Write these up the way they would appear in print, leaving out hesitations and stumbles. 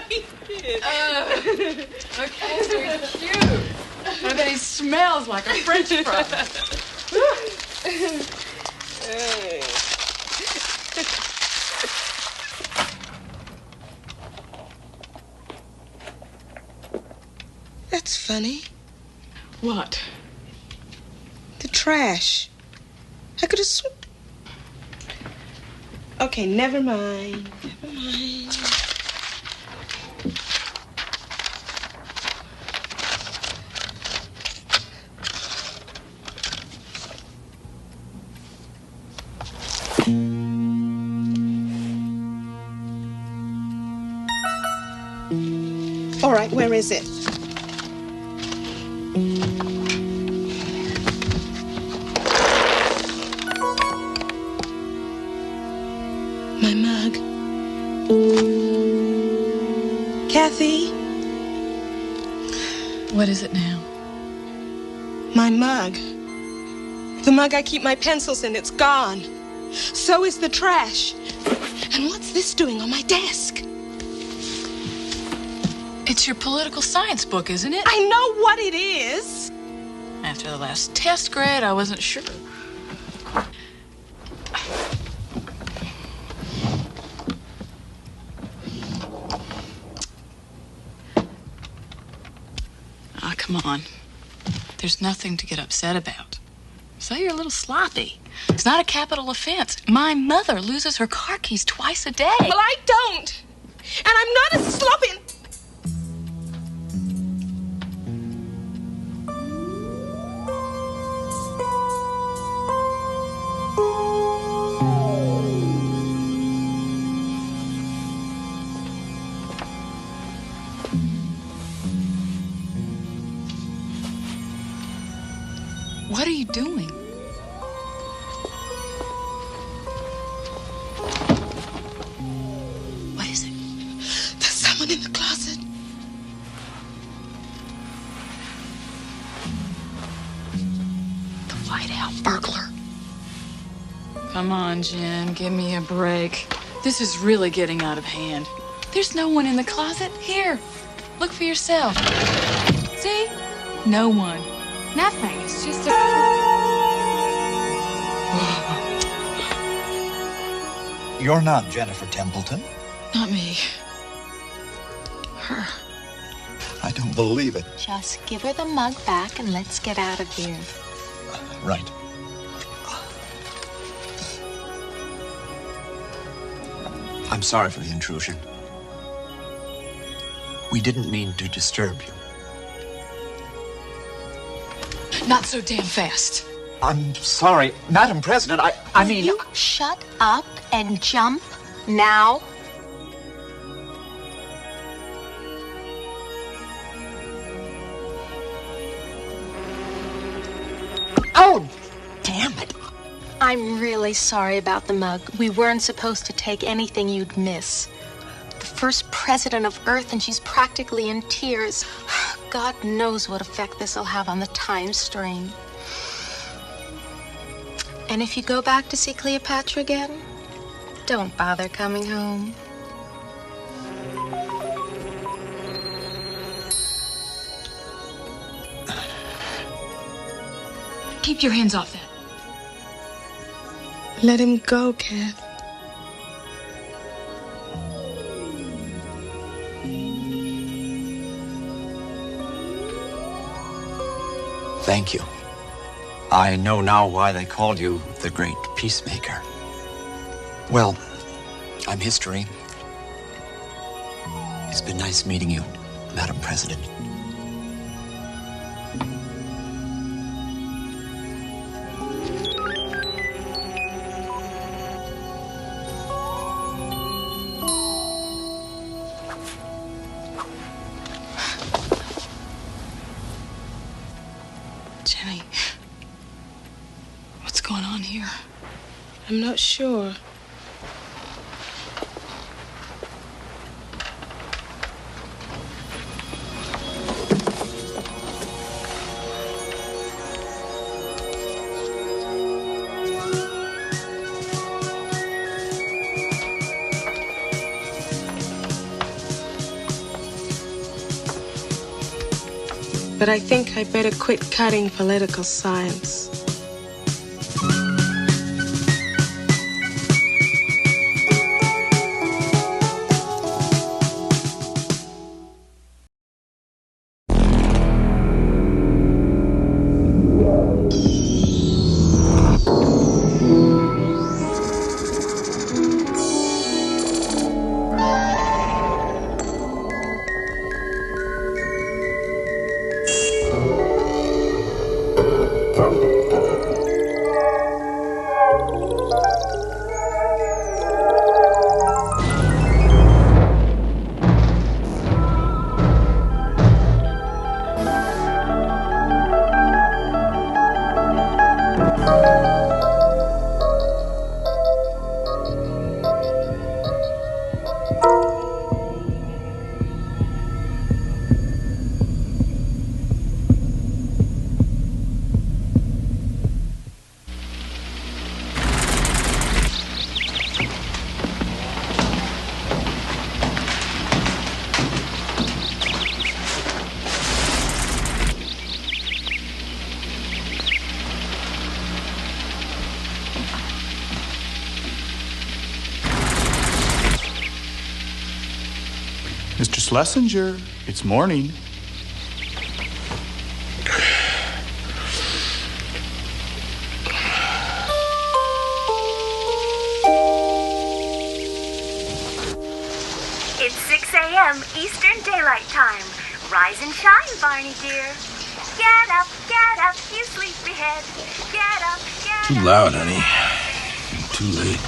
He did. Okay, so cute. And then he smells like a French fry. Hey. That's funny. What? The trash. I could have Okay, never mind. Never mind. All right, where is it? My mug. Kathy? What is it now? My mug. The mug I keep my pencils in, it's gone. So is the trash. And what's this doing on my desk? It's your political science book, isn't it? I know what it is. After the last test grade, I wasn't sure. Ah, come on. There's nothing to get upset about. So you're a little sloppy. It's not a capital offense. My mother loses her car keys twice a day. Well, I don't. And I'm not as sloppy. What are you doing? What is it? There's someone in the closet. The Whiteout burglar. Come on, Jen, give me a break. This is really getting out of hand. There's no one in the closet. Here, look for yourself. See? No one. Nothing. It's just a... You're not Jennifer Templeton. Not me. Her. I don't believe it. Just give her the mug back and let's get out of here. Right. I'm sorry for the intrusion. We didn't mean to disturb you. Not so damn fast. I'm sorry, Madam President. I mean... You shut up and jump now. Oh, damn it. I'm really sorry about the mug. We weren't supposed to take anything you'd miss. The first president of Earth, and she's practically in tears. God knows what effect this will have on the time stream. And if you go back to see Cleopatra again, don't bother coming home. Keep your hands off that. Let him go, Kath. Thank you. I know now why they called you the Great Peacemaker. Well, I'm history. It's been nice meeting you, Madam President. Jenny, what's going on here? I'm not sure. but I think I'd better quit cutting political science. Mr. Schlesinger, it's morning. It's 6 a.m. Eastern Daylight Time. Rise and shine, Barney dear. Get up, you sleepyhead. Get up, get up. Too loud, honey. Too late.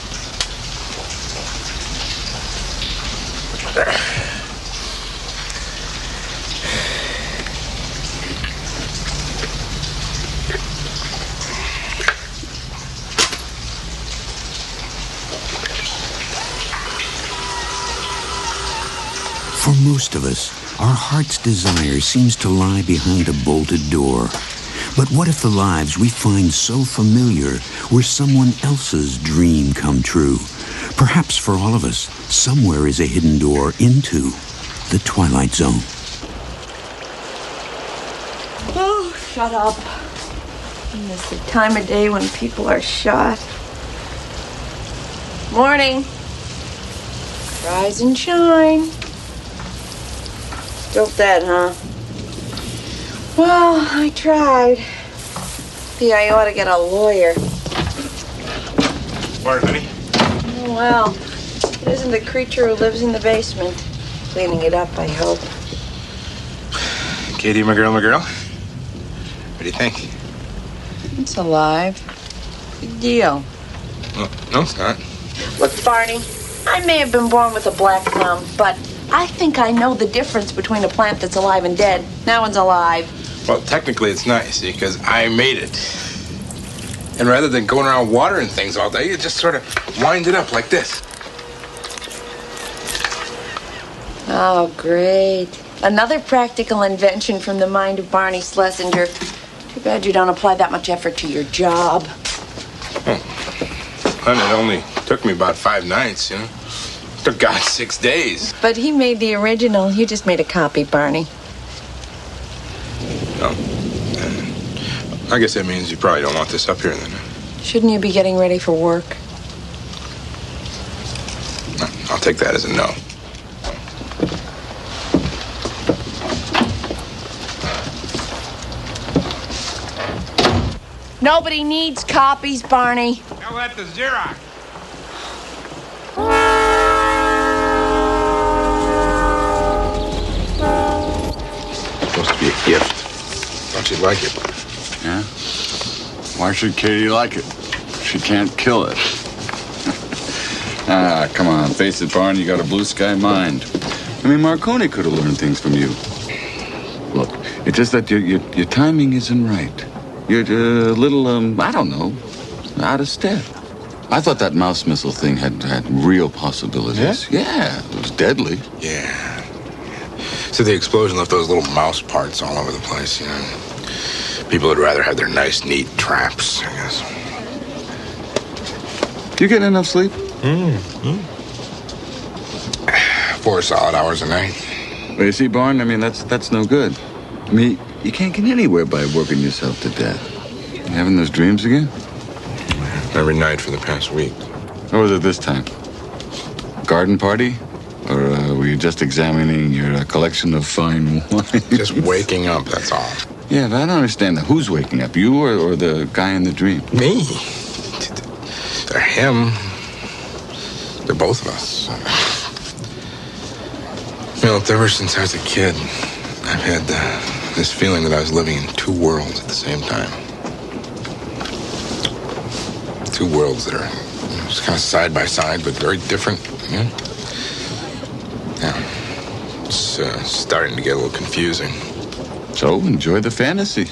For most of us, our heart's desire seems to lie behind a bolted door. But what if the lives we find so familiar were someone else's dream come true? Perhaps for all of us, somewhere is a hidden door into the Twilight Zone. Oh, shut up. And it's the time of day when people are shot. Morning. Rise and shine. Still dead, huh? Well, I tried. Maybe I ought to get a lawyer. Morning, honey. Oh, well. It isn't the creature who lives in the basement. Cleaning it up, I hope. Katie, my girl. What do you think? It's alive. Big deal. No, it's not. Look, Barney, I may have been born with a black thumb, but I think I know the difference between a plant that's alive and dead. That one's alive. Well, technically it's not, you see, because I made it. And rather than going around watering things all day, you just sort of wind it up like this. Oh, great. Another practical invention from the mind of Barney Schlesinger. Too bad you don't apply that much effort to your job. Oh. And it only took me about 5 nights, you know. Took God 6 days. But he made the original. You just made a copy, Barney. Oh. I guess that means you probably don't want this up here, then. Shouldn't you be getting ready for work? I'll take that as a no. Nobody needs copies, Barney. Now let the Xerox. Supposed to be a gift. Thought you'd like it. Yeah? Why should Katie like it? She can't kill it. Come on. Face it, Barney, you got a blue sky mind. I mean, Marconi could have learned things from you. Look, it's just that your timing isn't right. You're a little, I don't know, out of step. I thought that mouse missile thing had real possibilities. Yeah, it was deadly. Yeah. So the explosion left those little mouse parts all over the place, you know. People would rather have their nice, neat traps, I guess. You getting enough sleep? 4 solid hours a night. Well, you see, Barn, I mean, that's no good. You can't get anywhere by working yourself to death. You having those dreams again? Every night for the past week. What was it this time? Garden party? Or were you just examining your collection of fine wine? Just waking up, that's all. Yeah, but I don't understand that. Who's waking up? You or the guy in the dream? Me? They're him. They're both of us. Ever since I was a kid, I've had this feeling that I was living in two worlds at the same time. Two worlds that are just kind of side by side, but very different. Yeah. It's starting to get a little confusing. So enjoy the fantasy.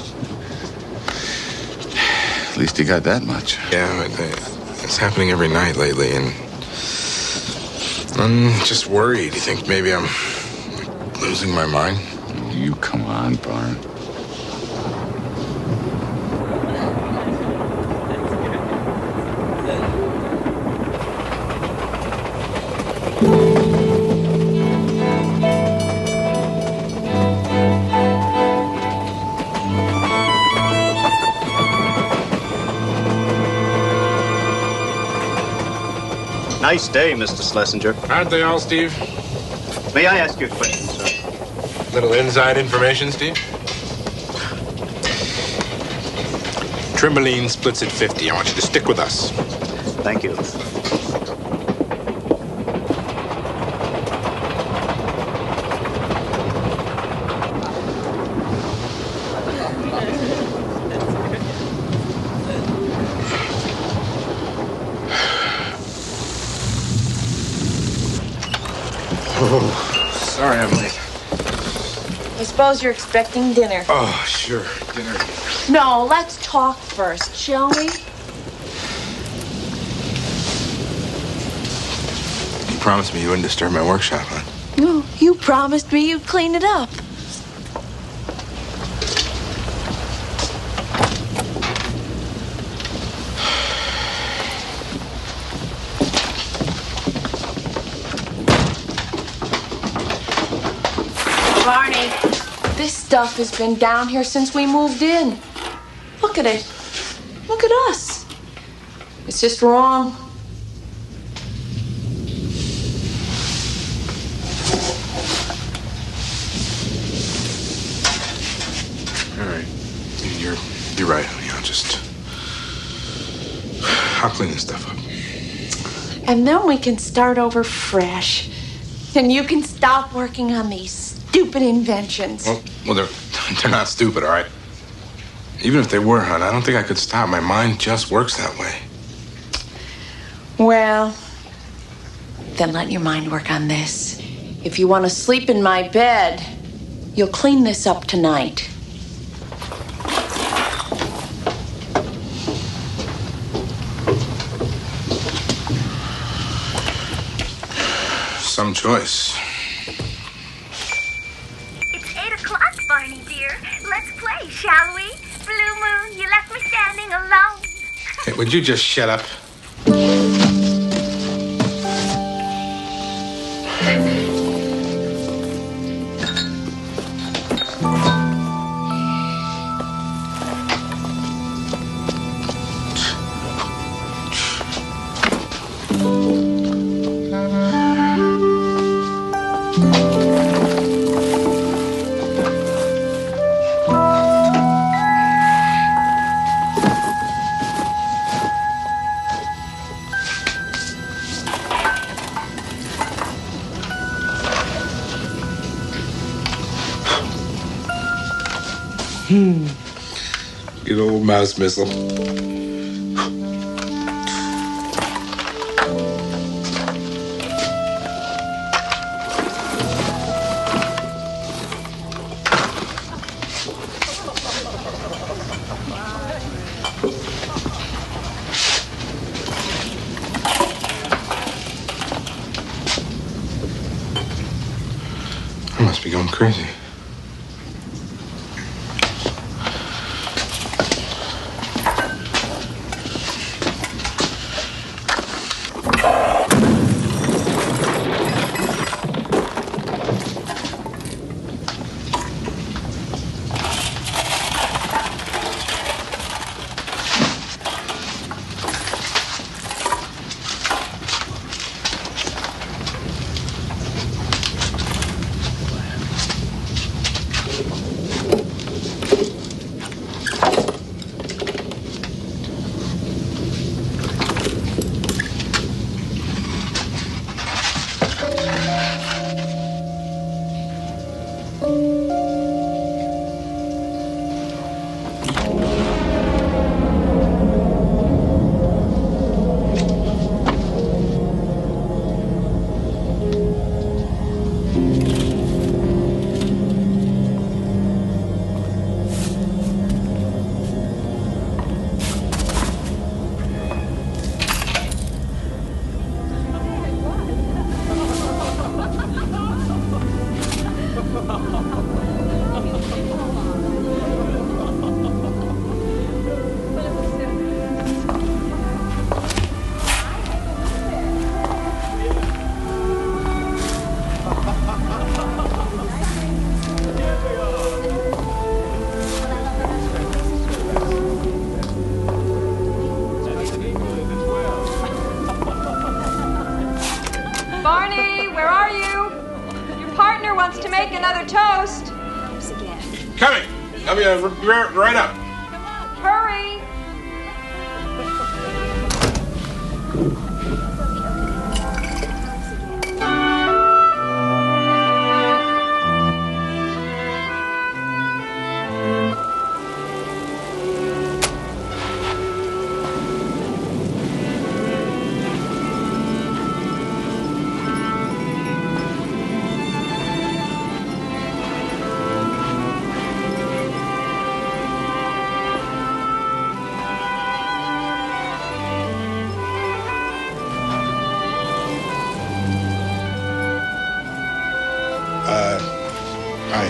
At least you got that much. Yeah, but it's happening every night lately, and I'm just worried. You think maybe I'm losing my mind? You come on, Barn. Nice day, Mr. Schlesinger. Aren't they all, Steve? May I ask you a question, sir? Little inside information, Steve? Trimboline splits at 50. I want you to stick with us. Thank you. Sorry I'm late. I suppose you're expecting dinner. Oh, sure. Dinner. No, let's talk first, shall we? You promised me you wouldn't disturb my workshop, huh? No, you promised me you'd clean it up. Barney, this stuff has been down here since we moved in. Look at it. Look at us. It's just wrong. All right. You're right, honey. I'll clean this stuff up. And then we can start over fresh. And you can stop working on these stupid inventions. Well, they're not stupid, all right? Even if they were, hon, I don't think I could stop. My mind just works that way. Well, then let your mind work on this. If you want to sleep in my bed, you'll clean this up tonight. Some choice. It's 8 o'clock, Barney dear. Let's play, shall we? Blue moon, you left me standing alone. Hey, would you just shut up? Good old mouse missile. I must be going crazy. Barney, where are you? Your partner wants to make another toast. Coming! I'll be right up. Hurry!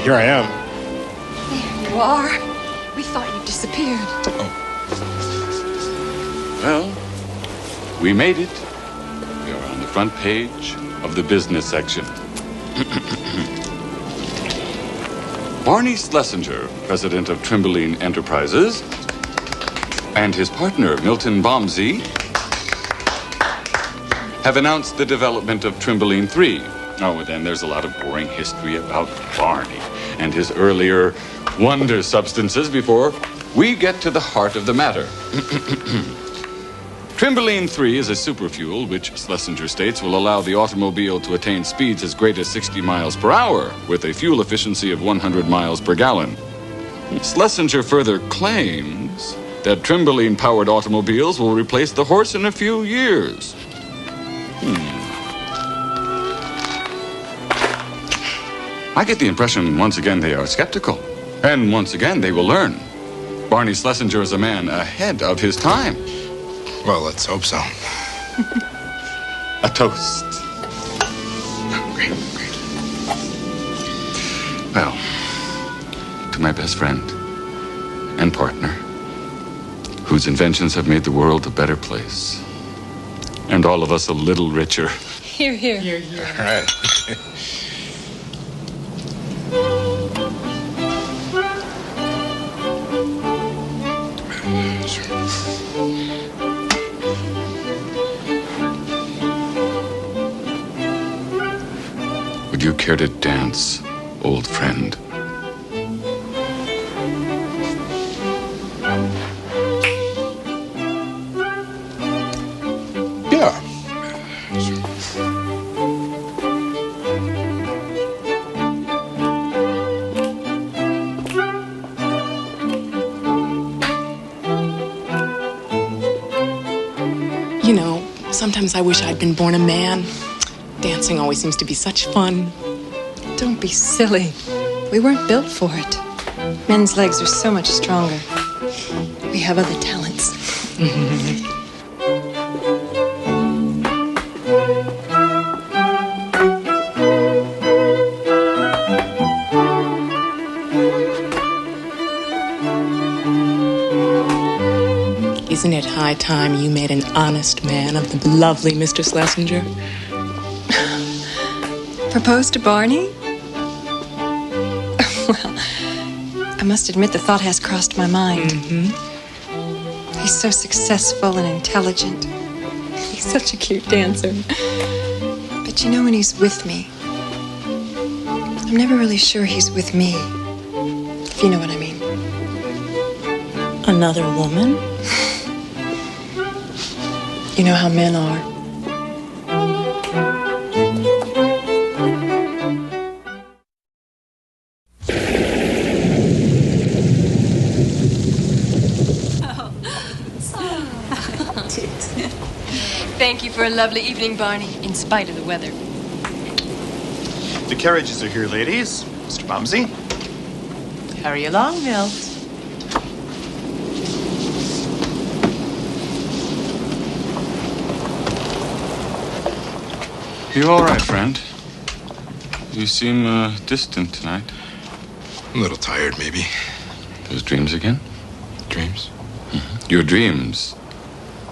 Here I am. There you are. We thought you disappeared. Well, we made it. We are on the front page of the business section. Barney Schlesinger, president of Trimboline Enterprises, and his partner, Milton Bomsey, have announced the development of Trimboline 3. Oh, and then there's a lot of boring history about Barney and his earlier wonder substances before we get to the heart of the matter. Trimboline 3 is a superfuel which Schlesinger states will allow the automobile to attain speeds as great as 60 miles per hour with a fuel efficiency of 100 miles per gallon. Schlesinger further claims that Trimboline-powered automobiles will replace the horse in a few years. I get the impression, once again, they are skeptical. And once again, they will learn. Barney Schlesinger is a man ahead of his time. Well, let's hope so. A toast. Great. Well, to my best friend and partner, whose inventions have made the world a better place, and all of us a little richer. Here, here. Here, here. All right. Would you care to dance, old friend? Yeah. You know, sometimes I wish I'd been born a man. Dancing always seems to be such fun. Don't be silly. We weren't built for it. Men's legs are so much stronger. We have other talents. Isn't it high time you made an honest man of the lovely Mr. Schlesinger? Propose to Barney? Well, I must admit the thought has crossed my mind. He's so successful and intelligent. He's such a cute dancer. But you know, when he's with me, I'm never really sure he's with me. If you know what I mean. Another woman? You know how men are. Thank you for a lovely evening, Barney, in spite of the weather. The carriages are here, ladies. Mr. Bombsey. Hurry along, Milt. You all right, friend? You seem distant tonight. A little tired, maybe. Those dreams again? Dreams? Mm-hmm. Your dreams.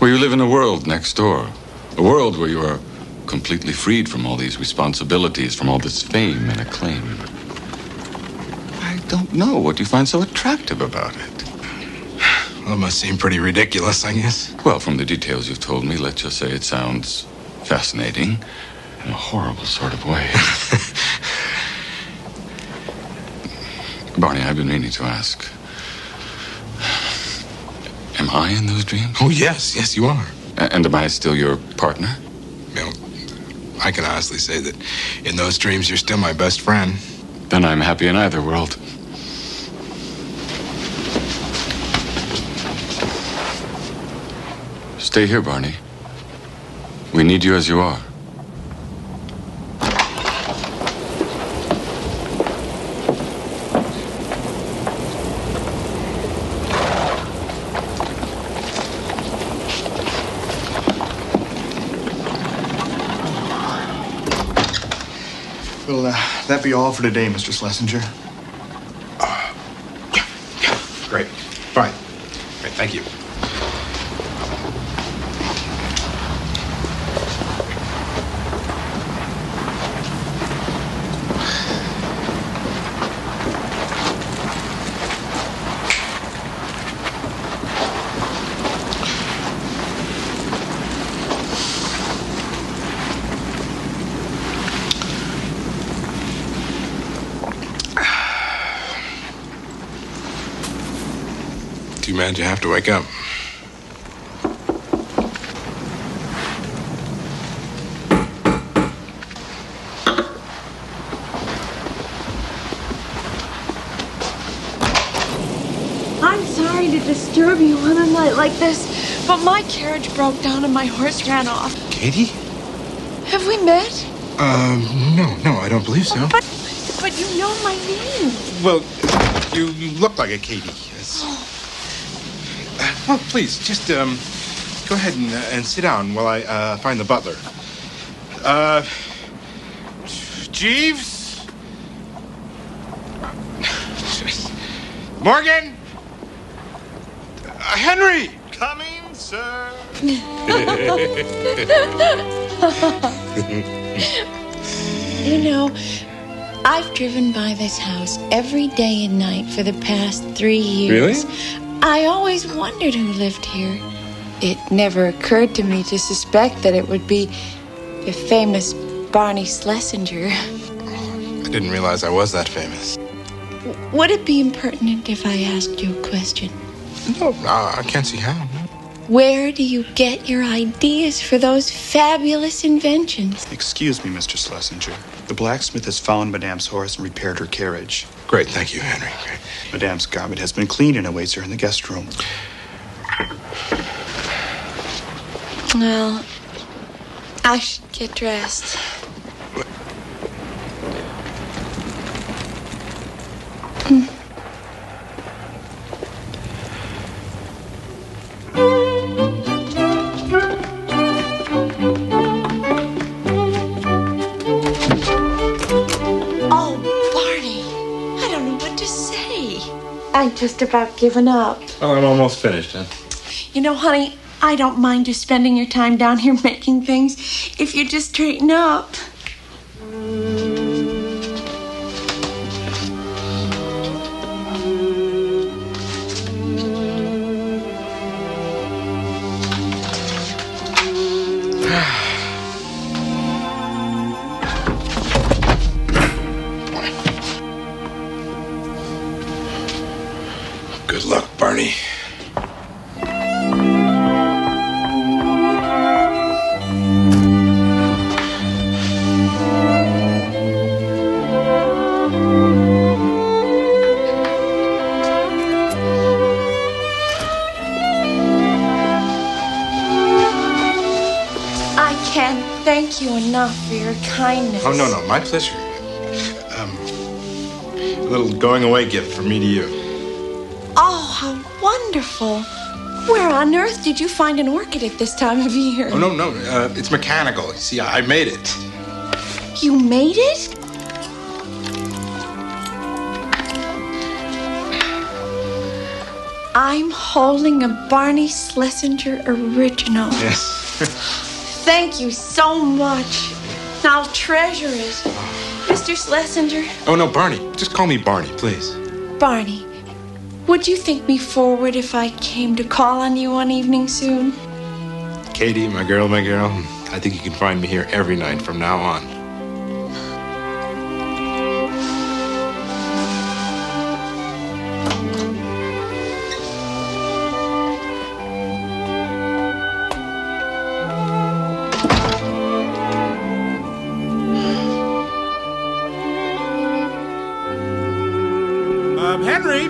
Where you live in a world next door. A world where you are completely freed from all these responsibilities, from all this fame and acclaim. I don't know what you find so attractive about it. Well, it must seem pretty ridiculous, I guess. Well, from the details you've told me, let's just say it sounds fascinating in a horrible sort of way. Barney, I've been meaning to ask. Am I in those dreams? Oh, yes. Yes, you are. And am I still your partner? Well, I can honestly say that in those dreams, you're still my best friend. Then I'm happy in either world. Stay here, Barney. We need you as you are. Will that be all for today, Mr. Schlesinger? Yeah. Great. Fine. Great, thank you. Too bad you have to wake up. I'm sorry to disturb you on a night like this, but my carriage broke down and my horse ran off. Katie? Have we met? No, I don't believe so. But you know my name. Well, you look like a Katie. Yes. Well, please, just go ahead and sit down while I find the butler. Jeeves? Morgan? Henry? Coming, sir. You know, I've driven by this house every day and night for the past 3 years. Really? I always wondered who lived here. It never occurred to me to suspect that it would be the famous Barney Schlesinger. I didn't realize I was that famous. Would it be impertinent if I asked you a question? No, I can't see how. Where do you get your ideas for those fabulous inventions? Excuse me, Mr. Schlesinger. The blacksmith has found Madame's horse and repaired her carriage. Great, thank you, Henry. Great. Madame's garment has been cleaned and awaits her in the guest room. Well, I should get dressed. I've just about given up. Well, I'm almost finished, huh? You know, honey, I don't mind you spending your time down here making things if you just straighten up. Good luck, Barney. I can't thank you enough for your kindness. Oh, no, my pleasure. little going-away gift from me to you. Oh, how wonderful. Where on earth did you find an orchid at this time of year? Oh, no. It's mechanical. See, I made it. You made it? I'm holding a Barney Schlesinger original. Yes. Thank you so much. I'll treasure it. Mr. Schlesinger. Oh, no, Barney. Just call me Barney, please. Barney, would you think me forward if I came to call on you one evening soon? Katie, my girl. I think you can find me here every night from now on. Henry!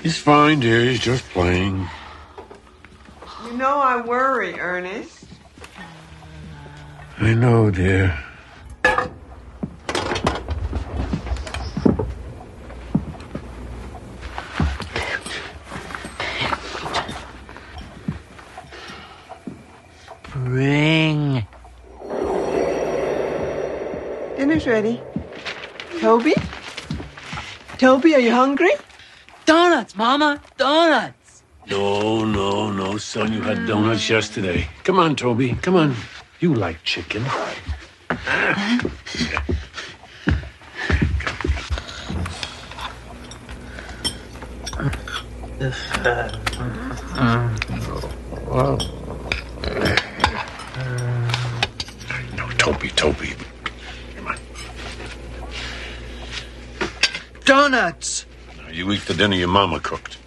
He's fine, dear. He's just playing. You know I worry, Ernest. I know, dear. Bring. Dinner's ready. Toby? Toby, are you hungry? Donuts, Mama. Donuts. No, son. You had donuts yesterday. Come on, Toby. Come on. You like chicken. No, Toby. Come on. Donuts. Now, you eat the dinner your mama cooked.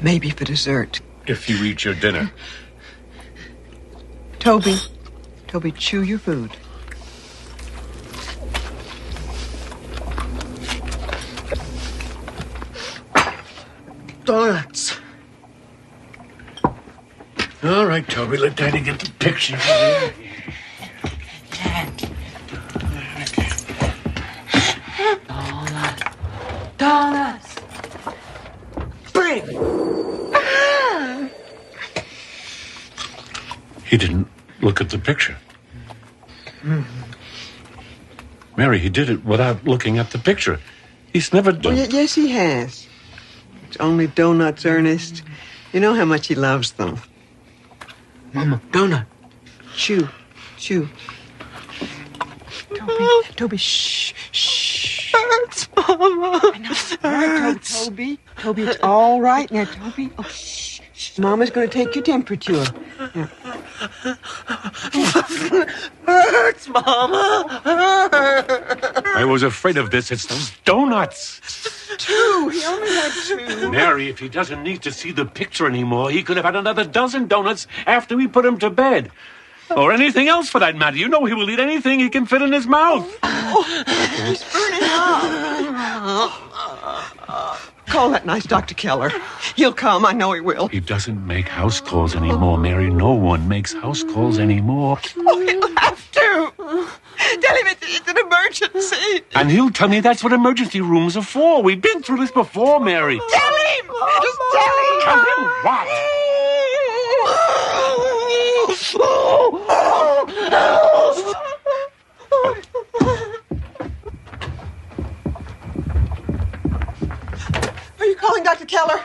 Maybe for dessert. If you eat your dinner. Toby, chew your food. Donuts. All right, Toby, let Daddy get the picture. Donuts. Bring. He didn't look at the picture. Mary, he did it without looking at the picture. He's never done it. Yes, he has. It's only donuts, Ernest. You know how much he loves them. Mama, donut. Chew. Toby, shh. Hurts, Mama. I know. Hurts. Toby, it's all right now, Toby. Oh, shh. Mama's going to take your temperature. Yeah. Hurts, Mama. I was afraid of this. It's those donuts. Two. He only had two. Mary, if he doesn't need to see the picture anymore, he could have had another dozen donuts after we put him to bed. Or anything else for that matter. You know he will eat anything he can fit in his mouth. He's burning up. Call that nice Dr. Keller. He'll come. I know he will. He doesn't make house calls anymore, Mary. No one makes house calls anymore. Oh, he'll have to. Tell him it's an emergency. And he'll tell me that's what emergency rooms are for. We've been through this before, Mary. Tell him! Just tell him! Tell him what? Are you calling Dr. Keller?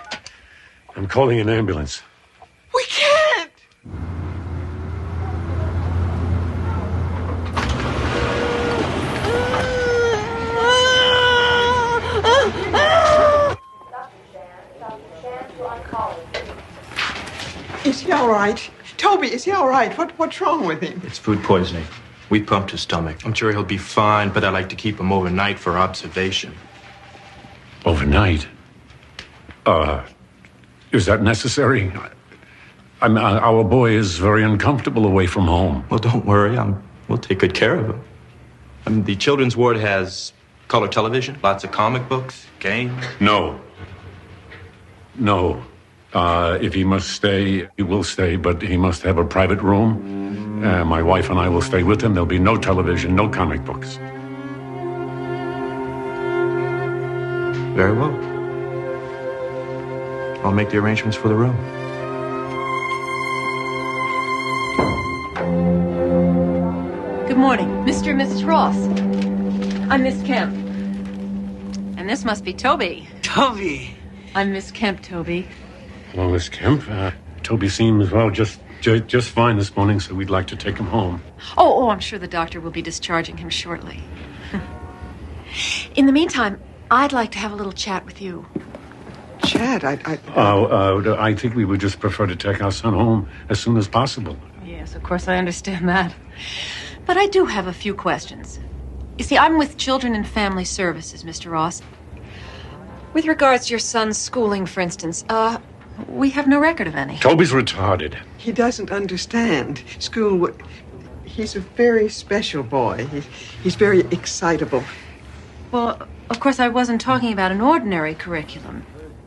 I'm calling an ambulance. We can't! Is he all right? Toby, is he all right? What's wrong with him? It's food poisoning. We pumped his stomach. I'm sure he'll be fine, but I like to keep him overnight for observation. Overnight? Is that necessary? Our boy is very uncomfortable away from home. Well, don't worry. We'll take good care of him. The children's ward has color television, lots of comic books, games. No. If he must stay, he will stay, but he must have a private room. My wife and I will stay with him. There'll be no television, no comic books. Very well. I'll make the arrangements for the room. Good morning, Mr. and Mrs. Ross. I'm Miss Kemp. And this must be Toby. Toby. I'm Miss Kemp, Toby. Hello, Miss Kemp. Toby seems, well, just fine this morning, so we'd like to take him home. Oh, I'm sure the doctor will be discharging him shortly. In the meantime, I'd like to have a little chat with you. Chat? I think we would just prefer to take our son home as soon as possible. Yes, of course, I understand that. But I do have a few questions. You see, I'm with Children and Family Services, Mr. Ross. With regards to your son's schooling, for instance, we have no record of any. Toby's retarded. He doesn't understand. School, he's a very special boy. He's very excitable. Well, of course, I wasn't talking about an ordinary curriculum.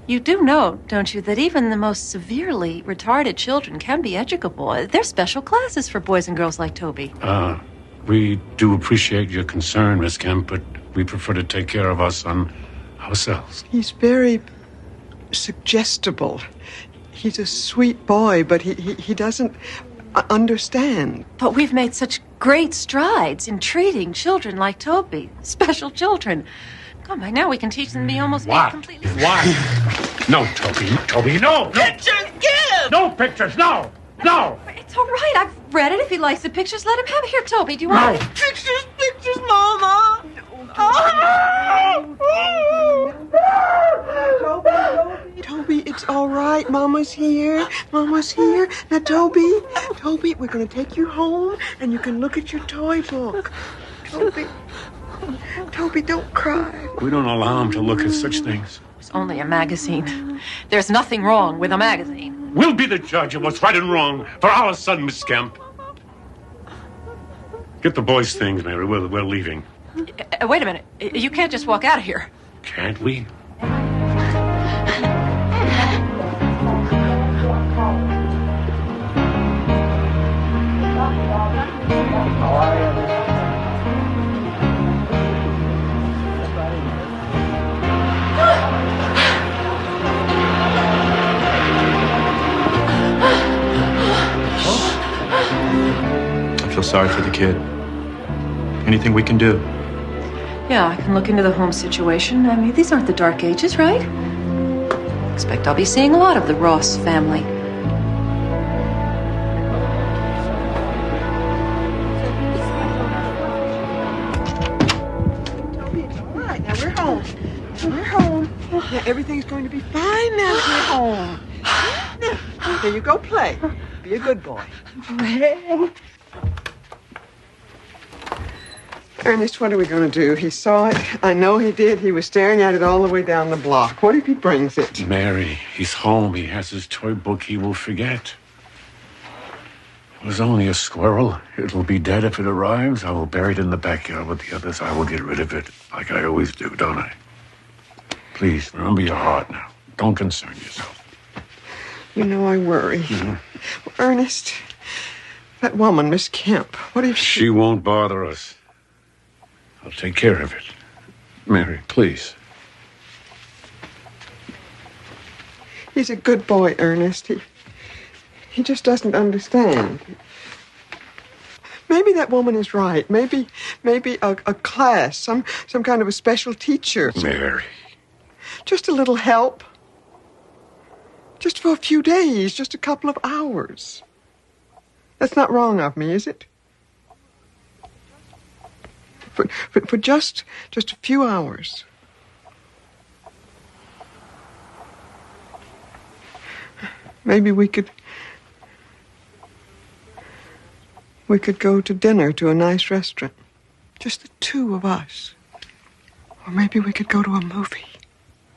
You do know, don't you, that even the most severely retarded children can be educable. There's special classes for boys and girls like Toby. We do appreciate your concern, Miss Kemp, but we prefer to take care of our son ourselves. He's very suggestible. He's a sweet boy, but he doesn't understand. But we've made such great strides in treating children like Toby, special children. Come by now, we can teach them to be almost completely. Why? No, Toby, no! Pictures, give! No pictures, no! It's all right. I've read it. If he likes the pictures, let him have it. Here, Toby, do you want it? Pictures, Mama! Toby, it's all right. Mama's here. Now, Toby, we're going to take you home, and you can look at your toy book. Toby, don't cry. We don't allow him to look at such things. It's only a magazine. There's nothing wrong with a magazine. We'll be the judge of what's right and wrong for our son, Miss Kemp. Get the boys' things, Mary. We're leaving. Wait a minute. You can't just walk out of here. Can't we? I feel sorry for the kid. Anything we can do? Yeah, I can look into the home situation. I mean, these aren't the dark ages, right? Expect I'll be seeing a lot of the Ross family. Toby, it's all right. Now, we're home. Now, everything's going to be fine now that we're home. Now, here you go play. Be a good boy. Ernest, what are we going to do? He saw it. I know he did. He was staring at it all the way down the block. What if he brings it? Mary, he's home. He has his toy book. He will forget. It was only a squirrel. It'll be dead if it arrives. I will bury it in the backyard with the others. I will get rid of it, like I always do, don't I? please, remember your heart now. Don't concern yourself. You know I worry. Ernest, that woman, Miss Kemp, what if She won't bother us. I'll take care of it. Mary, please. He's a good boy, Ernest. He just doesn't understand. Maybe that woman is right. Maybe a class, some kind of a special teacher. Mary. Just a little help. Just for a few days, just a couple of hours. That's not wrong of me, is it? For just a few hours. Maybe we could go to dinner to a nice restaurant. Just the two of us. Or maybe we could go to a movie.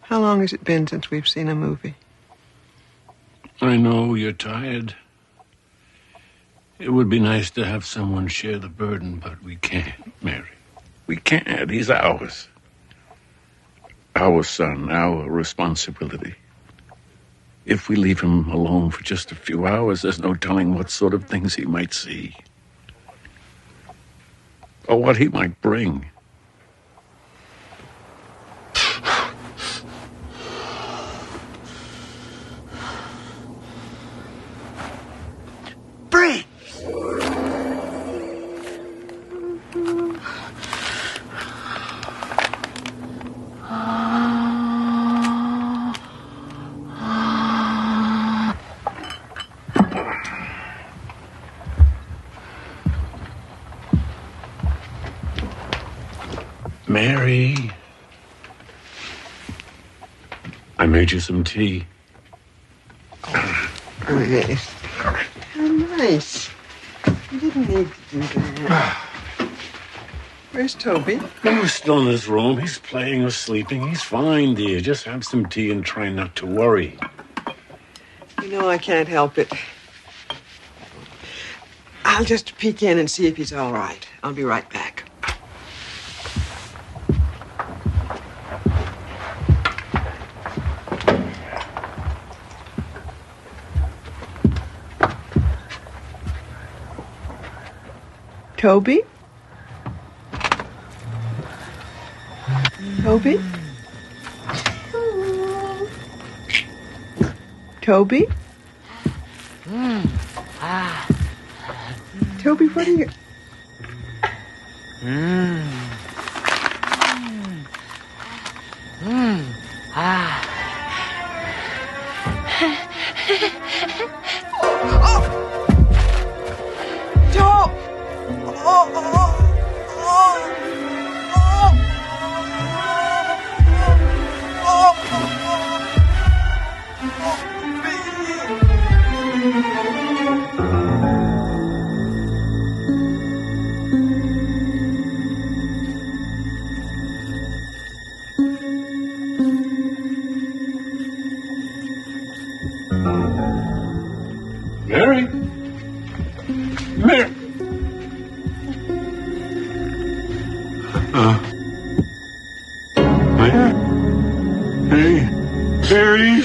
How long has it been since we've seen a movie? I know you're tired. It would be nice to have someone share the burden, but we can't, Mary. We can't. He's ours. Our son, our responsibility. If we leave him alone for just a few hours, there's no telling what sort of things he might see. Or what he might bring. Bree! Mary, I made you some tea. Ernest. How nice. You didn't need to do that. Where's Toby? He's still in his room. He's playing or sleeping. He's fine, dear. Just have some tea and try not to worry. You know I can't help it. I'll just peek in and see if he's all right. I'll be right back. Toby? Toby? Toby? Toby, what are you... Mary? Mary? Hey, Mary?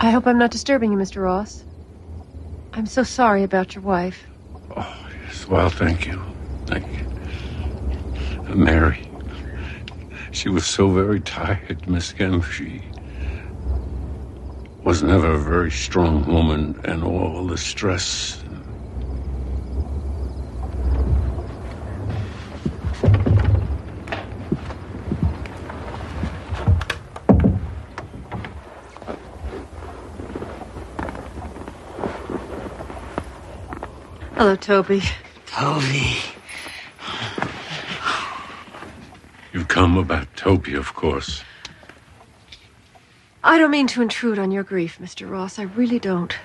I hope I'm not disturbing you, Mr. Ross. I'm so sorry about your wife. Oh, yes. Well, thank you. Thank you. Mary. She was so very tired, Miss Kemp. She was never a very strong woman, and all the stress. Hello, Toby. Toby. You've come about Toby, of course. I don't mean to intrude on your grief, Mr. Ross. I really don't.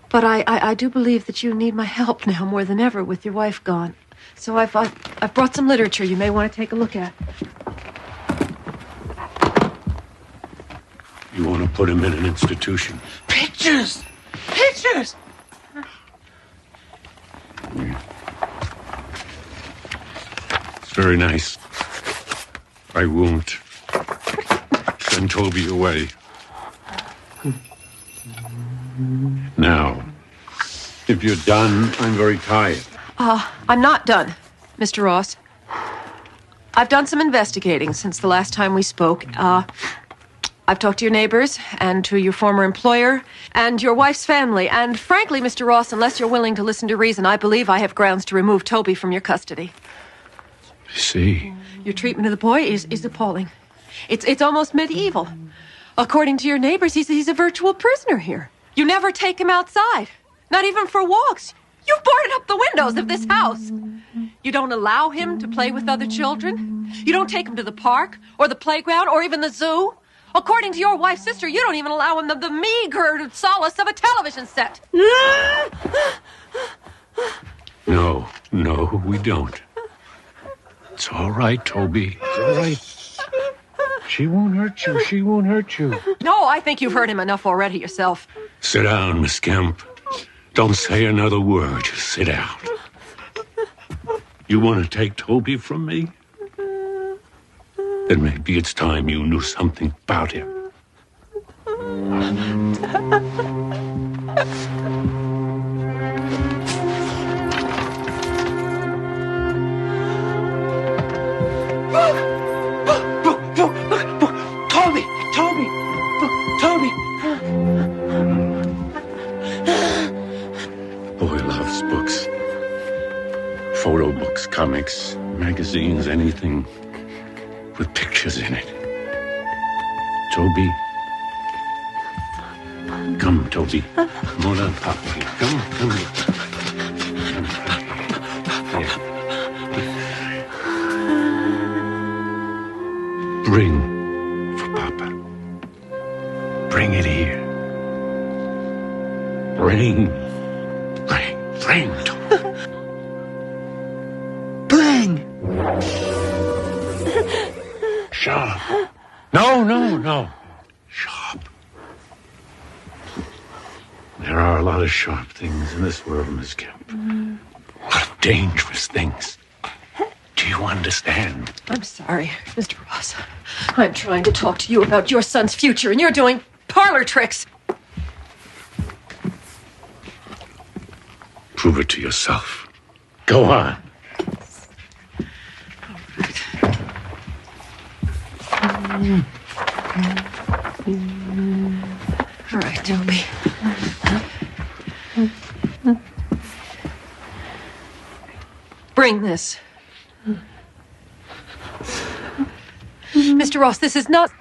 But I do believe that you need my help now more than ever with your wife gone. So I've brought some literature you may want to take a look at. You want to put him in an institution? Pictures! Pictures! It's very nice. I won't send Toby away. Now, if you're done, I'm very tired. I'm not done, Mr. Ross. I've done some investigating since the last time we spoke. I've talked to your neighbors and to your former employer and your wife's family. And frankly, Mr. Ross, unless you're willing to listen to reason, I believe I have grounds to remove Toby from your custody. I see. Your treatment of the boy is appalling. It's almost medieval. According to your neighbors, he's a virtual prisoner here. You never take him outside, not even for walks. You've boarded up the windows of this house. You don't allow him to play with other children. You don't take him to the park or the playground or even the zoo. According to your wife's sister, you don't even allow him the meager solace of a television set. No, we don't. It's all right, Toby. It's all right. She won't hurt you. She won't hurt you. No, I think you've hurt him enough already yourself. Sit down, Miss Kemp. Don't say another word. Just sit down. You want to take Toby from me? Then maybe it's time you knew something about him. Toby! Boy loves books. Photo books, comics, magazines, anything with pictures in it. Toby. Come, Toby. Come on, Papa. Come here. Bring for Papa. Bring it here. Bring. Bring! Sharp. No. Sharp. There are a lot of sharp things in this world, Miss Kemp. A lot of dangerous things. Do you understand? I'm sorry, Mr. Ross. I'm trying to talk to you about your son's future, and you're doing parlor tricks. Prove it to yourself. Go on. All right, Toby. Bring this. Mr. Ross, this is not...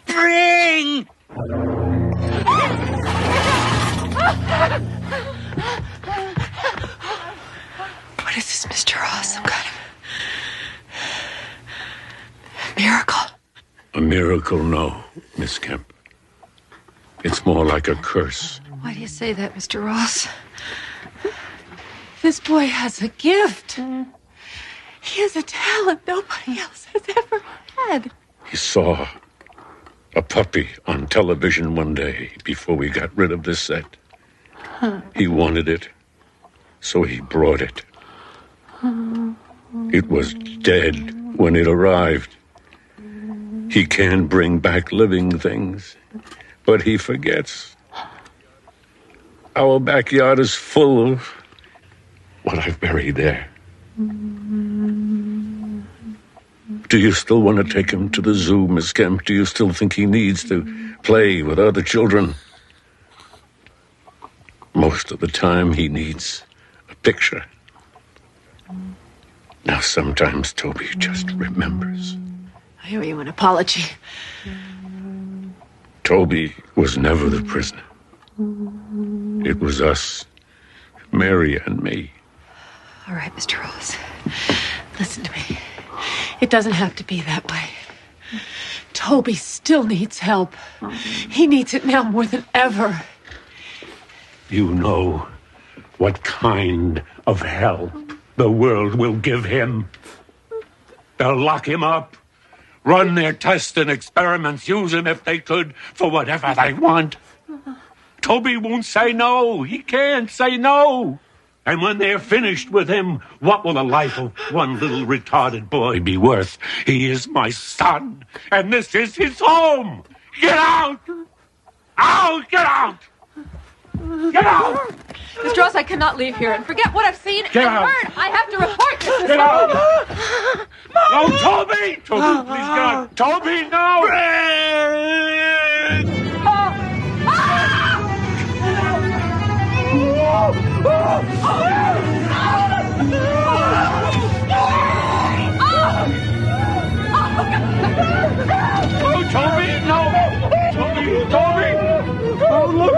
Bring! What is this, Mr. Ross? Some kind of miracle? A miracle, no, Miss Kemp. It's more like a curse. Why do you say that, Mr. Ross? This boy has a gift. He has a talent nobody else has ever had. He saw a puppy on television one day before we got rid of this set. He wanted it, so he brought it. It was dead when it arrived. He can bring back living things, but he forgets. Our backyard is full of what I've buried there. Do you still want to take him to the zoo, Miss Kemp? Do you still think he needs to play with other children? Most of the time, he needs a picture. Now, sometimes Toby just remembers. I owe you an apology. Toby was never the prisoner. It was us Mary and me. All right, Mr. Ross. Listen to me. It doesn't have to be that way. Toby still needs help. He needs it now more than ever. You know what kind of help the world will give him. They'll lock him up, run their tests and experiments, use him if they could for whatever they want. Toby won't say no. He can't say no. And when they're finished with him, what will the life of one little retarded boy be worth? He is my son, and this is his home. Get out! Out! Get out! Get out! Mr. Ross, I cannot leave here and forget what I've seen and heard. I have to report this. Get out! No, Toby! Toby, please, God. Toby, no! Oh, Toby, no! Toby! Oh, look!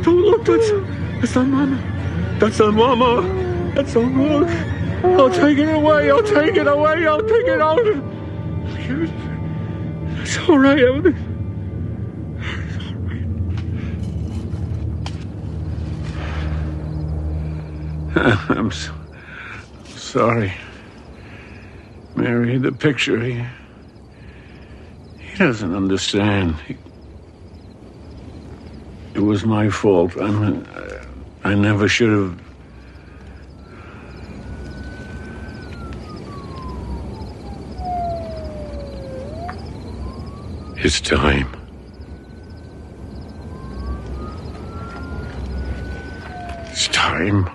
Look, that's not Mama. That's not Mama. That's not Look. I'll take it away. I'll take it away. I'll take it out. It's all right, Evan. I'm sorry. Mary, the picture, he doesn't understand. It was my fault. I never should have. It's time. It's time.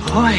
Boy.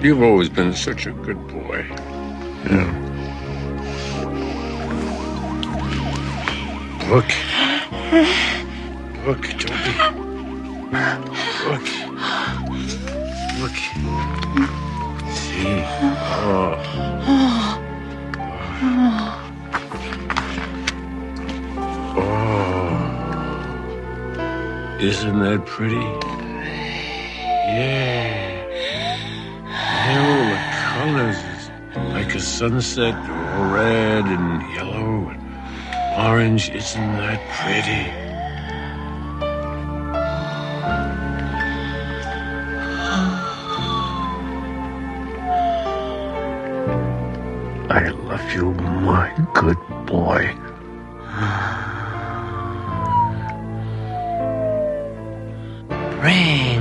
You've always been such a good boy. Yeah. Look. Look, Toby. Look. Look. See? Oh. Oh. Isn't that pretty? Yeah. All the colors is like a sunset, all red and yellow and orange. Isn't that pretty? I love you, my good boy. Ring.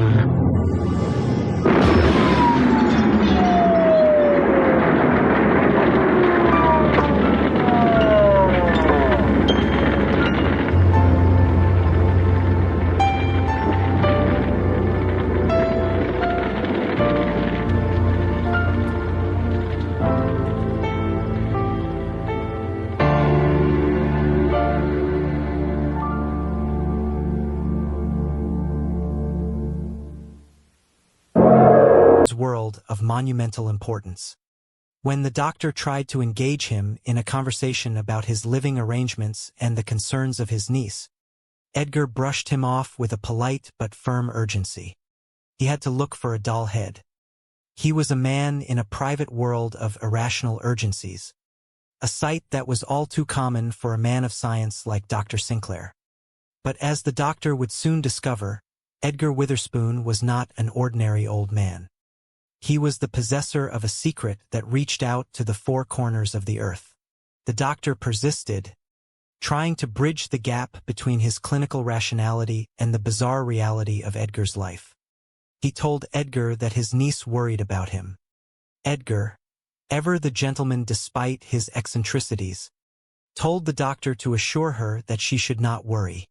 World of monumental importance. When the doctor tried to engage him in a conversation about his living arrangements and the concerns of his niece, Edgar brushed him off with a polite but firm urgency. He had to look for a doll head. He was a man in a private world of irrational urgencies, a sight that was all too common for a man of science like Dr. Sinclair. But as the doctor would soon discover, Edgar Witherspoon was not an ordinary old man. He was the possessor of a secret that reached out to the four corners of the earth. The doctor persisted, trying to bridge the gap between his clinical rationality and the bizarre reality of Edgar's life. He told Edgar that his niece worried about him. Edgar, ever the gentleman despite his eccentricities, told the doctor to assure her that she should not worry.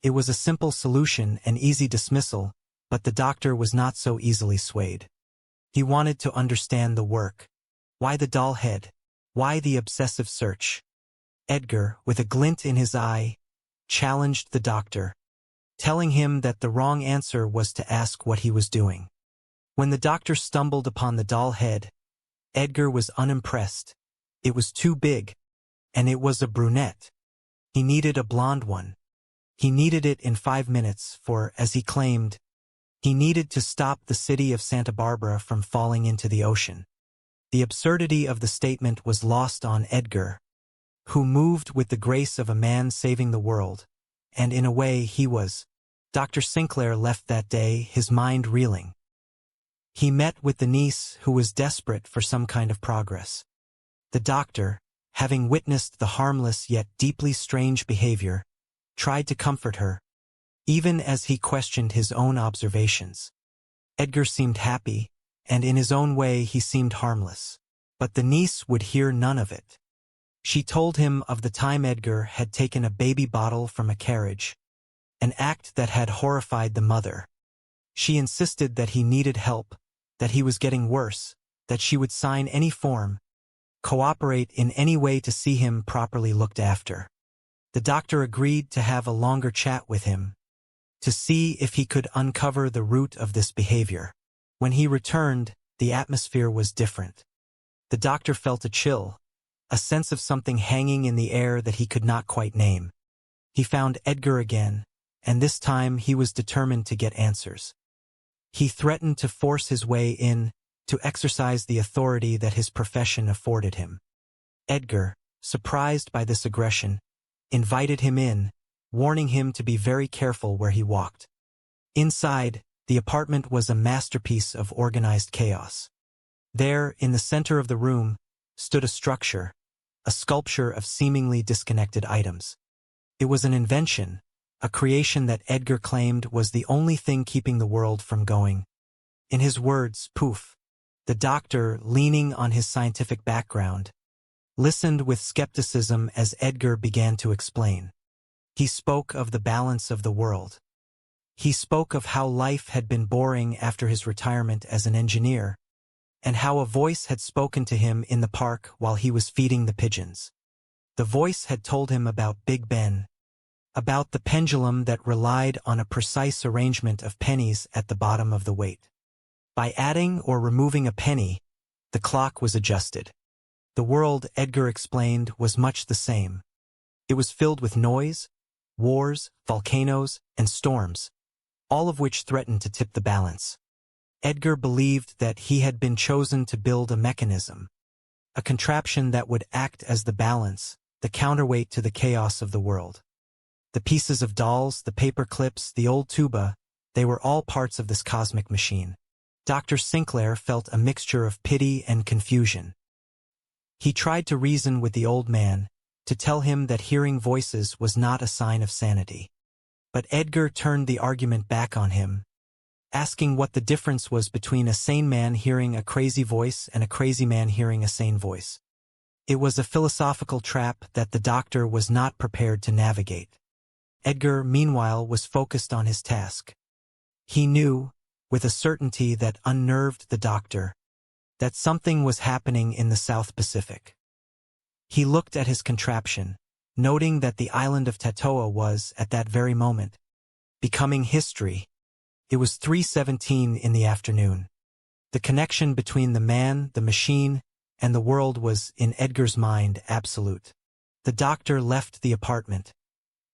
It was a simple solution and easy dismissal, but the doctor was not so easily swayed. He wanted to understand the work. Why the doll head? Why the obsessive search? Edgar, with a glint in his eye, challenged the doctor, telling him that the wrong answer was to ask what he was doing. When the doctor stumbled upon the doll head, Edgar was unimpressed. It was too big, and it was a brunette. He needed a blonde one. He needed it in 5 minutes for, as he claimed, he needed to stop the city of Santa Barbara from falling into the ocean. The absurdity of the statement was lost on Edgar, who moved with the grace of a man saving the world, and in a way he was. Dr. Sinclair left that day, his mind reeling. He met with the niece who was desperate for some kind of progress. The doctor, having witnessed the harmless yet deeply strange behavior, tried to comfort her, even as he questioned his own observations. Edgar seemed happy, and in his own way he seemed harmless. But the niece would hear none of it. She told him of the time Edgar had taken a baby bottle from a carriage, an act that had horrified the mother. She insisted that he needed help, that he was getting worse, that she would sign any form, cooperate in any way to see him properly looked after. The doctor agreed to have a longer chat with him, to see if he could uncover the root of this behavior. When he returned, the atmosphere was different. The doctor felt a chill, a sense of something hanging in the air that he could not quite name. He found Edgar again, and this time he was determined to get answers. He threatened to force his way in, to exercise the authority that his profession afforded him. Edgar, surprised by this aggression, invited him in, warning him to be very careful where he walked. Inside, the apartment was a masterpiece of organized chaos. There, in the center of the room, stood a structure, a sculpture of seemingly disconnected items. It was an invention, a creation that Edgar claimed was the only thing keeping the world from going. In his words, poof, the doctor, leaning on his scientific background, listened with skepticism as Edgar began to explain. He spoke of the balance of the world. He spoke of how life had been boring after his retirement as an engineer, and how a voice had spoken to him in the park while he was feeding the pigeons. The voice had told him about Big Ben, about the pendulum that relied on a precise arrangement of pennies at the bottom of the weight. By adding or removing a penny, the clock was adjusted. The world, Edgar explained, was much the same. It was filled with noise, wars, volcanoes, and storms, all of which threatened to tip the balance. Edgar believed that he had been chosen to build a mechanism, a contraption that would act as the balance, the counterweight to the chaos of the world. The pieces of dolls, the paper clips, the old tuba, they were all parts of this cosmic machine. Dr. Sinclair felt a mixture of pity and confusion. He tried to reason with the old man, to tell him that hearing voices was not a sign of sanity. But Edgar turned the argument back on him, asking what the difference was between a sane man hearing a crazy voice and a crazy man hearing a sane voice. It was a philosophical trap that the doctor was not prepared to navigate. Edgar, meanwhile, was focused on his task. He knew, with a certainty that unnerved the doctor, that something was happening in the South Pacific. He looked at his contraption, noting that the island of Tatoa was, at that very moment, becoming history. It was 3:17 in the afternoon. The connection between the man, the machine, and the world was, in Edgar's mind, absolute. The doctor left the apartment,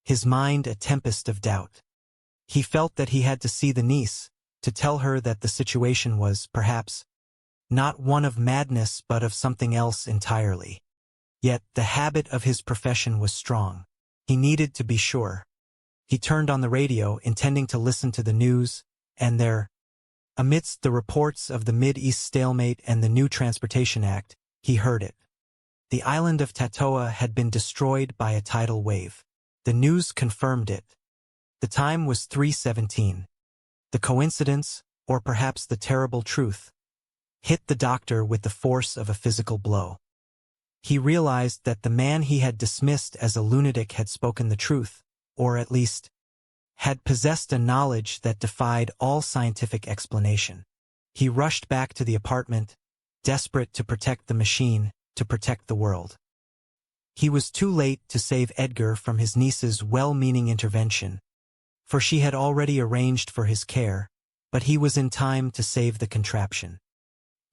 his mind a tempest of doubt. He felt that he had to see the niece, to tell her that the situation was, perhaps, not one of madness but of something else entirely. Yet the habit of his profession was strong. He needed to be sure. He turned on the radio, intending to listen to the news, and there, amidst the reports of the Mid-East stalemate and the new Transportation Act, he heard it. The island of Tatoa had been destroyed by a tidal wave. The news confirmed it. The time was 3:17. The coincidence, or perhaps the terrible truth, hit the doctor with the force of a physical blow. He realized that the man he had dismissed as a lunatic had spoken the truth, or at least, had possessed a knowledge that defied all scientific explanation. He rushed back to the apartment, desperate to protect the machine, to protect the world. He was too late to save Edgar from his niece's well-meaning intervention, for she had already arranged for his care, but he was in time to save the contraption.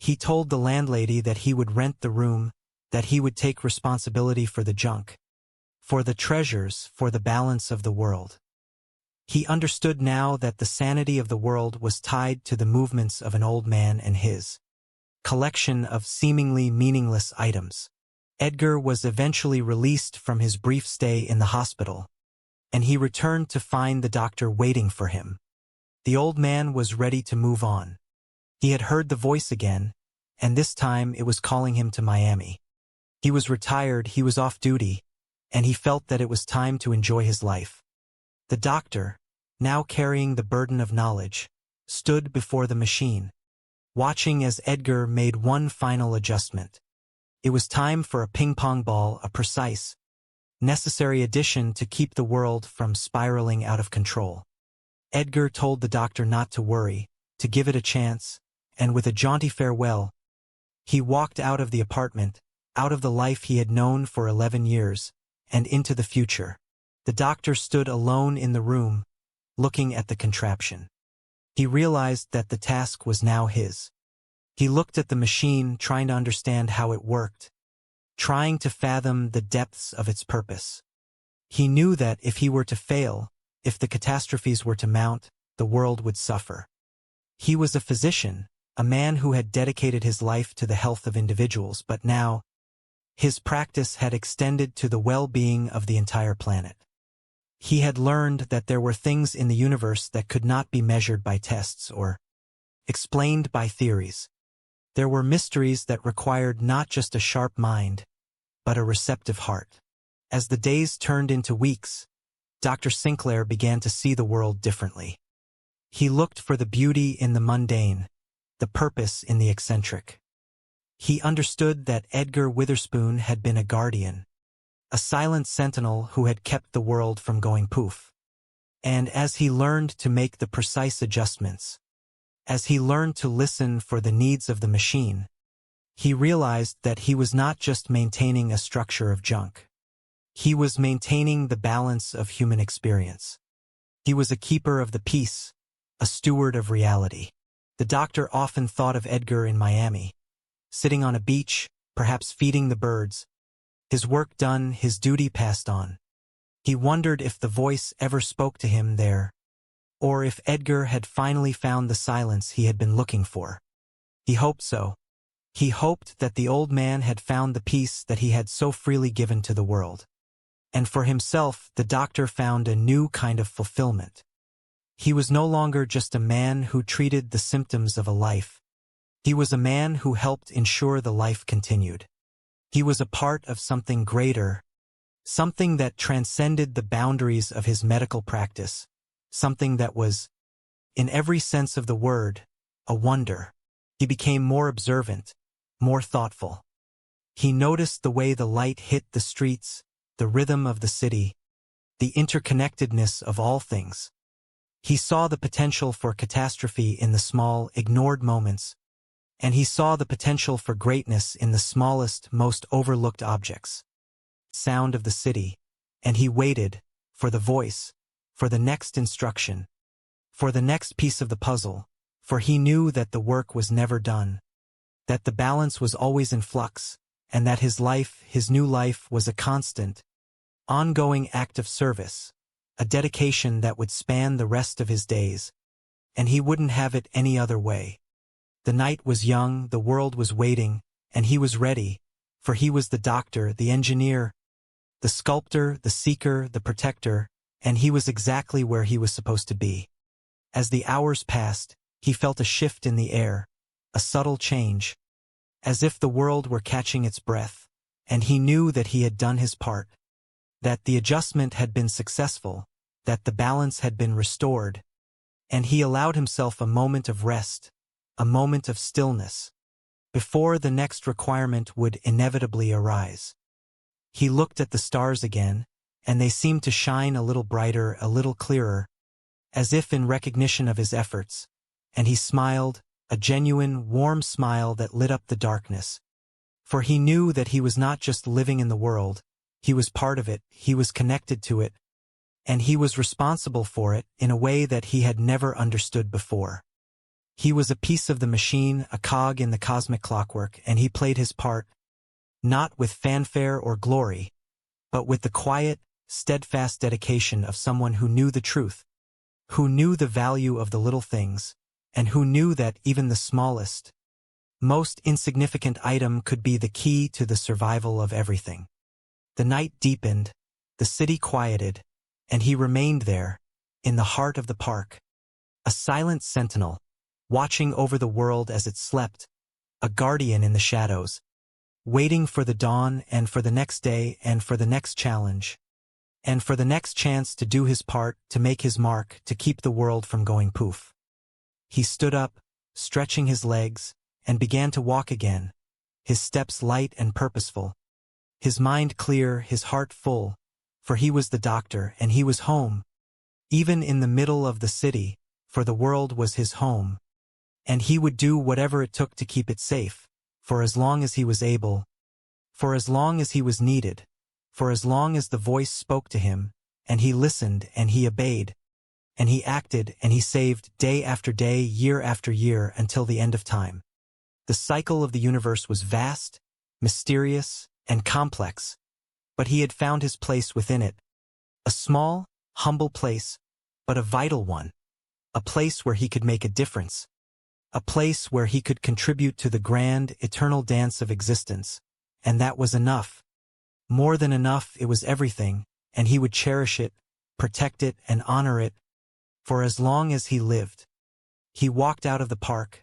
He told the landlady that he would rent the room, that he would take responsibility for the junk, for the treasures, for the balance of the world. He understood now that the sanity of the world was tied to the movements of an old man and his collection of seemingly meaningless items. Edgar was eventually released from his brief stay in the hospital, and he returned to find the doctor waiting for him. The old man was ready to move on. He had heard the voice again, and this time it was calling him to Miami. He was retired, he was off duty, and he felt that it was time to enjoy his life. The doctor, now carrying the burden of knowledge, stood before the machine, watching as Edgar made one final adjustment. It was time for a ping-pong ball, a precise, necessary addition to keep the world from spiraling out of control. Edgar told the doctor not to worry, to give it a chance, and with a jaunty farewell, he walked out of the apartment, out of the life he had known for 11 years, and into the future. The doctor stood alone in the room, looking at the contraption. He realized that the task was now his. He looked at the machine, trying to understand how it worked, trying to fathom the depths of its purpose. He knew that if he were to fail, if the catastrophes were to mount, the world would suffer. He was a physician, a man who had dedicated his life to the health of individuals, but now, his practice had extended to the well-being of the entire planet. He had learned that there were things in the universe that could not be measured by tests or explained by theories. There were mysteries that required not just a sharp mind, but a receptive heart. As the days turned into weeks, Dr. Sinclair began to see the world differently. He looked for the beauty in the mundane, the purpose in the eccentric. He understood that Edgar Witherspoon had been a guardian, a silent sentinel who had kept the world from going poof. And as he learned to make the precise adjustments, as he learned to listen for the needs of the machine, he realized that he was not just maintaining a structure of junk. He was maintaining the balance of human experience. He was a keeper of the peace, a steward of reality. The doctor often thought of Edgar in Miami, sitting on a beach, perhaps feeding the birds, his work done, his duty passed on. He wondered if the voice ever spoke to him there, or if Edgar had finally found the silence he had been looking for. He hoped so. He hoped that the old man had found the peace that he had so freely given to the world. And for himself, the doctor found a new kind of fulfillment. He was no longer just a man who treated the symptoms of a life. He was a man who helped ensure the life continued. He was a part of something greater, something that transcended the boundaries of his medical practice, something that was, in every sense of the word, a wonder. He became more observant, more thoughtful. He noticed the way the light hit the streets, the rhythm of the city, the interconnectedness of all things. He saw the potential for catastrophe in the small, ignored moments, and he saw the potential for greatness in the smallest, most overlooked objects. Sound of the city, and he waited for the voice, for the next instruction, for the next piece of the puzzle, for he knew that the work was never done, that the balance was always in flux, and that his life, his new life, was a constant, ongoing act of service, a dedication that would span the rest of his days, and he wouldn't have it any other way. The night was young, the world was waiting, and he was ready, for he was the doctor, the engineer, the sculptor, the seeker, the protector, and he was exactly where he was supposed to be. As the hours passed, he felt a shift in the air, a subtle change, as if the world were catching its breath, and he knew that he had done his part, that the adjustment had been successful, that the balance had been restored, and he allowed himself a moment of rest, a moment of stillness, before the next requirement would inevitably arise. He looked at the stars again, and they seemed to shine a little brighter, a little clearer, as if in recognition of his efforts, and he smiled, a genuine, warm smile that lit up the darkness. For he knew that he was not just living in the world, he was part of it, he was connected to it, and he was responsible for it in a way that he had never understood before. He was a piece of the machine, a cog in the cosmic clockwork, and he played his part, not with fanfare or glory, but with the quiet, steadfast dedication of someone who knew the truth, who knew the value of the little things, and who knew that even the smallest, most insignificant item could be the key to the survival of everything. The night deepened, the city quieted, and he remained there, in the heart of the park, a silent sentinel, watching over the world as it slept, a guardian in the shadows, waiting for the dawn and for the next day and for the next challenge, and for the next chance to do his part, to make his mark, to keep the world from going poof. He stood up, stretching his legs, and began to walk again, his steps light and purposeful, his mind clear, his heart full, for he was the doctor and he was home, even in the middle of the city, for the world was his home, and he would do whatever it took to keep it safe, for as long as he was able, for as long as he was needed, for as long as the voice spoke to him, and he listened and he obeyed, and he acted and he saved day after day, year after year, until the end of time. The cycle of the universe was vast, mysterious, and complex, but he had found his place within it, a small, humble place, but a vital one, a place where he could make a difference, a place where he could contribute to the grand, eternal dance of existence, and that was enough. More than enough, it was everything, and he would cherish it, protect it, and honor it, for as long as he lived. He walked out of the park,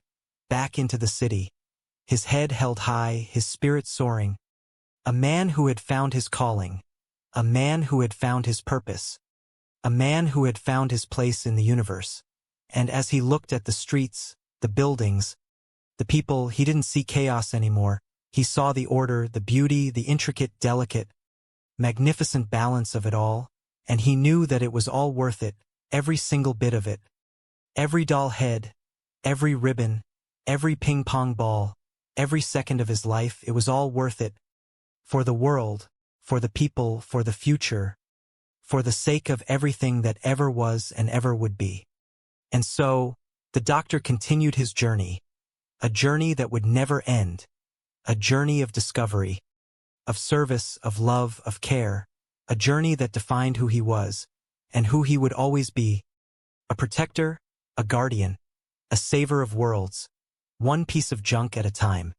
back into the city, his head held high, his spirit soaring, a man who had found his calling, a man who had found his purpose, a man who had found his place in the universe. And as he looked at the streets, the buildings, the people, he didn't see chaos anymore. He saw the order, the beauty, the intricate, delicate, magnificent balance of it all, and he knew that it was all worth it, every single bit of it. Every doll head, every ribbon, every ping-pong ball, every second of his life, it was all worth it. For the world, for the people, for the future, for the sake of everything that ever was and ever would be. And so, the doctor continued his journey, a journey that would never end, a journey of discovery, of service, of love, of care, a journey that defined who he was, and who he would always be, a protector, a guardian, a saver of worlds, one piece of junk at a time.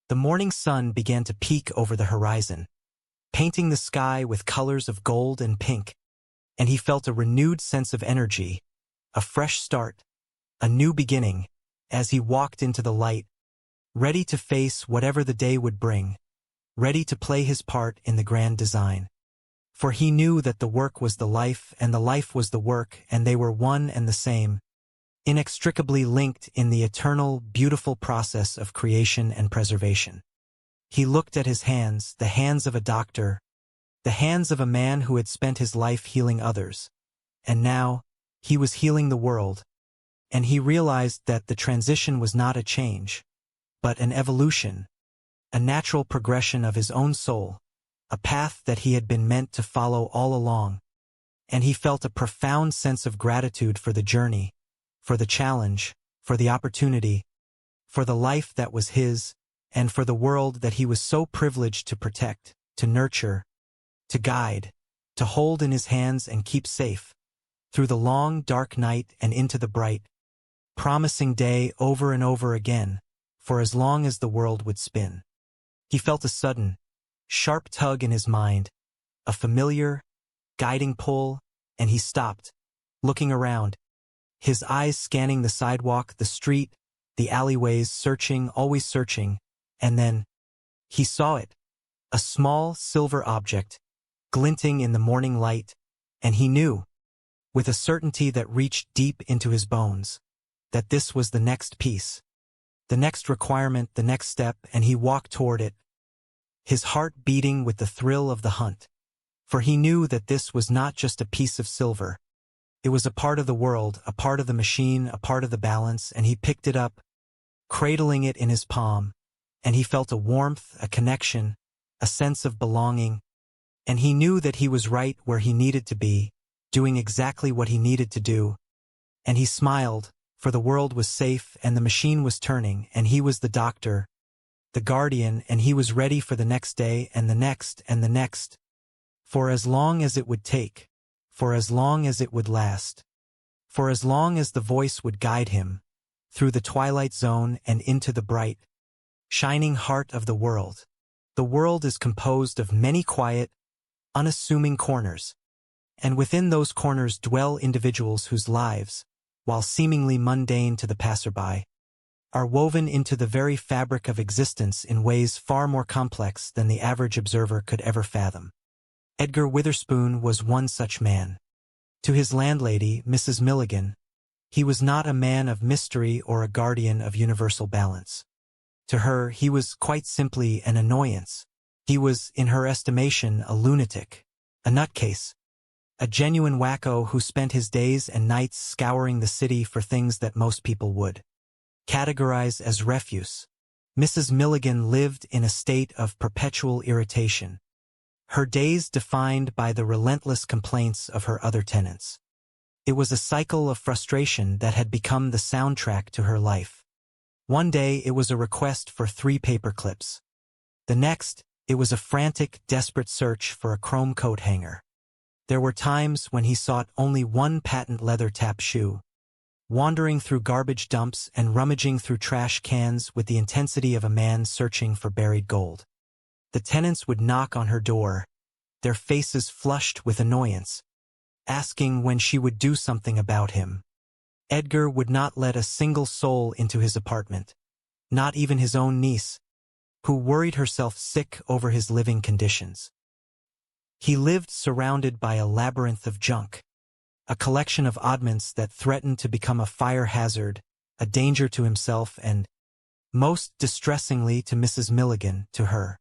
The morning sun began to peek over the horizon, painting the sky with colors of gold and pink, and he felt a renewed sense of energy, a fresh start, a new beginning, as he walked into the light, ready to face whatever the day would bring, ready to play his part in the grand design. For he knew that the work was the life and the life was the work, and they were one and the same, inextricably linked in the eternal, beautiful process of creation and preservation. He looked at his hands, the hands of a doctor, the hands of a man who had spent his life healing others, and now he was healing the world, and he realized that the transition was not a change, but an evolution, a natural progression of his own soul, a path that he had been meant to follow all along, and he felt a profound sense of gratitude for the journey, for the challenge, for the opportunity, for the life that was his, and for the world that he was so privileged to protect, to nurture, to guide, to hold in his hands and keep safe, through the long, dark night and into the bright, promising day over and over again, for as long as the world would spin. He felt a sudden, sharp tug in his mind, a familiar, guiding pull, and he stopped, looking around, his eyes scanning the sidewalk, the street, the alleyways, searching, always searching, and then he saw it, a small silver object, glinting in the morning light, and he knew, with a certainty that reached deep into his bones, that this was the next piece, the next requirement, the next step, and he walked toward it, his heart beating with the thrill of the hunt, for he knew that this was not just a piece of silver. It was a part of the world, a part of the machine, a part of the balance, and he picked it up, cradling it in his palm, and he felt a warmth, a connection, a sense of belonging, and he knew that he was right where he needed to be, doing exactly what he needed to do, and he smiled, for the world was safe and the machine was turning, and he was the doctor, the guardian, and he was ready for the next day and the next and the next, for as long as it would take, for as long as it would last, for as long as the voice would guide him, through the Twilight Zone and into the bright, shining heart of the world. The world is composed of many quiet, unassuming corners, and within those corners dwell individuals whose lives, while seemingly mundane to the passerby, are woven into the very fabric of existence in ways far more complex than the average observer could ever fathom. Edgar Witherspoon was one such man. To his landlady, Mrs. Milligan, he was not a man of mystery or a guardian of universal balance. To her, he was quite simply an annoyance. He was, in her estimation, a lunatic, a nutcase, a genuine wacko who spent his days and nights scouring the city for things that most people would categorize as refuse. Mrs. Milligan lived in a state of perpetual irritation, her days defined by the relentless complaints of her other tenants. It was a cycle of frustration that had become the soundtrack to her life. One day it was a request for 3 paper clips. The next, it was a frantic, desperate search for a chrome coat hanger. There were times when he sought only one patent leather tap shoe, wandering through garbage dumps and rummaging through trash cans with the intensity of a man searching for buried gold. The tenants would knock on her door, their faces flushed with annoyance, asking when she would do something about him. Edgar would not let a single soul into his apartment, not even his own niece, who worried herself sick over his living conditions. He lived surrounded by a labyrinth of junk, a collection of oddments that threatened to become a fire hazard, a danger to himself and, most distressingly to Mrs. Milligan, to her.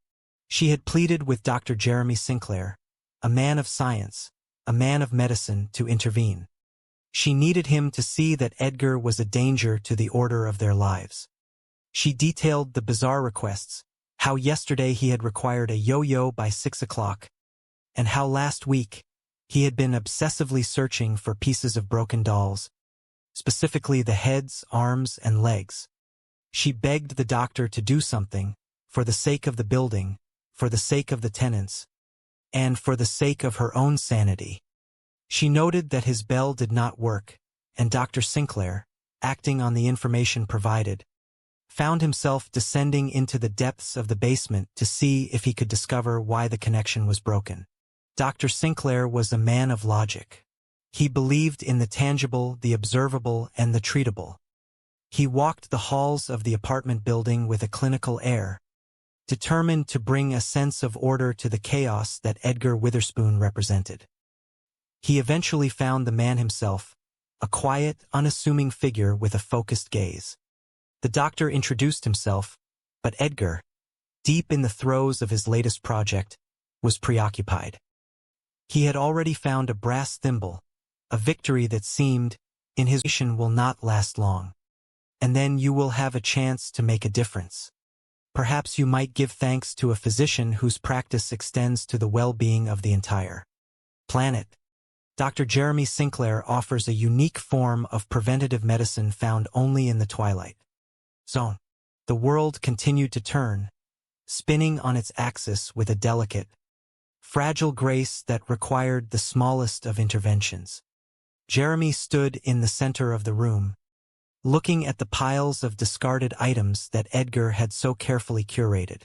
She had pleaded with Dr. Jeremy Sinclair, a man of science, a man of medicine, to intervene. She needed him to see that Edgar was a danger to the order of their lives. She detailed the bizarre requests, how yesterday he had required a yo-yo by 6 o'clock, and how last week he had been obsessively searching for pieces of broken dolls, specifically the heads, arms, and legs. She begged the doctor to do something, for the sake of the building, for the sake of the tenants, and for the sake of her own sanity. She noted that his bell did not work, and Dr. Sinclair, acting on the information provided, found himself descending into the depths of the basement to see if he could discover why the connection was broken. Dr. Sinclair was a man of logic. He believed in the tangible, the observable, and the treatable. He walked the halls of the apartment building with a clinical air, determined to bring a sense of order to the chaos that Edgar Witherspoon represented. He eventually found the man himself, a quiet, unassuming figure with a focused gaze. The doctor introduced himself, but Edgar, deep in the throes of his latest project, was preoccupied. He had already found a brass thimble, a victory that seemed, in his vision, will not last long. And then you will have a chance to make a difference. Perhaps you might give thanks to a physician whose practice extends to the well-being of the entire planet. Dr. Jeremy Sinclair offers a unique form of preventative medicine found only in the Twilight Zone. The world continued to turn, spinning on its axis with a delicate, fragile grace that required the smallest of interventions. Jeremy stood in the center of the room, looking at the piles of discarded items that Edgar had so carefully curated.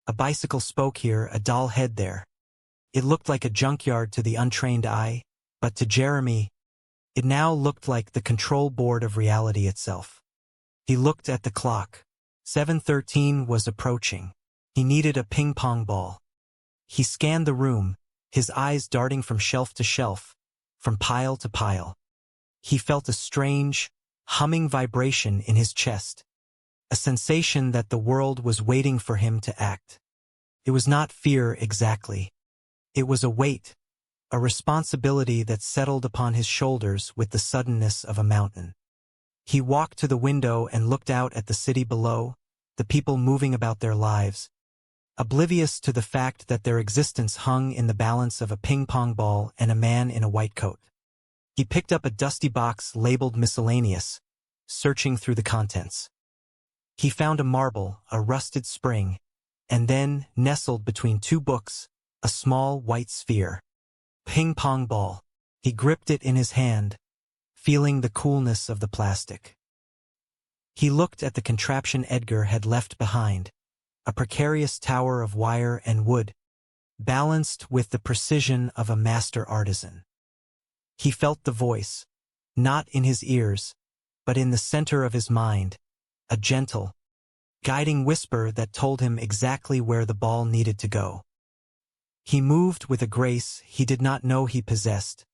A bicycle spoke here, a doll head there. It looked like a junkyard to the untrained eye, but to Jeremy, it now looked like the control board of reality itself. He looked at the clock. 7:13 was approaching. He needed a ping-pong ball. He scanned the room, his eyes darting from shelf to shelf, from pile to pile. He felt a strange, humming vibration in his chest, a sensation that the world was waiting for him to act. It was not fear exactly. It was a weight, a responsibility that settled upon his shoulders with the suddenness of a mountain. He walked to the window and looked out at the city below, the people moving about their lives, oblivious to the fact that their existence hung in the balance of a ping-pong ball and a man in a white coat. He picked up a dusty box labeled miscellaneous, searching through the contents. He found a marble, a rusted spring, and then, nestled between two books, a small white sphere. Ping-pong ball. He gripped it in his hand, feeling the coolness of the plastic. He looked at the contraption Edgar had left behind, a precarious tower of wire and wood, balanced with the precision of a master artisan. He felt the voice, not in his ears, but in the center of his mind, a gentle, guiding whisper that told him exactly where the ball needed to go. He moved with a grace he did not know he possessed,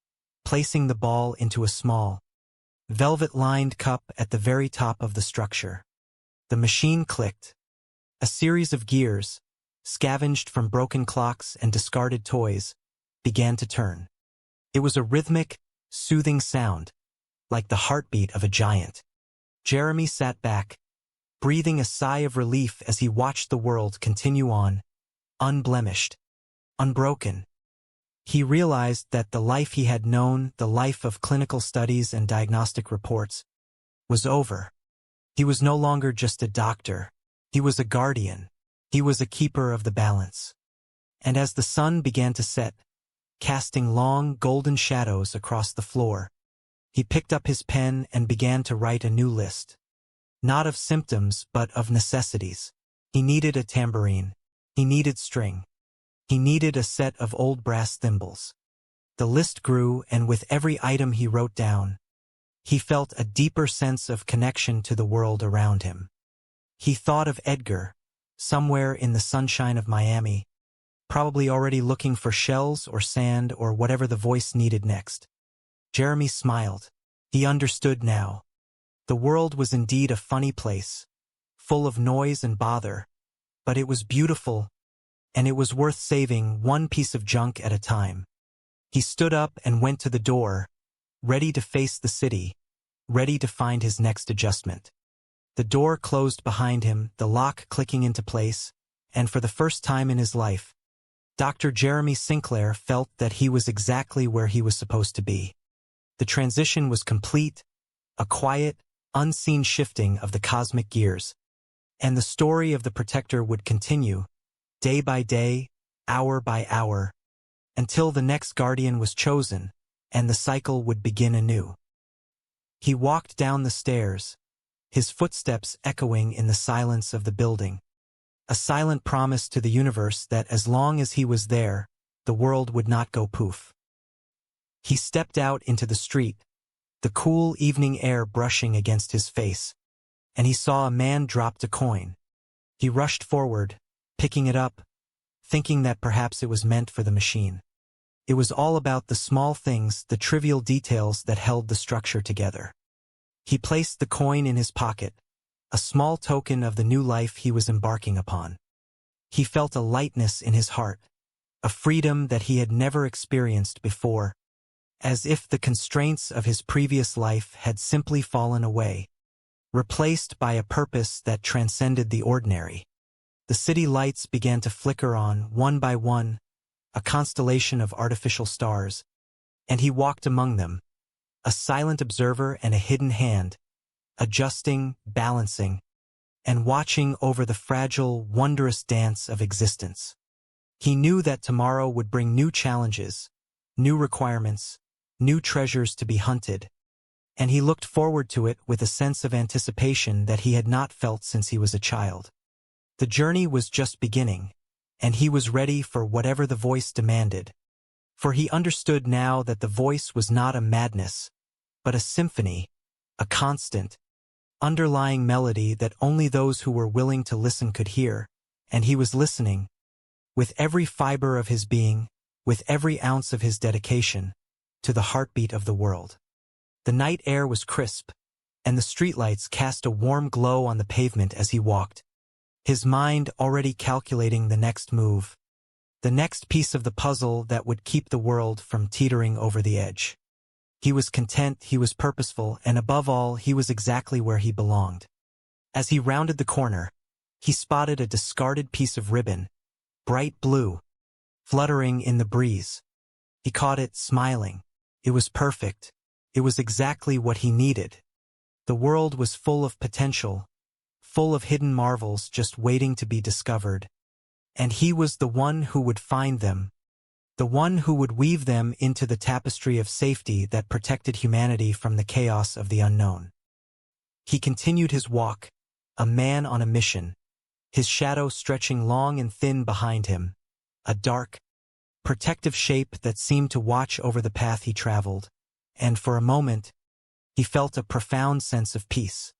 placing the ball into a small, velvet-lined cup at the very top of the structure. The machine clicked. A series of gears, scavenged from broken clocks and discarded toys, began to turn. It was a rhythmic, soothing sound, like the heartbeat of a giant. Jeremy sat back, breathing a sigh of relief as he watched the world continue on, unblemished, unbroken. He realized that the life he had known, the life of clinical studies and diagnostic reports, was over. He was no longer just a doctor. He was a guardian. He was a keeper of the balance. And as the sun began to set, casting long, golden shadows across the floor, he picked up his pen and began to write a new list. Not of symptoms, but of necessities. He needed a tambourine. He needed string. He needed a set of old brass thimbles. The list grew, and with every item he wrote down, he felt a deeper sense of connection to the world around him. He thought of Edgar, somewhere in the sunshine of Miami, probably already looking for shells or sand or whatever the voice needed next. Jeremy smiled. He understood now. The world was indeed a funny place, full of noise and bother, but it was beautiful, and it was worth saving one piece of junk at a time. He stood up and went to the door, ready to face the city, ready to find his next adjustment. The door closed behind him, the lock clicking into place, and for the first time in his life, Dr. Jeremy Sinclair felt that he was exactly where he was supposed to be. The transition was complete, a quiet, unseen shifting of the cosmic gears, and the story of the Protector would continue, day by day, hour by hour, until the next guardian was chosen, and the cycle would begin anew. He walked down the stairs, his footsteps echoing in the silence of the building, a silent promise to the universe that as long as he was there, the world would not go poof. He stepped out into the street, the cool evening air brushing against his face, and he saw a man drop a coin. He rushed forward, picking it up, thinking that perhaps it was meant for the machine. It was all about the small things, the trivial details that held the structure together. He placed the coin in his pocket, a small token of the new life he was embarking upon. He felt a lightness in his heart, a freedom that he had never experienced before, as if the constraints of his previous life had simply fallen away, replaced by a purpose that transcended the ordinary. The city lights began to flicker on, one by one, a constellation of artificial stars, and he walked among them, a silent observer and a hidden hand, adjusting, balancing, and watching over the fragile, wondrous dance of existence. He knew that tomorrow would bring new challenges, new requirements, new treasures to be hunted, and he looked forward to it with a sense of anticipation that he had not felt since he was a child. The journey was just beginning, and he was ready for whatever the voice demanded, for he understood now that the voice was not a madness, but a symphony, a constant, underlying melody that only those who were willing to listen could hear, and he was listening, with every fiber of his being, with every ounce of his dedication, to the heartbeat of the world. The night air was crisp, and the streetlights cast a warm glow on the pavement as he walked, his mind already calculating the next move, the next piece of the puzzle that would keep the world from teetering over the edge. He was content, he was purposeful, and above all, he was exactly where he belonged. As he rounded the corner, he spotted a discarded piece of ribbon, bright blue, fluttering in the breeze. He caught it, smiling. It was perfect. It was exactly what he needed. The world was full of potential, full of hidden marvels just waiting to be discovered. And he was the one who would find them, the one who would weave them into the tapestry of safety that protected humanity from the chaos of the unknown. He continued his walk, a man on a mission, his shadow stretching long and thin behind him, a dark, protective shape that seemed to watch over the path he traveled, and for a moment, he felt a profound sense of peace.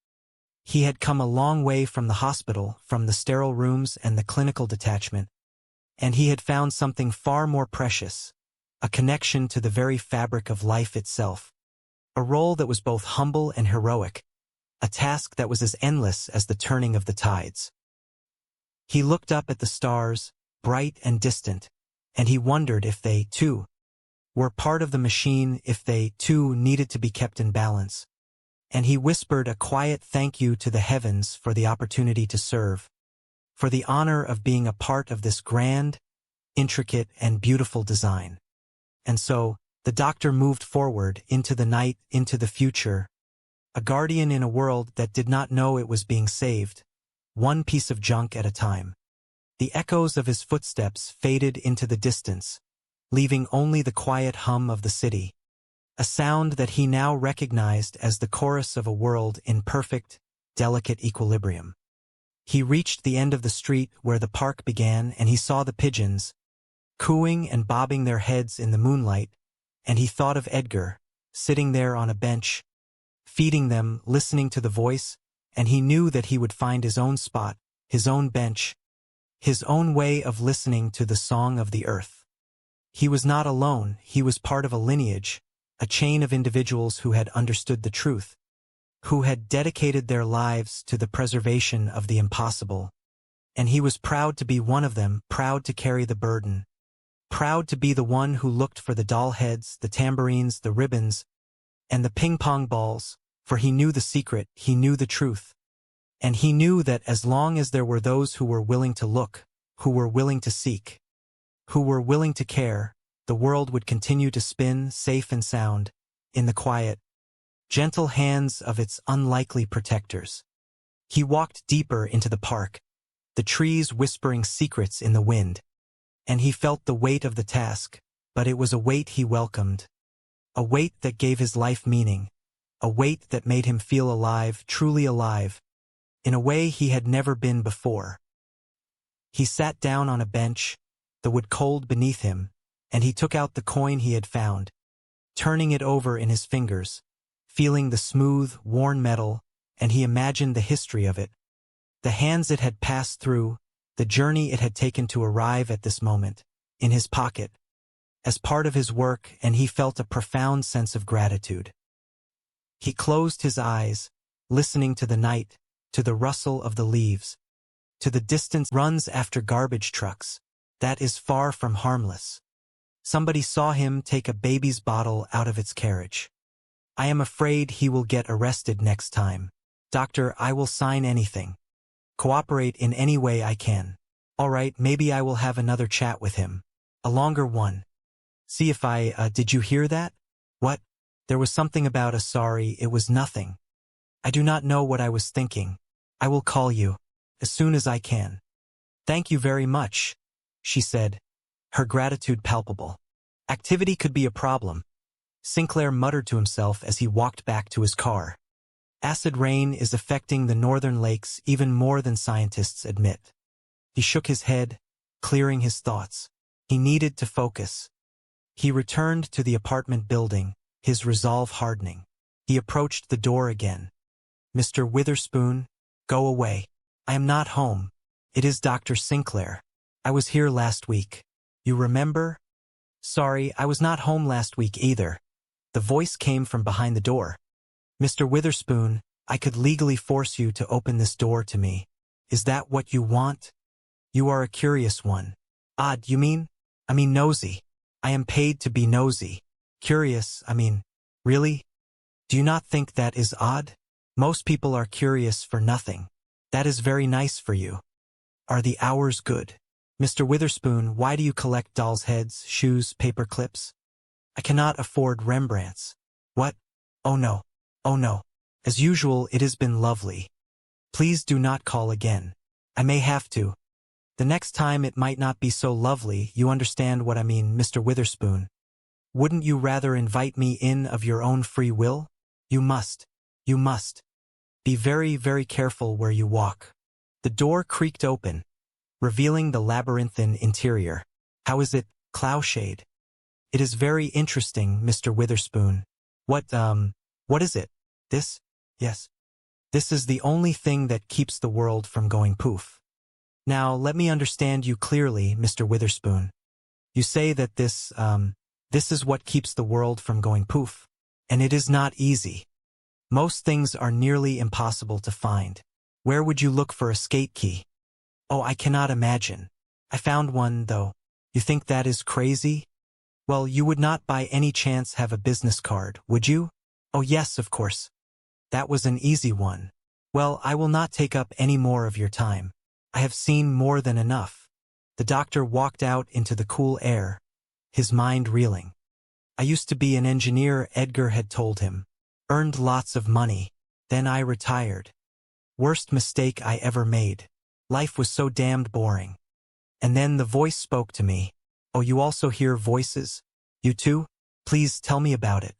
He had come a long way from the hospital, from the sterile rooms and the clinical detachment, and he had found something far more precious, a connection to the very fabric of life itself, a role that was both humble and heroic, a task that was as endless as the turning of the tides. He looked up at the stars, bright and distant, and he wondered if they, too, were part of the machine, if they, too, needed to be kept in balance. And he whispered a quiet thank you to the heavens for the opportunity to serve, for the honor of being a part of this grand, intricate, and beautiful design. And so, the doctor moved forward, into the night, into the future, a guardian in a world that did not know it was being saved, one piece of junk at a time. The echoes of his footsteps faded into the distance, leaving only the quiet hum of the city, a sound that he now recognized as the chorus of a world in perfect, delicate equilibrium. He reached the end of the street where the park began, and he saw the pigeons, cooing and bobbing their heads in the moonlight, and he thought of Edgar, sitting there on a bench, feeding them, listening to the voice, and he knew that he would find his own spot, his own bench, his own way of listening to the song of the earth. He was not alone, he was part of a lineage, a chain of individuals who had understood the truth, who had dedicated their lives to the preservation of the impossible. And he was proud to be one of them, proud to carry the burden, proud to be the one who looked for the doll heads, the tambourines, the ribbons, and the ping-pong balls, for he knew the secret, he knew the truth. And he knew that as long as there were those who were willing to look, who were willing to seek, who were willing to care, the world would continue to spin, safe and sound, in the quiet, gentle hands of its unlikely protectors. He walked deeper into the park, the trees whispering secrets in the wind, and he felt the weight of the task, but it was a weight he welcomed, a weight that gave his life meaning, a weight that made him feel alive, truly alive, in a way he had never been before. He sat down on a bench, the wood cold beneath him, and he took out the coin he had found, turning it over in his fingers, feeling the smooth, worn metal, and he imagined the history of it, the hands it had passed through, the journey it had taken to arrive at this moment, in his pocket, as part of his work, and he felt a profound sense of gratitude. He closed his eyes, listening to the night, to the rustle of the leaves, to the distant runs after garbage trucks. That is far from harmless. Somebody saw him take a baby's bottle out of its carriage. I am afraid he will get arrested next time. Doctor, I will sign anything. Cooperate in any way I can. All right, maybe I will have another chat with him. A longer one. See if did you hear that? What? There was something about a sorry, it was nothing. I do not know what I was thinking. I will call you, as soon as I can. Thank you very much, she said, her gratitude palpable. Activity could be a problem, Sinclair muttered to himself as he walked back to his car. Acid rain is affecting the northern lakes even more than scientists admit. He shook his head, clearing his thoughts. He needed to focus. He returned to the apartment building, his resolve hardening. He approached the door again. Mr. Witherspoon, go away. I am not home. It is Dr. Sinclair. I was here last week. You remember? Sorry, I was not home last week either. The voice came from behind the door. Mr. Witherspoon, I could legally force you to open this door to me. Is that what you want? You are a curious one. Odd, you mean? I mean nosy. I am paid to be nosy. Curious, really? Do you not think that is odd? Most people are curious for nothing. That is very nice for you. Are the hours good? Mr. Witherspoon, why do you collect dolls' heads, shoes, paper clips? I cannot afford Rembrandts. What? Oh no. Oh no. As usual, it has been lovely. Please do not call again. I may have to. The next time it might not be so lovely, you understand what I mean, Mr. Witherspoon. Wouldn't you rather invite me in of your own free will? You must. You must. Be very, very careful where you walk. The door creaked open, revealing the labyrinthine interior. How is it, Cloushade? It is very interesting, Mr. Witherspoon. What is it? This? Yes. This is the only thing that keeps the world from going poof. Now, let me understand you clearly, Mr. Witherspoon. You say that this is what keeps the world from going poof. And it is not easy. Most things are nearly impossible to find. Where would you look for a skate key? Oh, I cannot imagine. I found one, though. You think that is crazy? Well, you would not by any chance have a business card, would you? Oh yes, of course. That was an easy one. Well, I will not take up any more of your time. I have seen more than enough. The doctor walked out into the cool air, his mind reeling. I used to be an engineer, Edgar had told him. Earned lots of money. Then I retired. Worst mistake I ever made. Life was so damned boring. And then the voice spoke to me. Oh, you also hear voices? You too? Please tell me about it.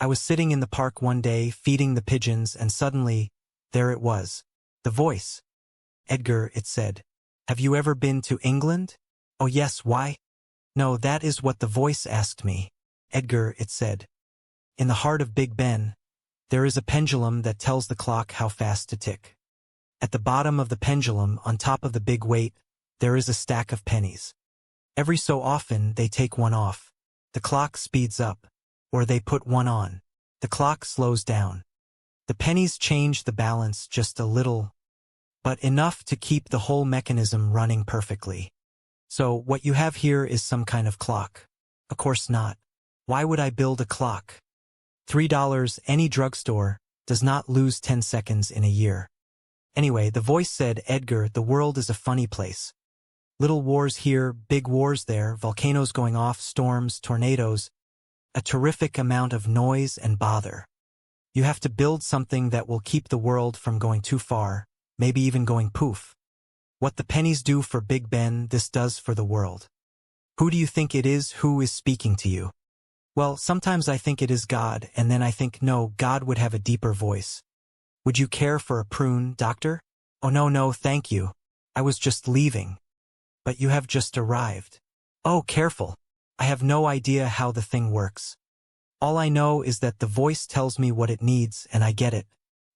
I was sitting in the park one day, feeding the pigeons, and suddenly, there it was. The voice. Edgar, it said. Have you ever been to England? Oh yes, why? No, that is what the voice asked me. Edgar, it said. In the heart of Big Ben, there is a pendulum that tells the clock how fast to tick. At the bottom of the pendulum, on top of the big weight, there is a stack of pennies. Every so often, they take one off. The clock speeds up. Or they put one on. The clock slows down. The pennies change the balance just a little, but enough to keep the whole mechanism running perfectly. So what you have here is some kind of clock. Of course not. Why would I build a clock? $3, any drugstore, does not lose 10 seconds in a year. Anyway, the voice said, Edgar, the world is a funny place. Little wars here, big wars there, volcanoes going off, storms, tornadoes, a terrific amount of noise and bother. You have to build something that will keep the world from going too far, maybe even going poof. What the pennies do for Big Ben, this does for the world. Who do you think it is who is speaking to you? Well, sometimes I think it is God, and then I think, no, God would have a deeper voice. Would you care for a prune, doctor? Oh no, thank you. I was just leaving. But you have just arrived. Oh, careful. I have no idea how the thing works. All I know is that the voice tells me what it needs and I get it.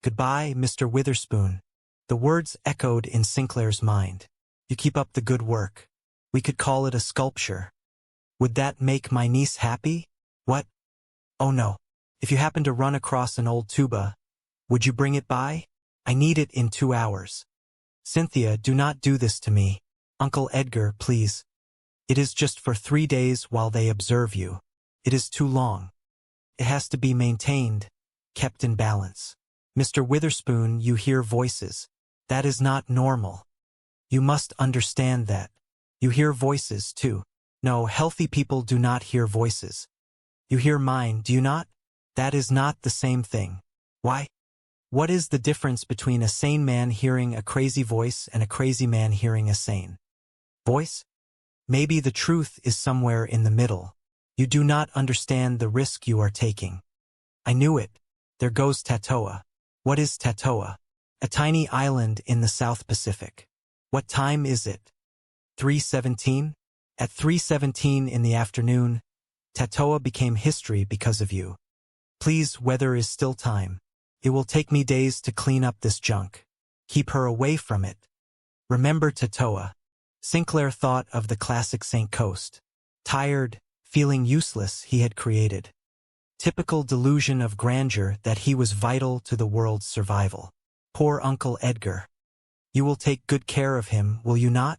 Goodbye, Mr. Witherspoon. The words echoed in Sinclair's mind. You keep up the good work. We could call it a sculpture. Would that make my niece happy? What? Oh no. If you happen to run across an old tuba, would you bring it by? I need it in 2 hours. Cynthia, do not do this to me. Uncle Edgar, please. It is just for 3 days while they observe you. It is too long. It has to be maintained, kept in balance. Mr. Witherspoon, you hear voices. That is not normal. You must understand that. You hear voices, too. No, healthy people do not hear voices. You hear mine, do you not? That is not the same thing. Why? What is the difference between a sane man hearing a crazy voice and a crazy man hearing a sane voice? Maybe the truth is somewhere in the middle. You do not understand the risk you are taking. I knew it. There goes Tatoa. What is Tatoa? A tiny island in the South Pacific. What time is it? 3:17? At 3:17 in the afternoon, Tatoa became history because of you. Please, weather is still time. It will take me days to clean up this junk. Keep her away from it. Remember Tatoa. Sinclair thought of the classic St. Coast. Tired, feeling useless, he had created. Typical delusion of grandeur that he was vital to the world's survival. Poor Uncle Edgar. You will take good care of him, will you not?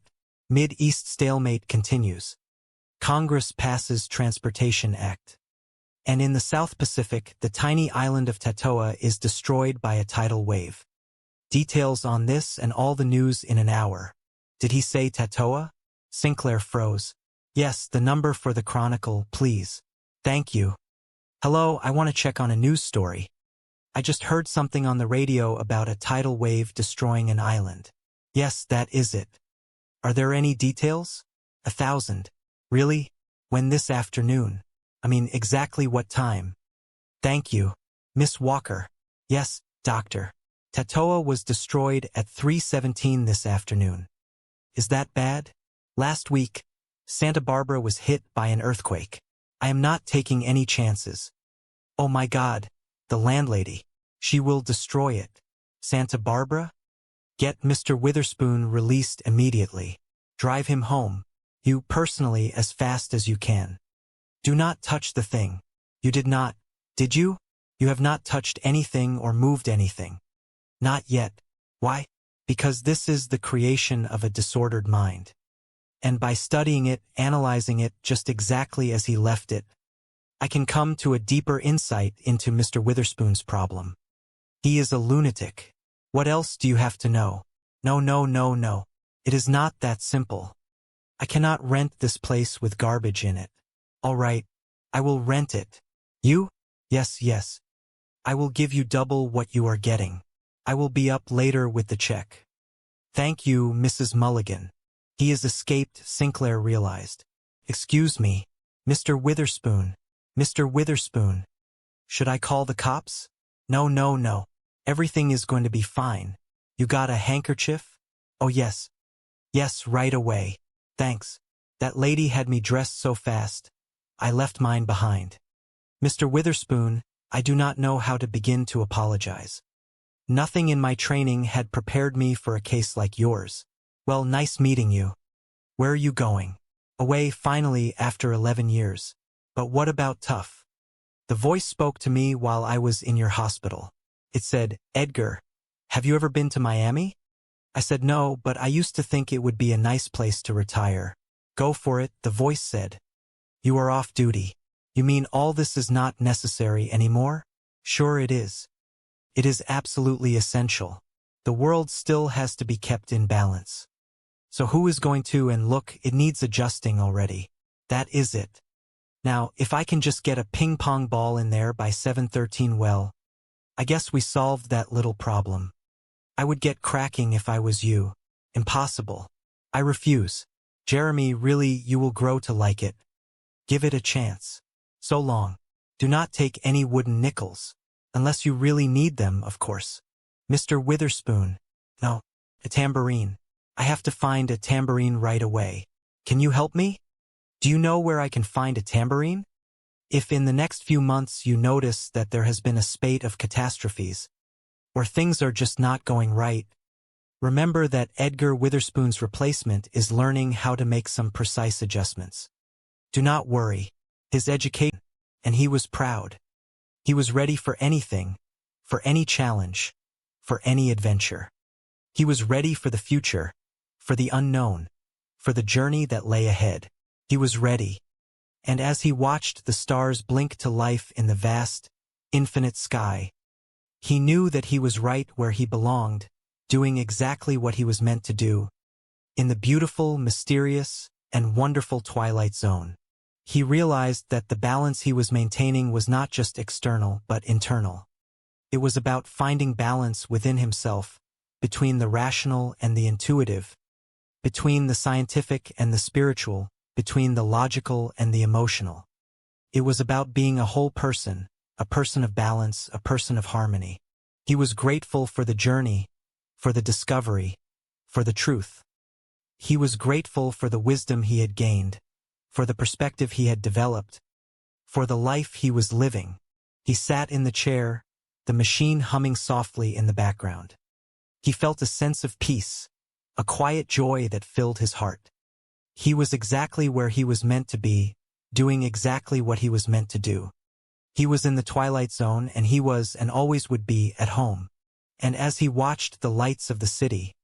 Mid-East stalemate continues. Congress passes Transportation Act. And in the South Pacific, the tiny island of Tatoa is destroyed by a tidal wave. Details on this and all the news in an hour. Did he say Tatoa? Sinclair froze. Yes, the number for the Chronicle, please. Thank you. Hello, I want to check on a news story. I just heard something on the radio about a tidal wave destroying an island. Yes, that is it. Are there any details? 1,000. Really? When this afternoon? I mean, exactly what time? Thank you. Miss Walker. Yes, Doctor. Tatoa was destroyed at 3:17 this afternoon. Is that bad? Last week, Santa Barbara was hit by an earthquake. I am not taking any chances. Oh my God, the landlady. She will destroy it. Santa Barbara? Get Mr. Witherspoon released immediately. Drive him home. You personally as fast as you can. Do not touch the thing. You did not, did you? You have not touched anything or moved anything. Not yet. Why? Because this is the creation of a disordered mind. And by studying it, analyzing it just exactly as he left it, I can come to a deeper insight into Mr. Witherspoon's problem. He is a lunatic. What else do you have to know? No, no, no, no. It is not that simple. I cannot rent this place with garbage in it. All right, I will rent it. You? Yes, yes. I will give you double what you are getting. I will be up later with the check. Thank you, Mrs. Mulligan. He has escaped, Sinclair realized. Excuse me, Mr. Witherspoon. Mr. Witherspoon. Should I call the cops? No, no, no. Everything is going to be fine. You got a handkerchief? Oh, yes. Yes, right away. Thanks. That lady had me dressed so fast. I left mine behind. Mr. Witherspoon, I do not know how to begin to apologize. Nothing in my training had prepared me for a case like yours. Well, nice meeting you. Where are you going? Away, finally, after 11 years. But what about tough? The voice spoke to me while I was in your hospital. It said, Edgar, have you ever been to Miami? I said no, but I used to think it would be a nice place to retire. Go for it, the voice said. You are off duty. You mean all this is not necessary anymore? Sure it is. It is absolutely essential. The world still has to be kept in balance. So who is going to, and look, it needs adjusting already. That is it. Now, if I can just get a ping-pong ball in there by 7:13, well, I guess we solved that little problem. I would get cracking if I was you. Impossible. I refuse. Jeremy, really, you will grow to like it. Give it a chance. So long. Do not take any wooden nickels. Unless you really need them, of course. Mr. Witherspoon. No, a tambourine. I have to find a tambourine right away. Can you help me? Do you know where I can find a tambourine? If in the next few months you notice that there has been a spate of catastrophes, or things are just not going right, remember that Edgar Witherspoon's replacement is learning how to make some precise adjustments. Do not worry. His education, and he was proud. He was ready for anything, for any challenge, for any adventure. He was ready for the future, for the unknown, for the journey that lay ahead. He was ready. And as he watched the stars blink to life in the vast, infinite sky, he knew that he was right where he belonged, doing exactly what he was meant to do, in the beautiful, mysterious, and wonderful Twilight Zone. He realized that the balance he was maintaining was not just external but internal. It was about finding balance within himself, between the rational and the intuitive, between the scientific and the spiritual, between the logical and the emotional. It was about being a whole person, a person of balance, a person of harmony. He was grateful for the journey, for the discovery, for the truth. He was grateful for the wisdom he had gained, for the perspective he had developed, for the life he was living. He sat in the chair, the machine humming softly in the background. He felt a sense of peace, a quiet joy that filled his heart. He was exactly where he was meant to be, doing exactly what he was meant to do. He was in the Twilight Zone, and he was and always would be at home. And as he watched the lights of the city,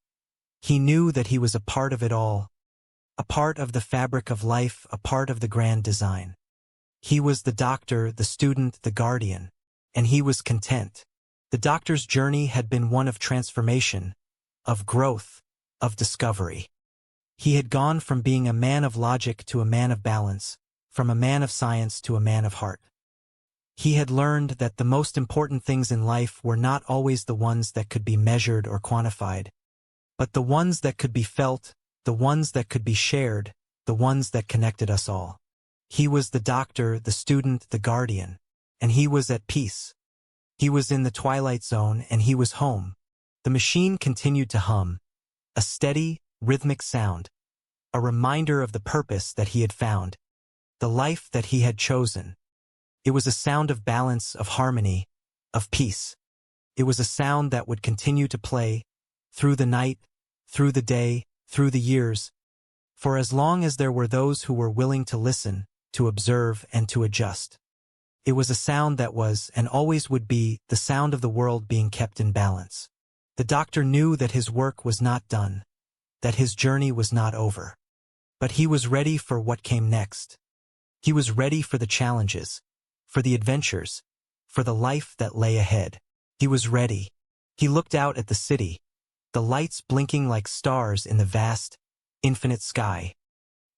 he knew that he was a part of it all, a part of the fabric of life, a part of the grand design. He was the doctor, the student, the guardian, and he was content. The doctor's journey had been one of transformation, of growth, of discovery. He had gone from being a man of logic to a man of balance, from a man of science to a man of heart. He had learned that the most important things in life were not always the ones that could be measured or quantified, but the ones that could be felt, the ones that could be shared, the ones that connected us all. He was the doctor, the student, the guardian, and he was at peace. He was in the Twilight Zone, and he was home. The machine continued to hum, a steady, rhythmic sound, a reminder of the purpose that he had found, the life that he had chosen. It was a sound of balance, of harmony, of peace. It was a sound that would continue to play, through the night, through the day, through the years, for as long as there were those who were willing to listen, to observe, and to adjust. It was a sound that was, and always would be, the sound of the world being kept in balance. The doctor knew that his work was not done, that his journey was not over. But he was ready for what came next. He was ready for the challenges, for the adventures, for the life that lay ahead. He was ready. He looked out at the city, the lights blinking like stars in the vast, infinite sky.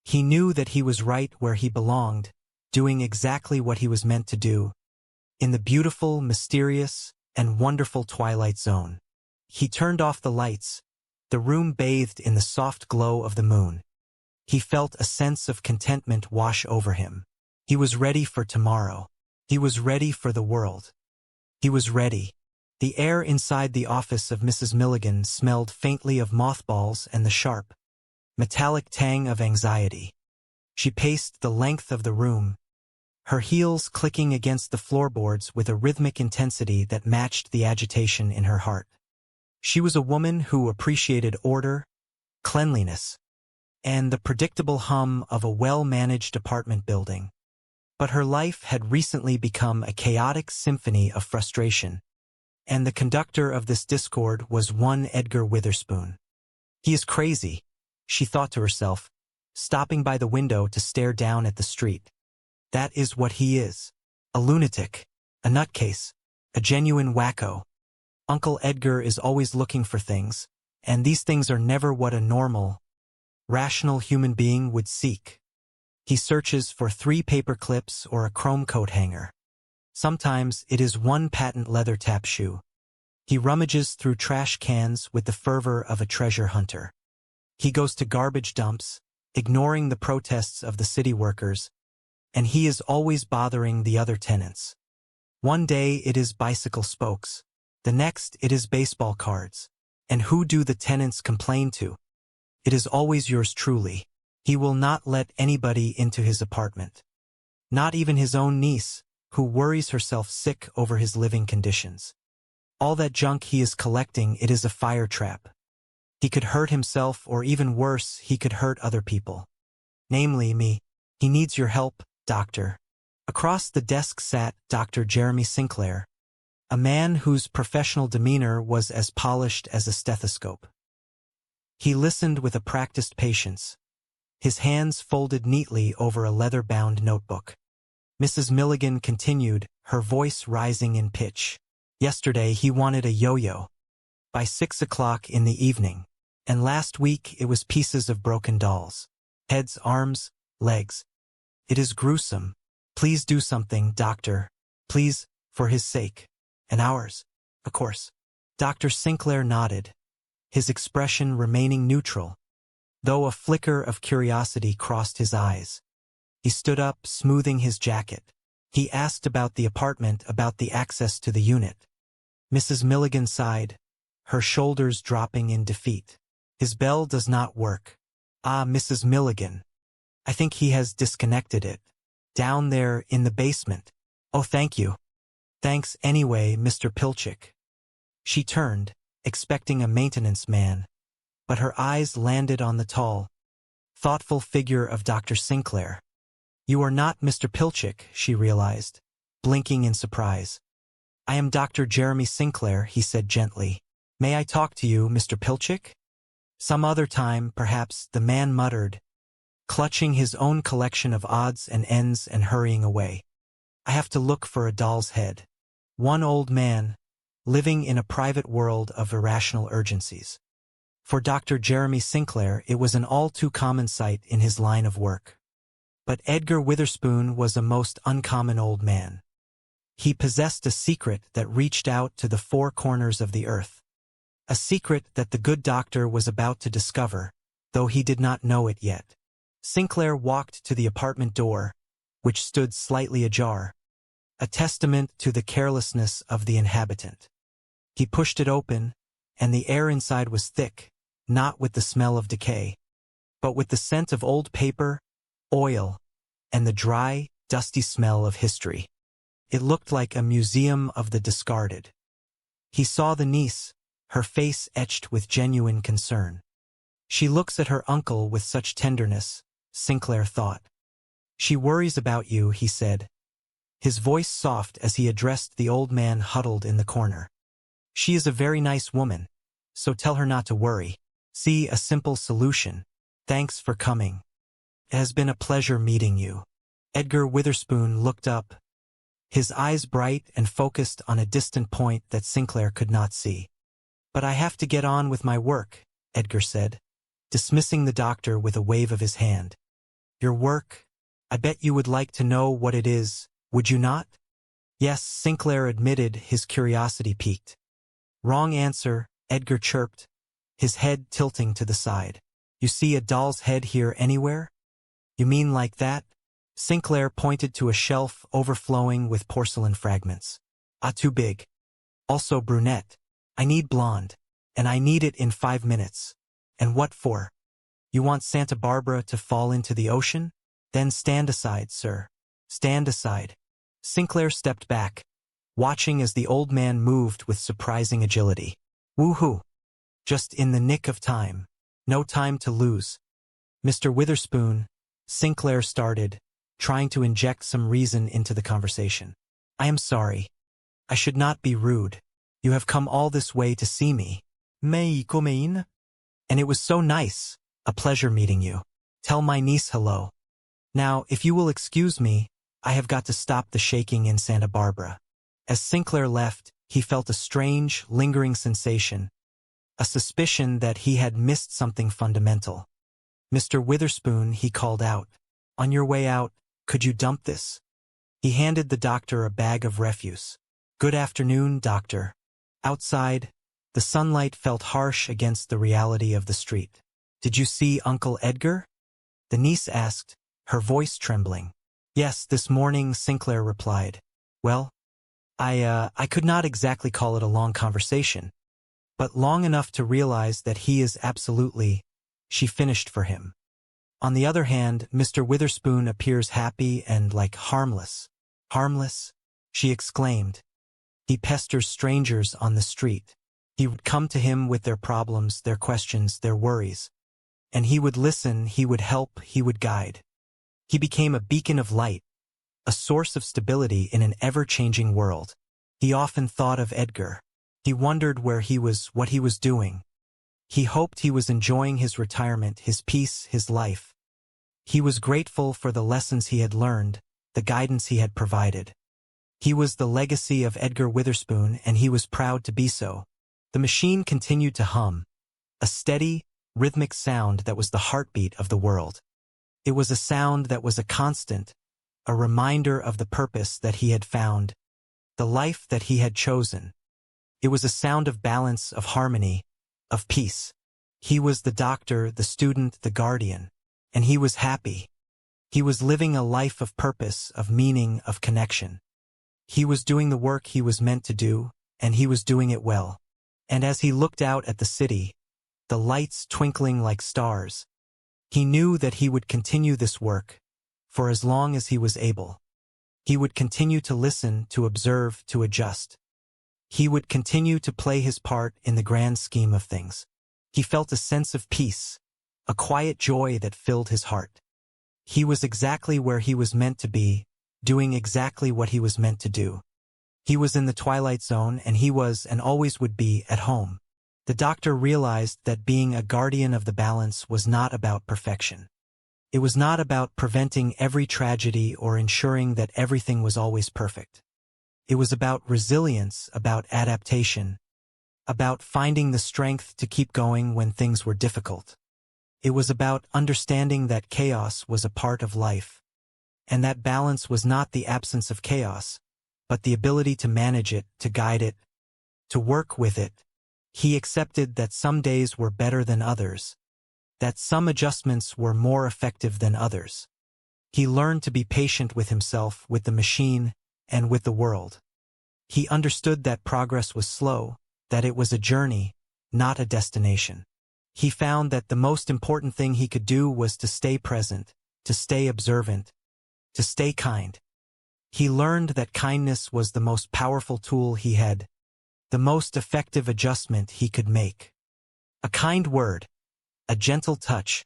He knew that he was right where he belonged, doing exactly what he was meant to do, in the beautiful, mysterious, and wonderful Twilight Zone. He turned off the lights, the room bathed in the soft glow of the moon. He felt a sense of contentment wash over him. He was ready for tomorrow. He was ready for the world. He was ready. The air inside the office of Mrs. Milligan smelled faintly of mothballs and the sharp, metallic tang of anxiety. She paced the length of the room, her heels clicking against the floorboards with a rhythmic intensity that matched the agitation in her heart. She was a woman who appreciated order, cleanliness, and the predictable hum of a well-managed apartment building. But her life had recently become a chaotic symphony of frustration, and the conductor of this discord was one Edgar Witherspoon. He is crazy, she thought to herself, stopping by the window to stare down at the street. That is what he is. A lunatic, a nutcase, a genuine wacko. Uncle Edgar is always looking for things, and these things are never what a normal, rational human being would seek. He searches for 3 paper clips or a chrome coat hanger. Sometimes it is one patent leather tap shoe. He rummages through trash cans with the fervor of a treasure hunter. He goes to garbage dumps, ignoring the protests of the city workers, and he is always bothering the other tenants. One day it is bicycle spokes, the next it is baseball cards. And who do the tenants complain to? It is always yours truly. He will not let anybody into his apartment. Not even his own niece, who worries herself sick over his living conditions. All that junk he is collecting, it is a fire trap. He could hurt himself, or even worse, he could hurt other people. Namely me. He needs your help, doctor. Across the desk sat Dr. Jeremy Sinclair, a man whose professional demeanor was as polished as a stethoscope. He listened with a practiced patience, his hands folded neatly over a leather-bound notebook. Mrs. Milligan continued, her voice rising in pitch. Yesterday he wanted a yo-yo. By 6 o'clock in the evening. And last week it was pieces of broken dolls. Heads, arms, legs. It is gruesome. Please do something, doctor. Please, for his sake. And ours, of course. Dr. Sinclair nodded, his expression remaining neutral, though a flicker of curiosity crossed his eyes. He stood up, smoothing his jacket. He asked about the apartment, about the access to the unit. Mrs. Milligan sighed, her shoulders dropping in defeat. His bell does not work. Ah, Mrs. Milligan. I think he has disconnected it. Down there in the basement. Oh, thank you. Thanks anyway, Mr. Pilchick. She turned, expecting a maintenance man, but her eyes landed on the tall, thoughtful figure of Dr. Sinclair. You are not Mr. Pilchick, she realized, blinking in surprise. I am Dr. Jeremy Sinclair, he said gently. May I talk to you, Mr. Pilchick? Some other time, perhaps, the man muttered, clutching his own collection of odds and ends and hurrying away. I have to look for a doll's head. One old man, living in a private world of irrational urgencies. For Dr. Jeremy Sinclair, it was an all-too-common sight in his line of work. But Edgar Witherspoon was a most uncommon old man. He possessed a secret that reached out to the four corners of the earth. A secret that the good doctor was about to discover, though he did not know it yet. Sinclair walked to the apartment door, which stood slightly ajar, a testament to the carelessness of the inhabitant. He pushed it open, and the air inside was thick, not with the smell of decay, but with the scent of old paper, oil, and the dry, dusty smell of history. It looked like a museum of the discarded. He saw the niece, her face etched with genuine concern. She looks at her uncle with such tenderness, Sinclair thought. She worries about you, he said, his voice soft as he addressed the old man huddled in the corner. She is a very nice woman, so tell her not to worry. See, a simple solution. Thanks for coming. It has been a pleasure meeting you. Edgar Witherspoon looked up, his eyes bright and focused on a distant point that Sinclair could not see. But I have to get on with my work, Edgar said, dismissing the doctor with a wave of his hand. Your work? I bet you would like to know what it is, would you not? Yes, Sinclair admitted, his curiosity piqued. Wrong answer, Edgar chirped, his head tilting to the side. You see a doll's head here anywhere? You mean like that? Sinclair pointed to a shelf overflowing with porcelain fragments. Ah, too big. Also brunette. I need blonde. And I need it in 5 minutes. And what for? You want Santa Barbara to fall into the ocean? Then stand aside, sir. Stand aside. Sinclair stepped back, watching as the old man moved with surprising agility. Woohoo! Just in the nick of time. No time to lose. Mr. Witherspoon, Sinclair started, trying to inject some reason into the conversation. I am sorry. I should not be rude. You have come all this way to see me. May I come in? And it was so nice. A pleasure meeting you. Tell my niece hello. Now, if you will excuse me, I have got to stop the shaking in Santa Barbara. As Sinclair left, he felt a strange, lingering sensation, a suspicion that he had missed something fundamental. Mr. Witherspoon, he called out. On your way out, could you dump this? He handed the doctor a bag of refuse. Good afternoon, doctor. Outside, the sunlight felt harsh against the reality of the street. Did you see Uncle Edgar? The niece asked, her voice trembling. Yes, this morning, Sinclair replied. Well, I could not exactly call it a long conversation, but long enough to realize that he is absolutely, she finished for him. On the other hand, Mr. Witherspoon appears happy and like harmless. Harmless? She exclaimed. He pesters strangers on the street. He would come to him with their problems, their questions, their worries. And he would listen, he would help, he would guide. He became a beacon of light, a source of stability in an ever-changing world. He often thought of Edgar. He wondered where he was, what he was doing. He hoped he was enjoying his retirement, his peace, his life. He was grateful for the lessons he had learned, the guidance he had provided. He was the legacy of Edgar Witherspoon, and he was proud to be so. The machine continued to hum, a steady, rhythmic sound that was the heartbeat of the world. It was a sound that was a constant, a reminder of the purpose that he had found, the life that he had chosen. It was a sound of balance, of harmony, of peace. He was the doctor, the student, the guardian, and he was happy. He was living a life of purpose, of meaning, of connection. He was doing the work he was meant to do, and he was doing it well. And as he looked out at the city, the lights twinkling like stars, he knew that he would continue this work for as long as he was able. He would continue to listen, to observe, to adjust. He would continue to play his part in the grand scheme of things. He felt a sense of peace, a quiet joy that filled his heart. He was exactly where he was meant to be, doing exactly what he was meant to do. He was in the Twilight Zone, and he was, and always would be, at home. The doctor realized that being a guardian of the balance was not about perfection. It was not about preventing every tragedy or ensuring that everything was always perfect. It was about resilience, about adaptation, about finding the strength to keep going when things were difficult. It was about understanding that chaos was a part of life, and that balance was not the absence of chaos, but the ability to manage it, to guide it, to work with it. He accepted that some days were better than others, that some adjustments were more effective than others. He learned to be patient with himself, with the machine, and with the world. He understood that progress was slow, that it was a journey, not a destination. He found that the most important thing he could do was to stay present, to stay observant, to stay kind. He learned that kindness was the most powerful tool he had, the most effective adjustment he could make. A kind word, a gentle touch,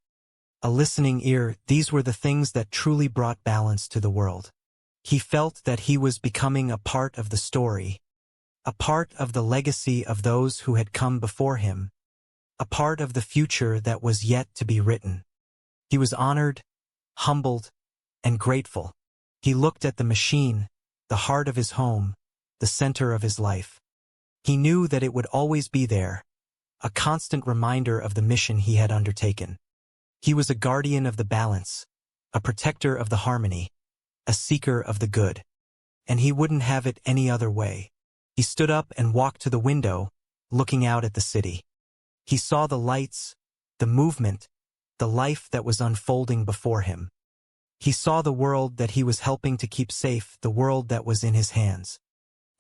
a listening ear, these were the things that truly brought balance to the world. He felt that he was becoming a part of the story, a part of the legacy of those who had come before him, a part of the future that was yet to be written. He was honored, humbled, and grateful. He looked at the machine, the heart of his home, the center of his life. He knew that it would always be there, a constant reminder of the mission he had undertaken. He was a guardian of the balance, a protector of the harmony, a seeker of the good. And he wouldn't have it any other way. He stood up and walked to the window, looking out at the city. He saw the lights, the movement, the life that was unfolding before him. He saw the world that he was helping to keep safe, the world that was in his hands.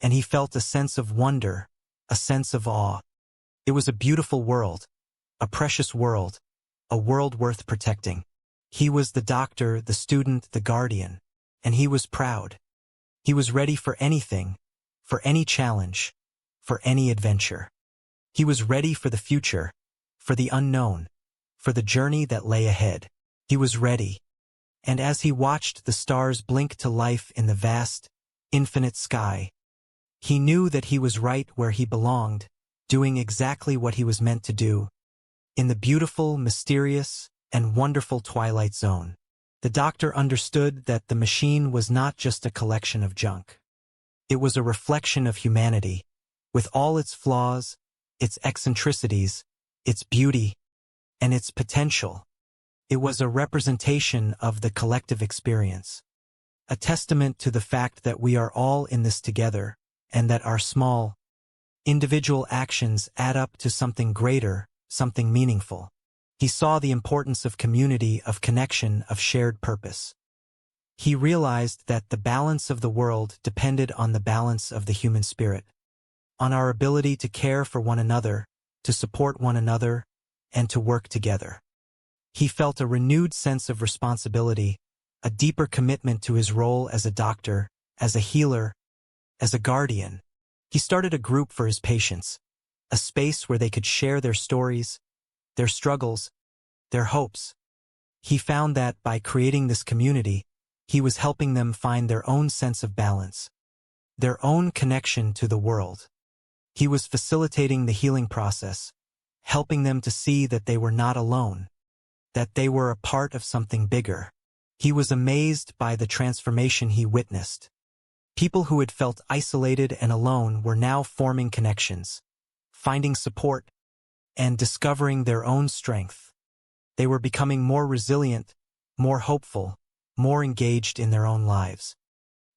And he felt a sense of wonder, a sense of awe. It was a beautiful world, a precious world, a world worth protecting. He was the doctor, the student, the guardian, and he was proud. He was ready for anything, for any challenge, for any adventure. He was ready for the future, for the unknown, for the journey that lay ahead. He was ready. And as he watched the stars blink to life in the vast, infinite sky, he knew that he was right where he belonged, doing exactly what he was meant to do, in the beautiful, mysterious, and wonderful Twilight Zone. The doctor understood that the machine was not just a collection of junk. It was a reflection of humanity, with all its flaws, its eccentricities, its beauty, and its potential. It was a representation of the collective experience, a testament to the fact that we are all in this together, and that our small, individual actions add up to something greater, something meaningful. He saw the importance of community, of connection, of shared purpose. He realized that the balance of the world depended on the balance of the human spirit, on our ability to care for one another, to support one another, and to work together. He felt a renewed sense of responsibility, a deeper commitment to his role as a doctor, as a healer, as a guardian. He started a group for his patients, a space where they could share their stories, their struggles, their hopes. He found that by creating this community, he was helping them find their own sense of balance, their own connection to the world. He was facilitating the healing process, helping them to see that they were not alone, that they were a part of something bigger. He was amazed by the transformation he witnessed. People who had felt isolated and alone were now forming connections, finding support, and discovering their own strength. They were becoming more resilient, more hopeful, more engaged in their own lives.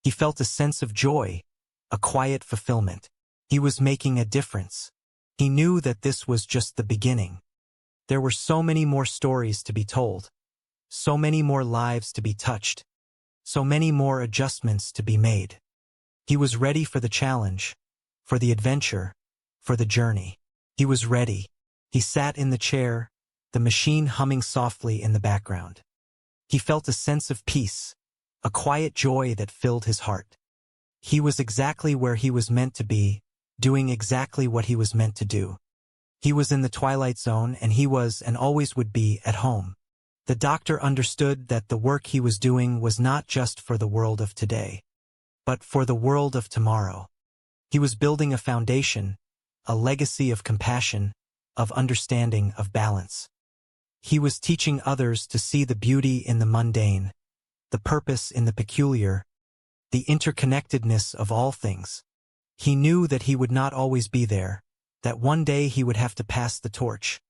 He felt a sense of joy, a quiet fulfillment. He was making a difference. He knew that this was just the beginning. There were so many more stories to be told, so many more lives to be touched, so many more adjustments to be made. He was ready for the challenge, for the adventure, for the journey. He was ready. He sat in the chair, the machine humming softly in the background. He felt a sense of peace, a quiet joy that filled his heart. He was exactly where he was meant to be, doing exactly what he was meant to do. He was in the Twilight Zone, and he was and always would be at home. The doctor understood that the work he was doing was not just for the world of today, but for the world of tomorrow. He was building a foundation, a legacy of compassion, of understanding, of balance. He was teaching others to see the beauty in the mundane, the purpose in the peculiar, the interconnectedness of all things. He knew that he would not always be there, that one day he would have to pass the torch,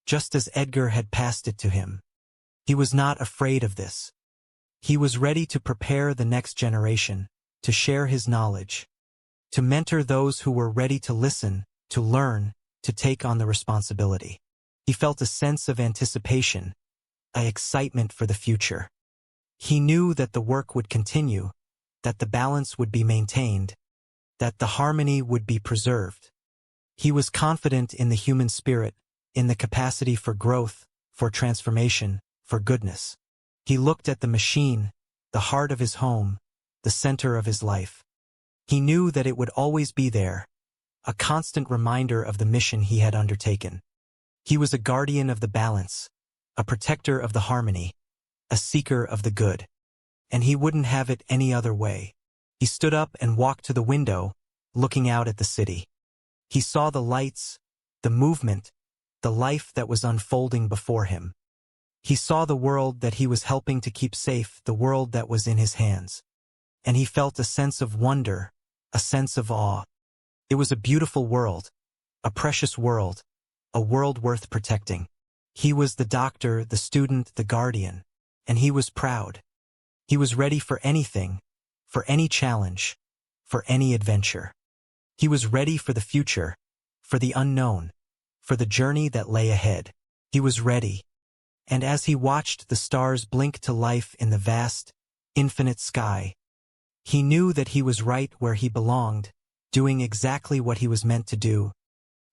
just as Edgar had passed it to him. He was not afraid of this. He was ready to prepare the next generation, to share his knowledge, to mentor those who were ready to listen, to learn, to take on the responsibility. He felt a sense of anticipation, an excitement for the future. He knew that the work would continue, that the balance would be maintained, that the harmony would be preserved. He was confident in the human spirit, in the capacity for growth, for transformation, for goodness. He looked at the machine, the heart of his home, the center of his life. He knew that it would always be there, a constant reminder of the mission he had undertaken. He was a guardian of the balance, a protector of the harmony, a seeker of the good. And he wouldn't have it any other way. He stood up and walked to the window, looking out at the city. He saw the lights, the movement, the life that was unfolding before him. He saw the world that he was helping to keep safe, the world that was in his hands. And he felt a sense of wonder, a sense of awe. It was a beautiful world, a precious world, a world worth protecting. He was the doctor, the student, the guardian, and he was proud. He was ready for anything, for any challenge, for any adventure. He was ready for the future, for the unknown, for the journey that lay ahead. He was ready. And as he watched the stars blink to life in the vast, infinite sky, he knew that he was right where he belonged, doing exactly what he was meant to do,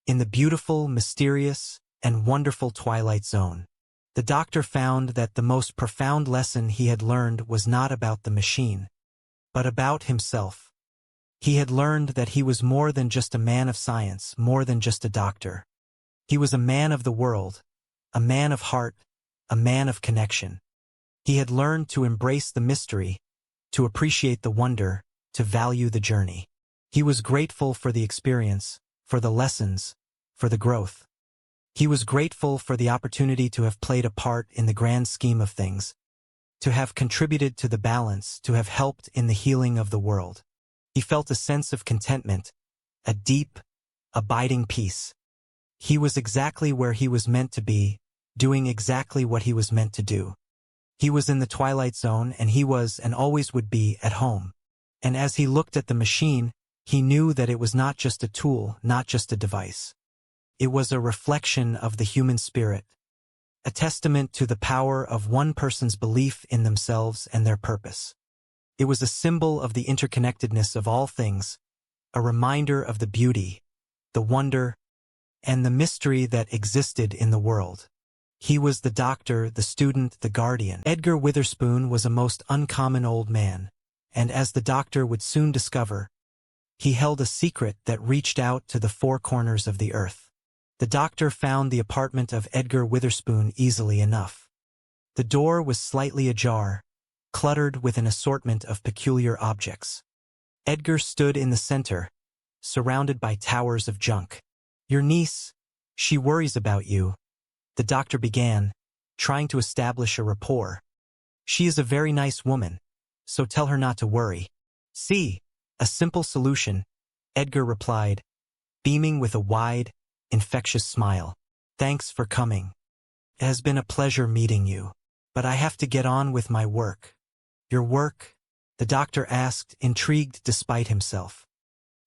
in the beautiful, mysterious, and wonderful Twilight Zone. The doctor found that the most profound lesson he had learned was not about the machine, but about himself. He had learned that he was more than just a man of science, more than just a doctor. He was a man of the world, a man of heart, a man of connection. He had learned to embrace the mystery, to appreciate the wonder, to value the journey. He was grateful for the experience, for the lessons, for the growth. He was grateful for the opportunity to have played a part in the grand scheme of things, to have contributed to the balance, to have helped in the healing of the world. He felt a sense of contentment, a deep, abiding peace. He was exactly where he was meant to be, doing exactly what he was meant to do. He was in the Twilight Zone, and he was and always would be at home. And as he looked at the machine, he knew that it was not just a tool, not just a device. It was a reflection of the human spirit, a testament to the power of one person's belief in themselves and their purpose. It was a symbol of the interconnectedness of all things, a reminder of the beauty, the wonder, and the mystery that existed in the world. He was the doctor, the student, the guardian. Edgar Witherspoon was a most uncommon old man, and as the doctor would soon discover, he held a secret that reached out to the four corners of the earth. The doctor found the apartment of Edgar Witherspoon easily enough. The door was slightly ajar, cluttered with an assortment of peculiar objects. Edgar stood in the center, surrounded by towers of junk. "Your niece, she worries about you," the doctor began, trying to establish a rapport. "She is a very nice woman, so tell her not to worry." "See, a simple solution," Edgar replied, beaming with a wide, infectious smile. "Thanks for coming. It has been a pleasure meeting you, but I have to get on with my work." "Your work?" the doctor asked, intrigued despite himself.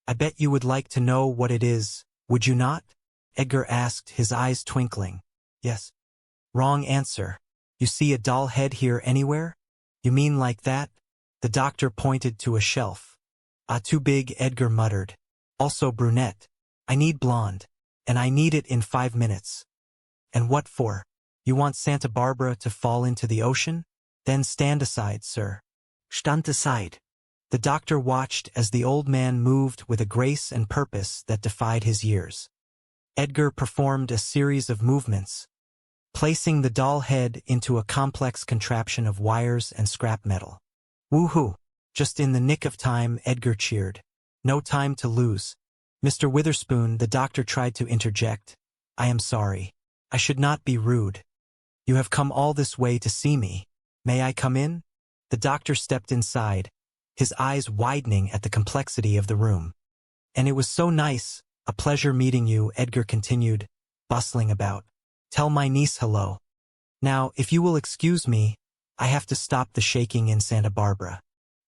"I bet you would like to know what it is, would you not?" Edgar asked, his eyes twinkling. "Yes." "Wrong answer. You see a doll head here anywhere? You mean like that? The doctor pointed to a shelf. Ah, too big, Edgar muttered. Also brunette. I need blonde. And I need it in 5 minutes. And what for? You want Santa Barbara to fall into the ocean? Then stand aside, sir. Stand aside. The doctor watched as the old man moved with a grace and purpose that defied his years. Edgar performed a series of movements, placing the doll head into a complex contraption of wires and scrap metal. Woohoo! Just in the nick of time, Edgar cheered. No time to lose. Mr. Witherspoon, the doctor tried to interject. I am sorry. I should not be rude. You have come all this way to see me. May I come in? The doctor stepped inside, his eyes widening at the complexity of the room. And it was so nice, a pleasure meeting you, Edgar continued, bustling about. Tell my niece hello. Now, if you will excuse me, I have to stop the shaking in Santa Barbara.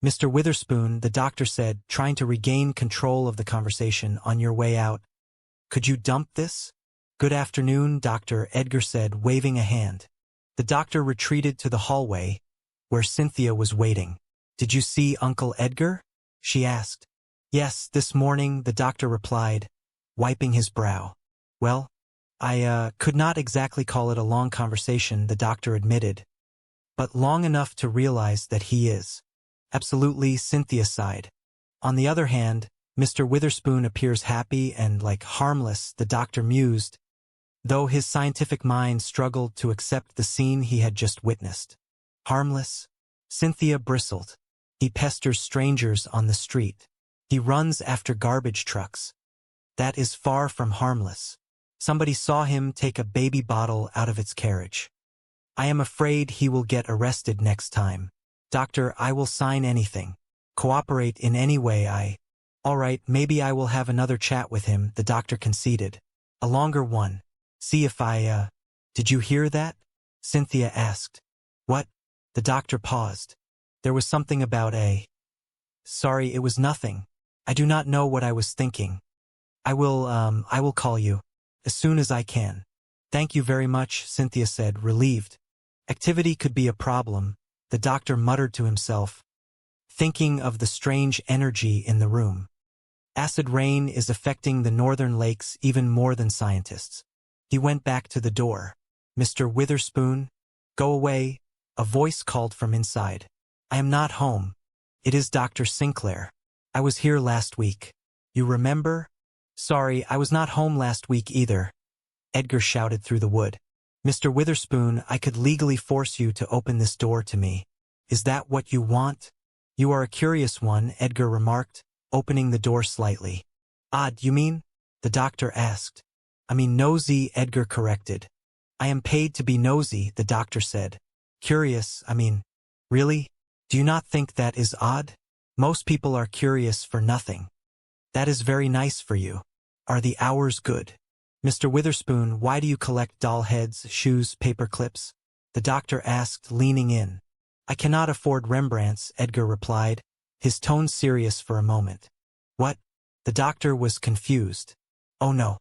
Mr. Witherspoon, the doctor said, trying to regain control of the conversation on your way out. Could you dump this? Good afternoon, Doctor, Edgar said, waving a hand. The doctor retreated to the hallway, where Cynthia was waiting. Did you see Uncle Edgar? She asked. Yes, this morning, the doctor replied, wiping his brow. Well, I could not exactly call it a long conversation, the doctor admitted, but long enough to realize that he is. Absolutely, Cynthia sighed. On the other hand, Mr. Witherspoon appears happy and, like, harmless, the doctor mused, though his scientific mind struggled to accept the scene he had just witnessed. Harmless? Cynthia bristled. He pesters strangers on the street. He runs after garbage trucks. That is far from harmless. Somebody saw him take a baby bottle out of its carriage. I am afraid he will get arrested next time. Doctor, I will sign anything. Cooperate in any way All right, maybe I will have another chat with him, the doctor conceded. A longer one. See if Did you hear that? Cynthia asked. What? The doctor paused. There was something about Sorry, it was nothing. I do not know what I was thinking. I will call you. As soon as I can. Thank you very much, Cynthia said, relieved. Activity could be a problem, the doctor muttered to himself, thinking of the strange energy in the room. Acid rain is affecting the northern lakes even more than scientists. He went back to the door. Mr. Witherspoon, go away, a voice called from inside. I am not home. It is Dr. Sinclair. I was here last week. You remember? Sorry, I was not home last week either. Edgar shouted through the wood. Mr. Witherspoon, I could legally force you to open this door to me. Is that what you want? You are a curious one, Edgar remarked, opening the door slightly. Odd, you mean? The doctor asked. I mean nosy, Edgar corrected. I am paid to be nosy, the doctor said. Curious, really? Do you not think that is odd? Most people are curious for nothing. That is very nice for you. Are the hours good? Mr. Witherspoon, why do you collect doll heads, shoes, paper clips? The doctor asked, leaning in. I cannot afford Rembrandts, Edgar replied, his tone serious for a moment. What? The doctor was confused. Oh no.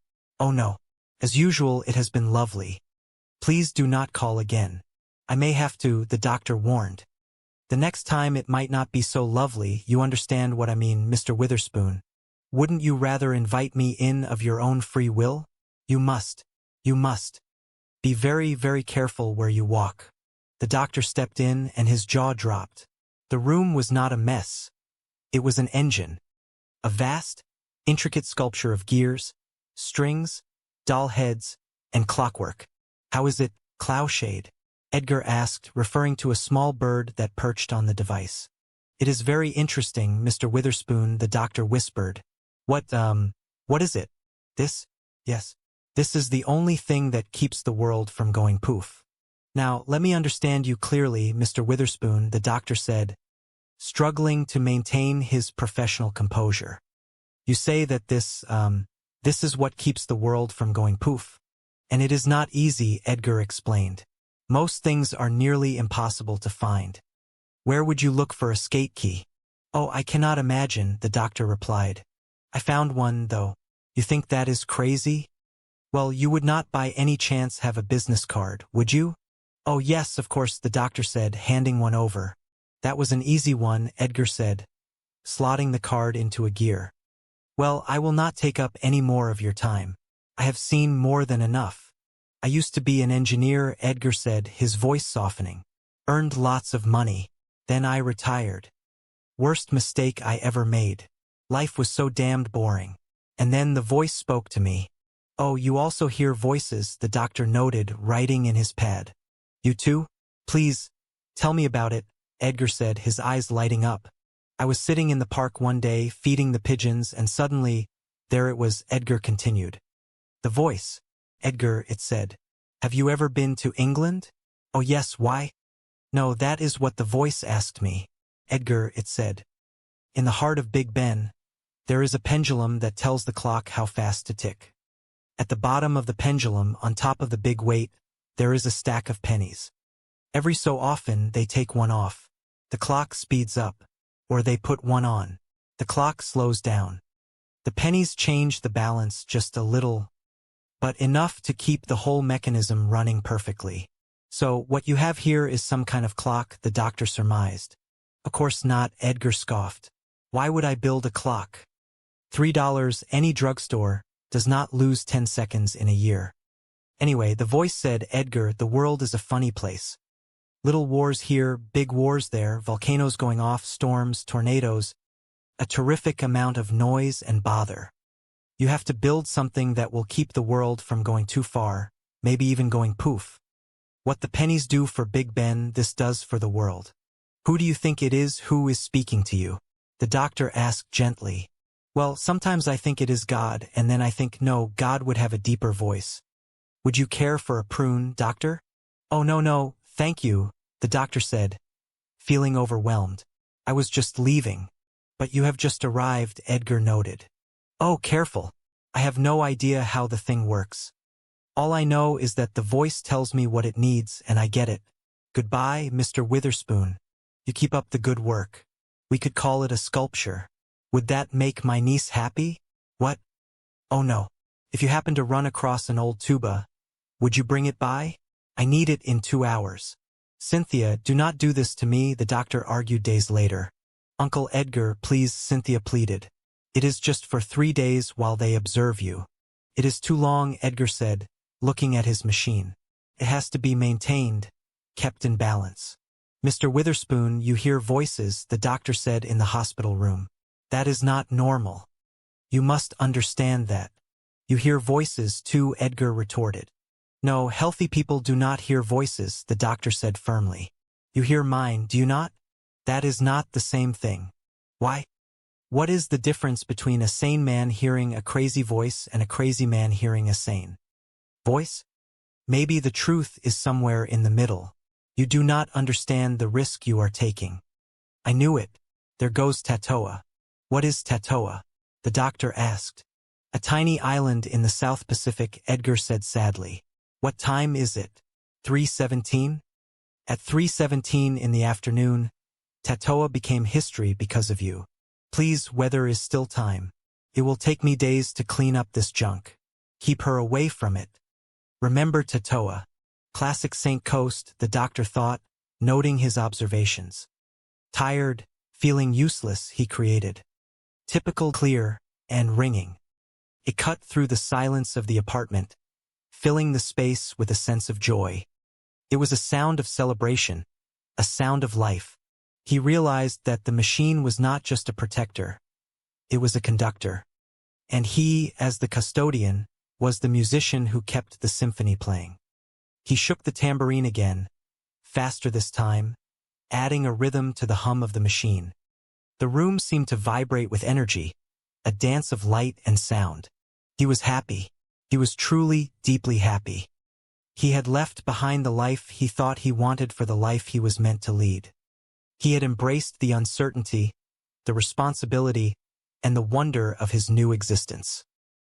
As usual, it has been lovely. Please do not call again. I may have to, the doctor warned. The next time it might not be so lovely, you understand what I mean, Mr. Witherspoon. Wouldn't you rather invite me in of your own free will? You must. Be very, very careful where you walk. The doctor stepped in and his jaw dropped. The room was not a mess. It was an engine. A vast, intricate sculpture of gears, strings, doll heads, and clockwork. How is it, Cloushade? Edgar asked, referring to a small bird that perched on the device. It is very interesting, Mr. Witherspoon, the doctor whispered. What is it? This? Yes. This is the only thing that keeps the world from going poof. Now, let me understand you clearly, Mr. Witherspoon, the doctor said, struggling to maintain his professional composure. You say that this is what keeps the world from going poof. And it is not easy, Edgar explained. Most things are nearly impossible to find. Where would you look for a skate key? Oh, I cannot imagine, the doctor replied. I found one, though. You think that is crazy? Well, you would not by any chance have a business card, would you? Oh yes, of course, the doctor said, handing one over. That was an easy one, Edgar said, slotting the card into a gear. Well, I will not take up any more of your time. I have seen more than enough. I used to be an engineer, Edgar said, his voice softening. Earned lots of money. Then I retired. Worst mistake I ever made. Life was so damned boring. And then the voice spoke to me. Oh, you also hear voices, the doctor noted, writing in his pad. You too? Please, tell me about it, Edgar said, his eyes lighting up. I was sitting in the park one day, feeding the pigeons, and suddenly, there it was, Edgar continued. The voice. Edgar, it said. Have you ever been to England? Oh yes, why? No, that is what the voice asked me. Edgar, it said. In the heart of Big Ben, there is a pendulum that tells the clock how fast to tick. At the bottom of the pendulum, on top of the big weight, there is a stack of pennies. Every so often, they take one off. The clock speeds up. Or they put one on. The clock slows down. The pennies change the balance just a little, but enough to keep the whole mechanism running perfectly. So, what you have here is some kind of clock, the doctor surmised. Of course not, Edgar scoffed. Why would I build a clock? $3, any drugstore, does not lose 10 seconds in a year. Anyway, the voice said, Edgar, the world is a funny place. Little wars here, big wars there, volcanoes going off, storms, tornadoes, a terrific amount of noise and bother. You have to build something that will keep the world from going too far, maybe even going poof. What the pennies do for Big Ben, this does for the world. Who do you think it is who is speaking to you? The doctor asked gently. Well, sometimes I think it is God, and then I think no, God would have a deeper voice. Would you care for a prune, doctor? Oh no, thank you, the doctor said, feeling overwhelmed. I was just leaving. But you have just arrived, Edgar noted. Oh, careful. I have no idea how the thing works. All I know is that the voice tells me what it needs, and I get it. Goodbye, Mr. Witherspoon. You keep up the good work. We could call it a sculpture. Would that make my niece happy? What? Oh no. If you happen to run across an old tuba, would you bring it by? I need it in 2 hours. Cynthia, do not do this to me, the doctor argued days later. Uncle Edgar, please, Cynthia pleaded. It is just for 3 days while they observe you. It is too long, Edgar said, looking at his machine. It has to be maintained, kept in balance. Mr. Witherspoon, you hear voices, the doctor said in the hospital room. That is not normal. You must understand that. You hear voices too, Edgar retorted. No, healthy people do not hear voices, the doctor said firmly. You hear mine, do you not? That is not the same thing. Why? What is the difference between a sane man hearing a crazy voice and a crazy man hearing a sane voice? Maybe the truth is somewhere in the middle. You do not understand the risk you are taking. I knew it. There goes Tatoa. What is Tatoa? The doctor asked. A tiny island in the South Pacific, Edgar said sadly. What time is it? 3:17? At 3:17 in the afternoon, Tatoa became history because of you. Please, weather is still time. It will take me days to clean up this junk. Keep her away from it. Remember Tatoa. Classic St. Coast, the doctor thought, noting his observations. Tired, feeling useless, he created. Typical, clear, and ringing. It cut through the silence of the apartment, filling the space with a sense of joy. It was a sound of celebration, a sound of life. He realized that the machine was not just a protector. It was a conductor. And he, as the custodian, was the musician who kept the symphony playing. He shook the tambourine again, faster this time, adding a rhythm to the hum of the machine. The room seemed to vibrate with energy, a dance of light and sound. He was happy. He was truly, deeply happy. He had left behind the life he thought he wanted for the life he was meant to lead. He had embraced the uncertainty, the responsibility, and the wonder of his new existence.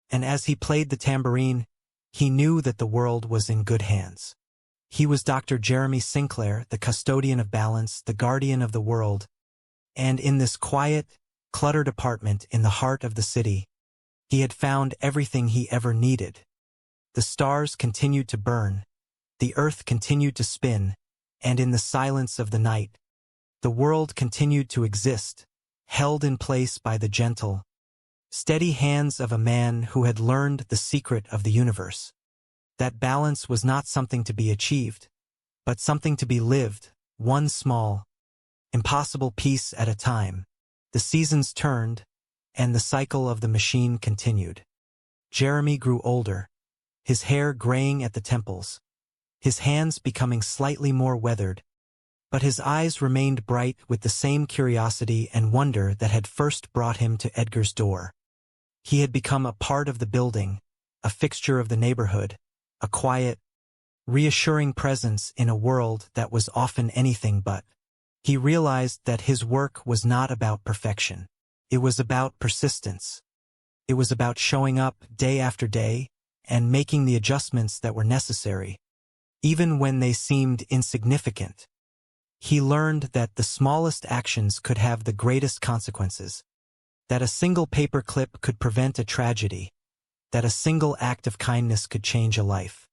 And as he played the tambourine, he knew that the world was in good hands. He was Dr. Jeremy Sinclair, the custodian of balance, the guardian of the world, and in this quiet, cluttered apartment in the heart of the city, he had found everything he ever needed. The stars continued to burn. the earth continued to spin, and in the silence of the night, the world continued to exist, held in place by the gentle, steady hands of a man who had learned the secret of the universe. That balance was not something to be achieved, but something to be lived, one small, impossible piece at a time. The seasons turned, and the cycle of the machine continued. Jeremy grew older, his hair graying at the temples, his hands becoming slightly more weathered, but his eyes remained bright with the same curiosity and wonder that had first brought him to Edgar's door. He had become a part of the building, a fixture of the neighborhood, a quiet, reassuring presence in a world that was often anything but. He realized that his work was not about perfection. It was about persistence. It was about showing up day after day and making the adjustments that were necessary, even when they seemed insignificant. He learned that the smallest actions could have the greatest consequences, that a single paper clip could prevent a tragedy, that a single act of kindness could change a life.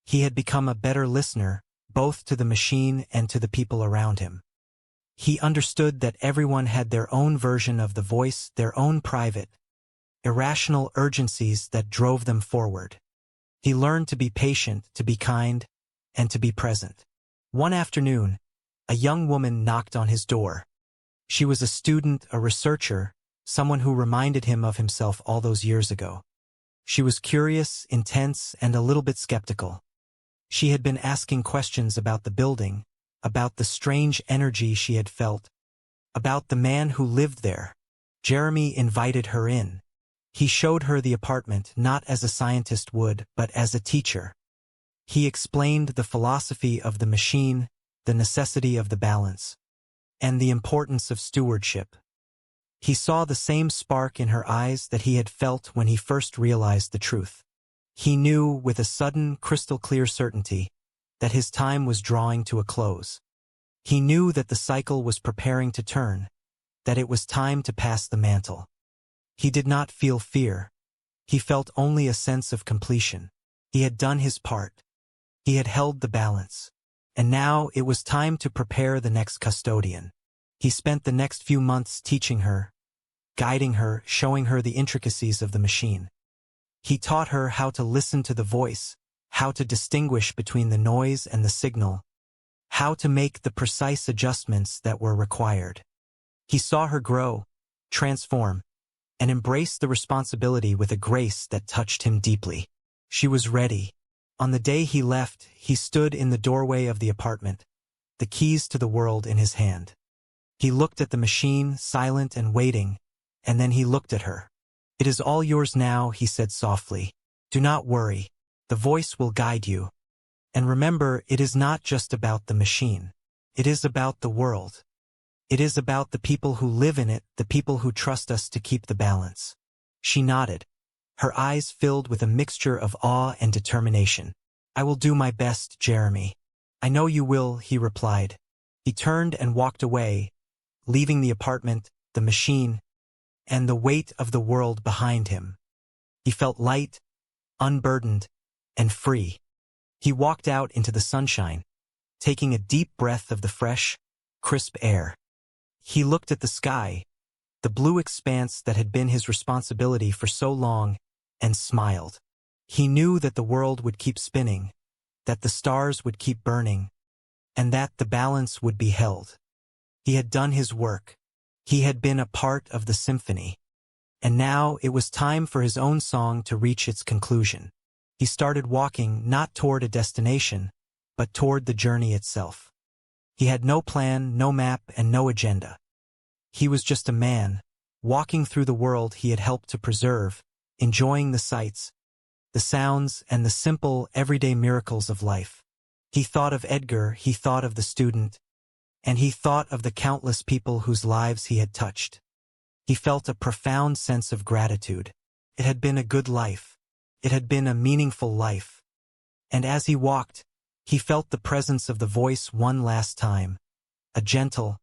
He had become a better listener, both to the machine and to the people around him. He understood that everyone had their own version of the voice, their own private, irrational urgencies that drove them forward. He learned to be patient, to be kind, and to be present. One afternoon, a young woman knocked on his door. She was a student, a researcher, someone who reminded him of himself all those years ago. She was curious, intense, and a little bit skeptical. She had been asking questions about the building, about the strange energy she had felt, about the man who lived there. Jeremy invited her in. He showed her the apartment not as a scientist would, but as a teacher. He explained the philosophy of the machine, the necessity of the balance, and the importance of stewardship. He saw the same spark in her eyes that he had felt when he first realized the truth. He knew with a sudden, crystal-clear certainty that his time was drawing to a close. He knew that the cycle was preparing to turn, that it was time to pass the mantle. He did not feel fear. He felt only a sense of completion. He had done his part. He had held the balance. And now it was time to prepare the next custodian. He spent the next few months teaching her, guiding her, showing her the intricacies of the machine. He taught her how to listen to the voice, how to distinguish between the noise and the signal, how to make the precise adjustments that were required. He saw her grow, transform, and embrace the responsibility with a grace that touched him deeply. She was ready. On the day he left, he stood in the doorway of the apartment, the keys to the world in his hand. He looked at the machine, silent and waiting, and then he looked at her. "It is all yours now," he said softly. "Do not worry. The voice will guide you. And remember, it is not just about the machine. It is about the world. It is about the people who live in it, the people who trust us to keep the balance." She nodded, her eyes filled with a mixture of awe and determination. "I will do my best, Jeremy." "I know you will," he replied. He turned and walked away, leaving the apartment, the machine, and the weight of the world behind him. He felt light, unburdened, and free. He walked out into the sunshine, taking a deep breath of the fresh, crisp air. He looked at the sky, the blue expanse that had been his responsibility for so long, and smiled. He knew that the world would keep spinning, that the stars would keep burning, and that the balance would be held. He had done his work. He had been a part of the symphony. And now it was time for his own song to reach its conclusion. He started walking not toward a destination, but toward the journey itself. He had no plan, no map, and no agenda. He was just a man, walking through the world he had helped to preserve, enjoying the sights, the sounds, and the simple, everyday miracles of life. He thought of Edgar, he thought of the student, and he thought of the countless people whose lives he had touched. He felt a profound sense of gratitude. It had been a good life. It had been a meaningful life. And as he walked, he felt the presence of the voice one last time, a gentle,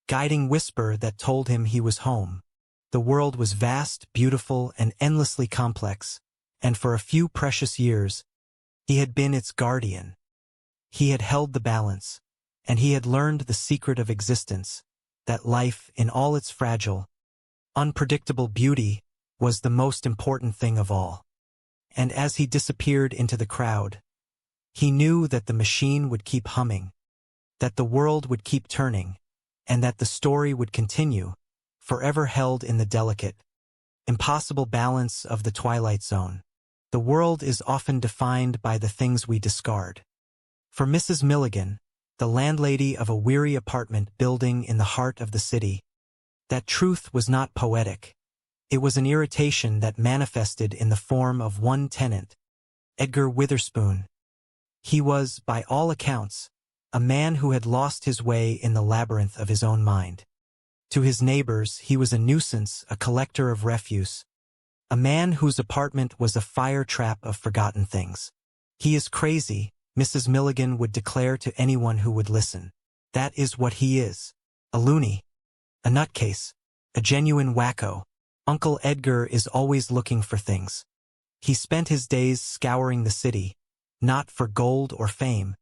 guiding whisper that told him he was home. The world was vast, beautiful, and endlessly complex, and for a few precious years, he had been its guardian. He had held the balance, and he had learned the secret of existence, that life, in all its fragile, unpredictable beauty, was the most important thing of all. And as he disappeared into the crowd, he knew that the machine would keep humming, that the world would keep turning, and that the story would continue, forever held in the delicate, impossible balance of the Twilight Zone. The world is often defined by the things we discard. For Mrs. Milligan, the landlady of a weary apartment building in the heart of the city, that truth was not poetic. It was an irritation that manifested in the form of one tenant, Edgar Witherspoon. He was, by all accounts, a man who had lost his way in the labyrinth of his own mind. To his neighbors, he was a nuisance, a collector of refuse, a man whose apartment was a fire trap of forgotten things. He is crazy, Mrs. Milligan would declare to anyone who would listen. That is what he is. A loony. A nutcase. A genuine wacko. Uncle Edgar is always looking for things. He spent his days scouring the city, not for gold or fame,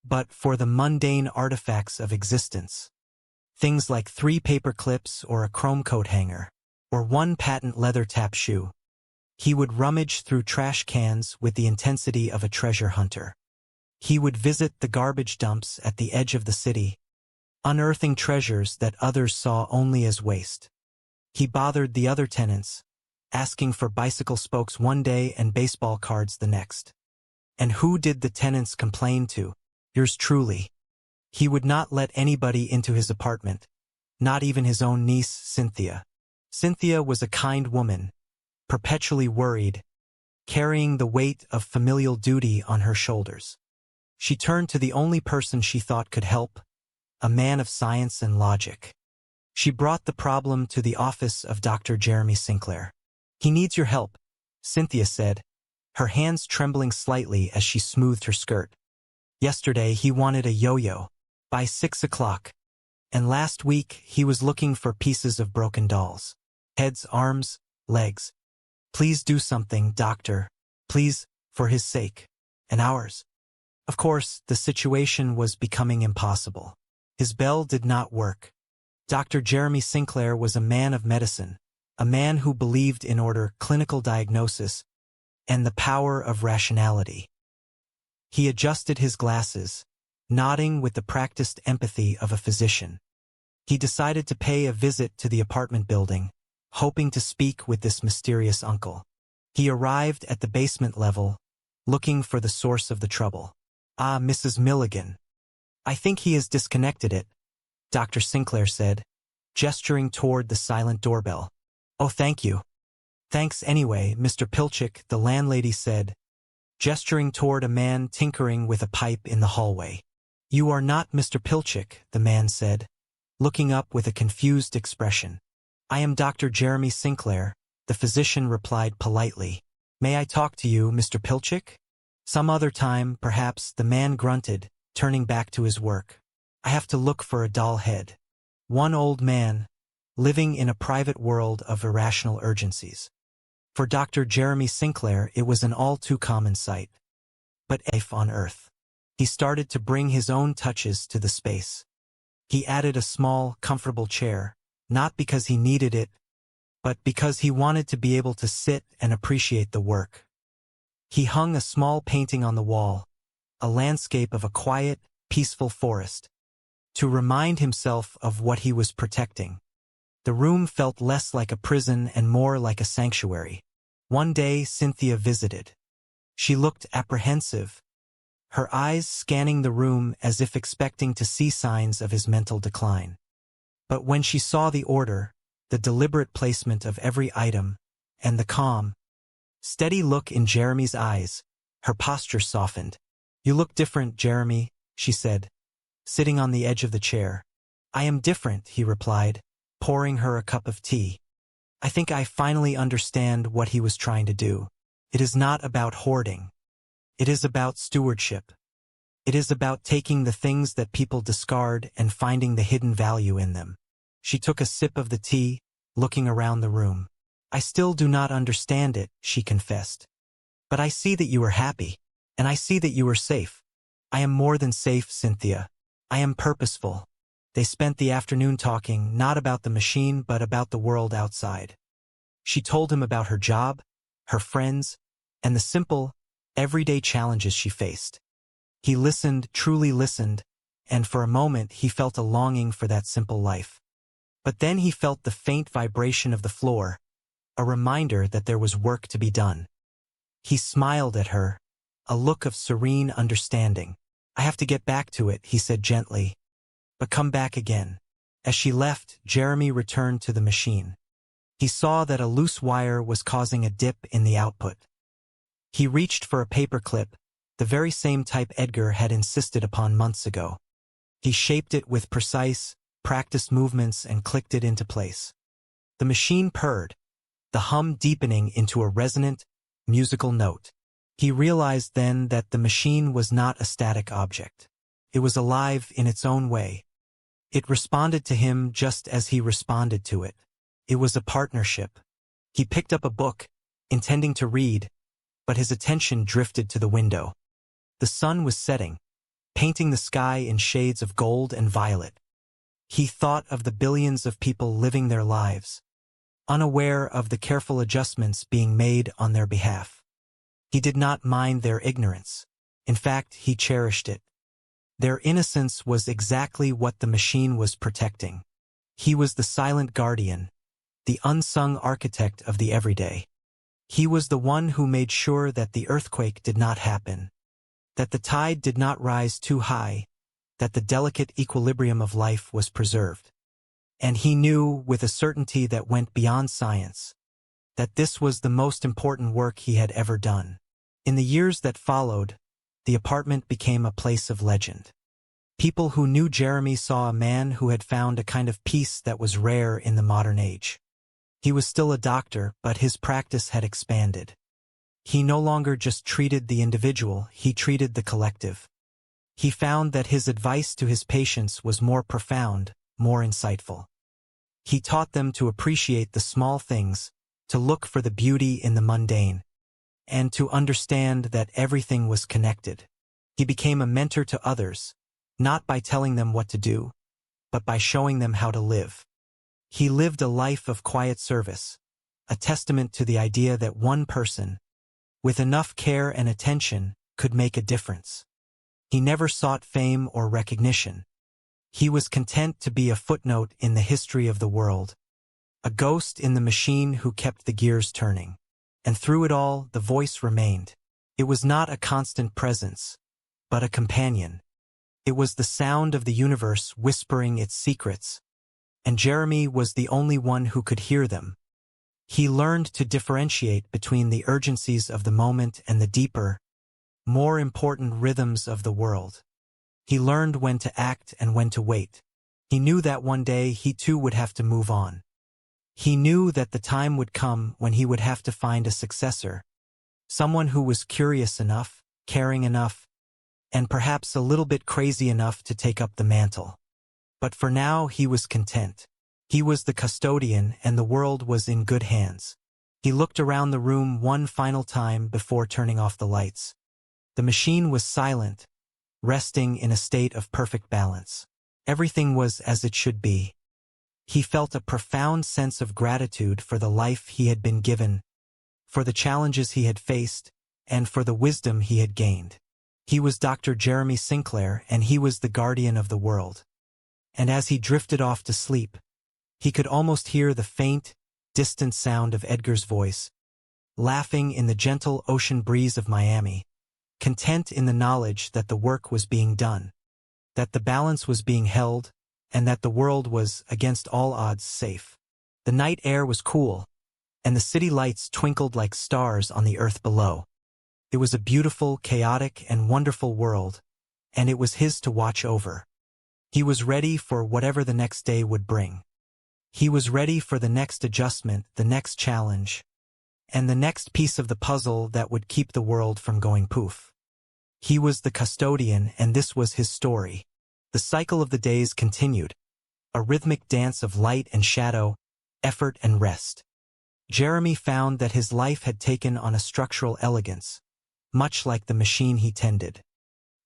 but for the mundane artifacts of existence. Things like 3 paper clips or a chrome coat hanger, or 1 patent leather tap shoe. He would rummage through trash cans with the intensity of a treasure hunter. He would visit the garbage dumps at the edge of the city, unearthing treasures that others saw only as waste. He bothered the other tenants, asking for bicycle spokes one day and baseball cards the next. And who did the tenants complain to? Yours truly. He would not let anybody into his apartment, not even his own niece, Cynthia. Cynthia was a kind woman, perpetually worried, carrying the weight of familial duty on her shoulders. She turned to the only person she thought could help, a man of science and logic. She brought the problem to the office of Dr. Jeremy Sinclair. He needs your help, Cynthia said, her hands trembling slightly as she smoothed her skirt. Yesterday he wanted a yo-yo, by 6 o'clock, and last week he was looking for pieces of broken dolls. Heads, arms, legs. Please do something, doctor. Please, for his sake. And ours. Of course, the situation was becoming impossible. His bell did not work. Dr. Jeremy Sinclair was a man of medicine, a man who believed in order, clinical diagnosis, and the power of rationality. He adjusted his glasses, nodding with the practiced empathy of a physician. He decided to pay a visit to the apartment building, hoping to speak with this mysterious uncle. He arrived at the basement level, looking for the source of the trouble. Ah, Mrs. Milligan. I think he has disconnected it, Dr. Sinclair said, gesturing toward the silent doorbell. Oh, thank you. Thanks anyway, Mr. Pilchick, the landlady said, gesturing toward a man tinkering with a pipe in the hallway. You are not Mr. Pilchick, the man said, looking up with a confused expression. I am Dr. Jeremy Sinclair, the physician replied politely. May I talk to you, Mr. Pilchick? Some other time, perhaps, the man grunted, turning back to his work. I have to look for a doll head. One old man, living in a private world of irrational urgencies. For Dr. Jeremy Sinclair, it was an all-too-common sight. But life on Earth. He started to bring his own touches to the space. He added a small, comfortable chair, not because he needed it, but because he wanted to be able to sit and appreciate the work. He hung a small painting on the wall, a landscape of a quiet, peaceful forest, to remind himself of what he was protecting. The room felt less like a prison and more like a sanctuary. One day, Cynthia visited. She looked apprehensive, her eyes scanning the room as if expecting to see signs of his mental decline. But when she saw the order, the deliberate placement of every item, and the calm, steady look in Jeremy's eyes, her posture softened. You look different, Jeremy, she said, sitting on the edge of the chair. I am different, he replied, pouring her a cup of tea. I think I finally understand what he was trying to do. It is not about hoarding. It is about stewardship. It is about taking the things that people discard and finding the hidden value in them. She took a sip of the tea, looking around the room. I still do not understand it, she confessed. But I see that you are happy, and I see that you are safe. I am more than safe, Cynthia. I am purposeful. They spent the afternoon talking not about the machine but about the world outside. She told him about her job, her friends, and the simple, everyday challenges she faced. He listened, truly listened, and for a moment he felt a longing for that simple life. But then he felt the faint vibration of the floor, a reminder that there was work to be done. He smiled at her, a look of serene understanding. I have to get back to it, he said gently. But come back again. As she left, Jeremy returned to the machine. He saw that a loose wire was causing a dip in the output. He reached for a paperclip, the very same type Edgar had insisted upon months ago. He shaped it with precise, practiced movements and clicked it into place. The machine purred, the hum deepening into a resonant, musical note. He realized then that the machine was not a static object. It was alive in its own way. It responded to him just as he responded to it. It was a partnership. He picked up a book, intending to read, but his attention drifted to the window. The sun was setting, painting the sky in shades of gold and violet. He thought of the billions of people living their lives, unaware of the careful adjustments being made on their behalf. He did not mind their ignorance. In fact, he cherished it. Their innocence was exactly what the machine was protecting. He was the silent guardian, the unsung architect of the everyday. He was the one who made sure that the earthquake did not happen, that the tide did not rise too high, that the delicate equilibrium of life was preserved. And he knew, with a certainty that went beyond science, that this was the most important work he had ever done. In the years that followed, the apartment became a place of legend. People who knew Jeremy saw a man who had found a kind of peace that was rare in the modern age. He was still a doctor, but his practice had expanded. He no longer just treated the individual, he treated the collective. He found that his advice to his patients was more profound, more insightful. He taught them to appreciate the small things, to look for the beauty in the mundane, and to understand that everything was connected. He became a mentor to others, not by telling them what to do, but by showing them how to live. He lived a life of quiet service, a testament to the idea that one person, with enough care and attention, could make a difference. He never sought fame or recognition. He was content to be a footnote in the history of the world, a ghost in the machine who kept the gears turning. And through it all, the voice remained. It was not a constant presence, but a companion. It was the sound of the universe whispering its secrets, and Jeremy was the only one who could hear them. He learned to differentiate between the urgencies of the moment and the deeper, more important rhythms of the world. He learned when to act and when to wait. He knew that one day he too would have to move on. He knew that the time would come when he would have to find a successor, someone who was curious enough, caring enough, and perhaps a little bit crazy enough to take up the mantle. But for now he was content. He was the custodian and the world was in good hands. He looked around the room one final time before turning off the lights. The machine was silent, resting in a state of perfect balance. Everything was as it should be. He felt a profound sense of gratitude for the life he had been given, for the challenges he had faced, and for the wisdom he had gained. He was Dr. Jeremy Sinclair, and he was the guardian of the world. And as he drifted off to sleep, he could almost hear the faint, distant sound of Edgar's voice, laughing in the gentle ocean breeze of Miami, content in the knowledge that the work was being done, that the balance was being held, and that the world was, against all odds, safe. The night air was cool, and the city lights twinkled like stars on the earth below. It was a beautiful, chaotic, and wonderful world, and it was his to watch over. He was ready for whatever the next day would bring. He was ready for the next adjustment, the next challenge, and the next piece of the puzzle that would keep the world from going poof. He was the custodian, and this was his story. The cycle of the days continued, a rhythmic dance of light and shadow, effort and rest. Jeremy found that his life had taken on a structural elegance, much like the machine he tended.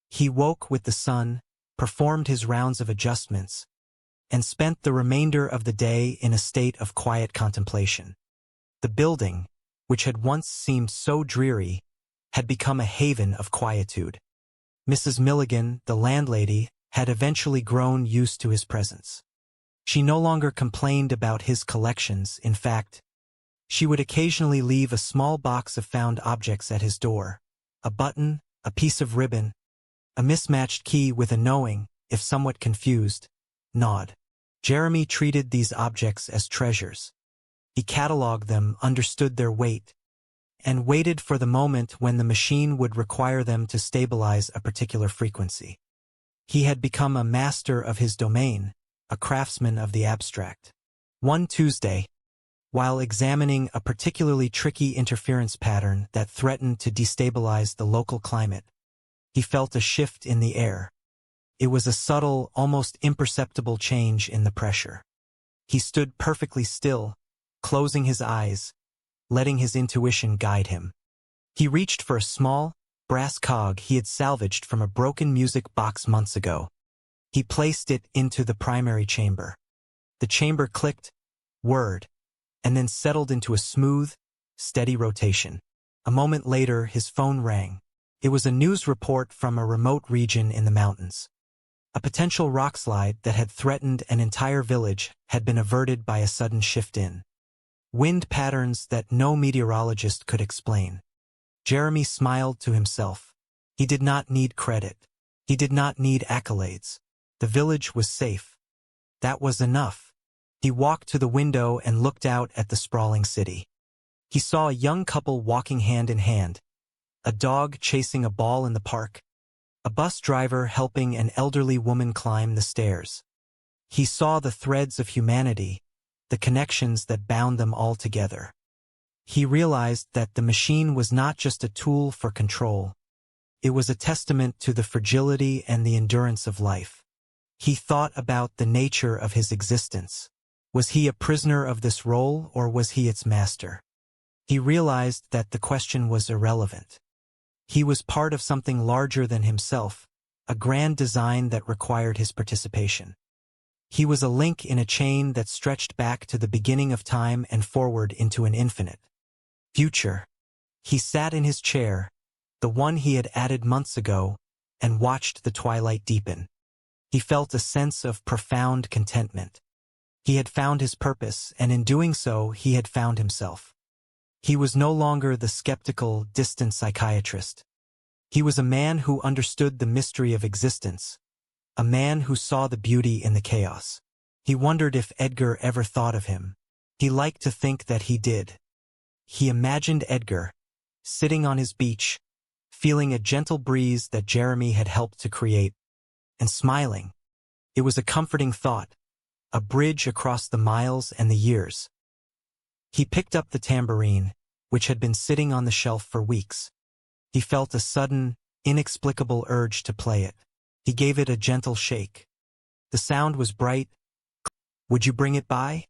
He woke with the sun, performed his rounds of adjustments, and spent the remainder of the day in a state of quiet contemplation. The building, which had once seemed so dreary, had become a haven of quietude. Mrs. Milligan, the landlady, had eventually grown used to his presence. She no longer complained about his collections. In fact, she would occasionally leave a small box of found objects at his door, a button, a piece of ribbon, a mismatched key with a knowing, if somewhat confused, nod. Jeremy treated these objects as treasures. He catalogued them, understood their weight, and waited for the moment when the machine would require them to stabilize a particular frequency. He had become a master of his domain, a craftsman of the abstract. One Tuesday, while examining a particularly tricky interference pattern that threatened to destabilize the local climate, he felt a shift in the air. It was a subtle, almost imperceptible change in the pressure. He stood perfectly still, closing his eyes, letting his intuition guide him. He reached for a small, brass cog he had salvaged from a broken music box months ago. He placed it into the primary chamber. The chamber clicked, whirred, and then settled into a smooth, steady rotation. A moment later, his phone rang. It was a news report from a remote region in the mountains. A potential rockslide that had threatened an entire village had been averted by a sudden shift in wind patterns that no meteorologist could explain. Jeremy smiled to himself. He did not need credit. He did not need accolades. The village was safe. That was enough. He walked to the window and looked out at the sprawling city. He saw a young couple walking hand in hand, a dog chasing a ball in the park, a bus driver helping an elderly woman climb the stairs. He saw the threads of humanity, the connections that bound them all together. He realized that the machine was not just a tool for control. It was a testament to the fragility and the endurance of life. He thought about the nature of his existence. Was he a prisoner of this role, or was he its master? He realized that the question was irrelevant. He was part of something larger than himself, a grand design that required his participation. He was a link in a chain that stretched back to the beginning of time and forward into an infinite future. He sat in his chair, the one he had added months ago, and watched the twilight deepen. He felt a sense of profound contentment. He had found his purpose, and in doing so, he had found himself. He was no longer the skeptical, distant psychiatrist. He was a man who understood the mystery of existence, a man who saw the beauty in the chaos. He wondered if Edgar ever thought of him. He liked to think that he did. He imagined Edgar, sitting on his beach, feeling a gentle breeze that Jeremy had helped to create, and smiling. It was a comforting thought, a bridge across the miles and the years. He picked up the tambourine, which had been sitting on the shelf for weeks. He felt a sudden, inexplicable urge to play it. He gave it a gentle shake. The sound was bright. Would you bring it by?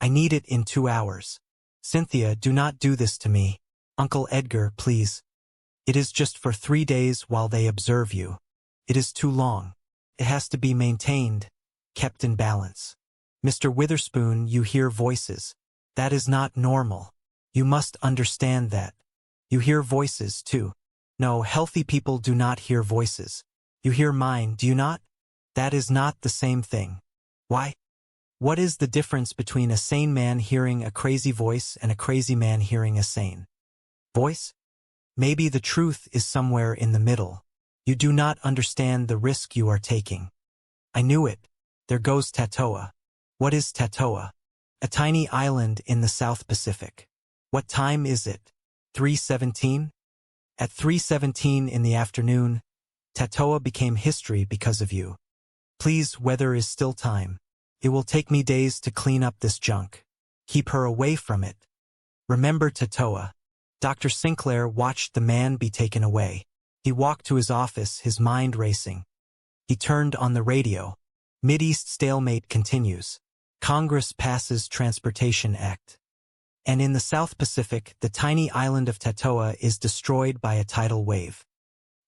I need it in 2 hours. Cynthia, do not do this to me. Uncle Edgar, please. It is just for 3 days while they observe you. It is too long. It has to be maintained, kept in balance. Mr. Witherspoon, you hear voices. That is not normal. You must understand that. You hear voices, too. No, healthy people do not hear voices. You hear mine, do you not? That is not the same thing. Why? What is the difference between a sane man hearing a crazy voice and a crazy man hearing a sane voice? Maybe the truth is somewhere in the middle. You do not understand the risk you are taking. I knew it. There goes Tatoa. What is Tatoa? A tiny island in the South Pacific. What time is it? 3:17? At 3:17 in the afternoon, Tatoa became history because of you. Please, weather is still time. It will take me days to clean up this junk. Keep her away from it. Remember Tatoa. Dr. Sinclair watched the man be taken away. He walked to his office, his mind racing. He turned on the radio. Mideast stalemate continues. Congress passes Transportation Act. And in the South Pacific, the tiny island of Tatoa is destroyed by a tidal wave.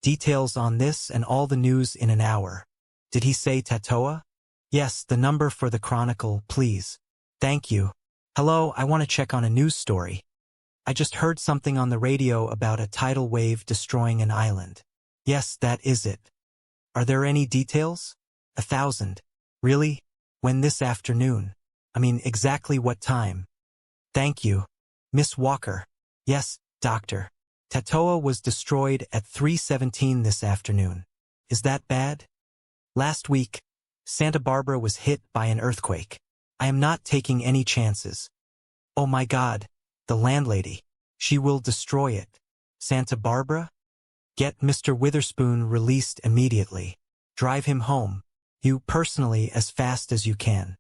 Details on this and all the news in an hour. Did he say Tatoa? Yes, the number for the Chronicle, please. Thank you. Hello, I want to check on a news story. I just heard something on the radio about a tidal wave destroying an island. Yes, that is it. Are there any details? 1,000. Really? When this afternoon? I mean, exactly what time? Thank you. Miss Walker. Yes, Doctor. Tatoa was destroyed at 3:17 this afternoon. Is that bad? Last week, Santa Barbara was hit by an earthquake. I am not taking any chances. Oh my God, the landlady. She will destroy it. Santa Barbara? Get Mr. Witherspoon released immediately. Drive him home. You personally as fast as you can.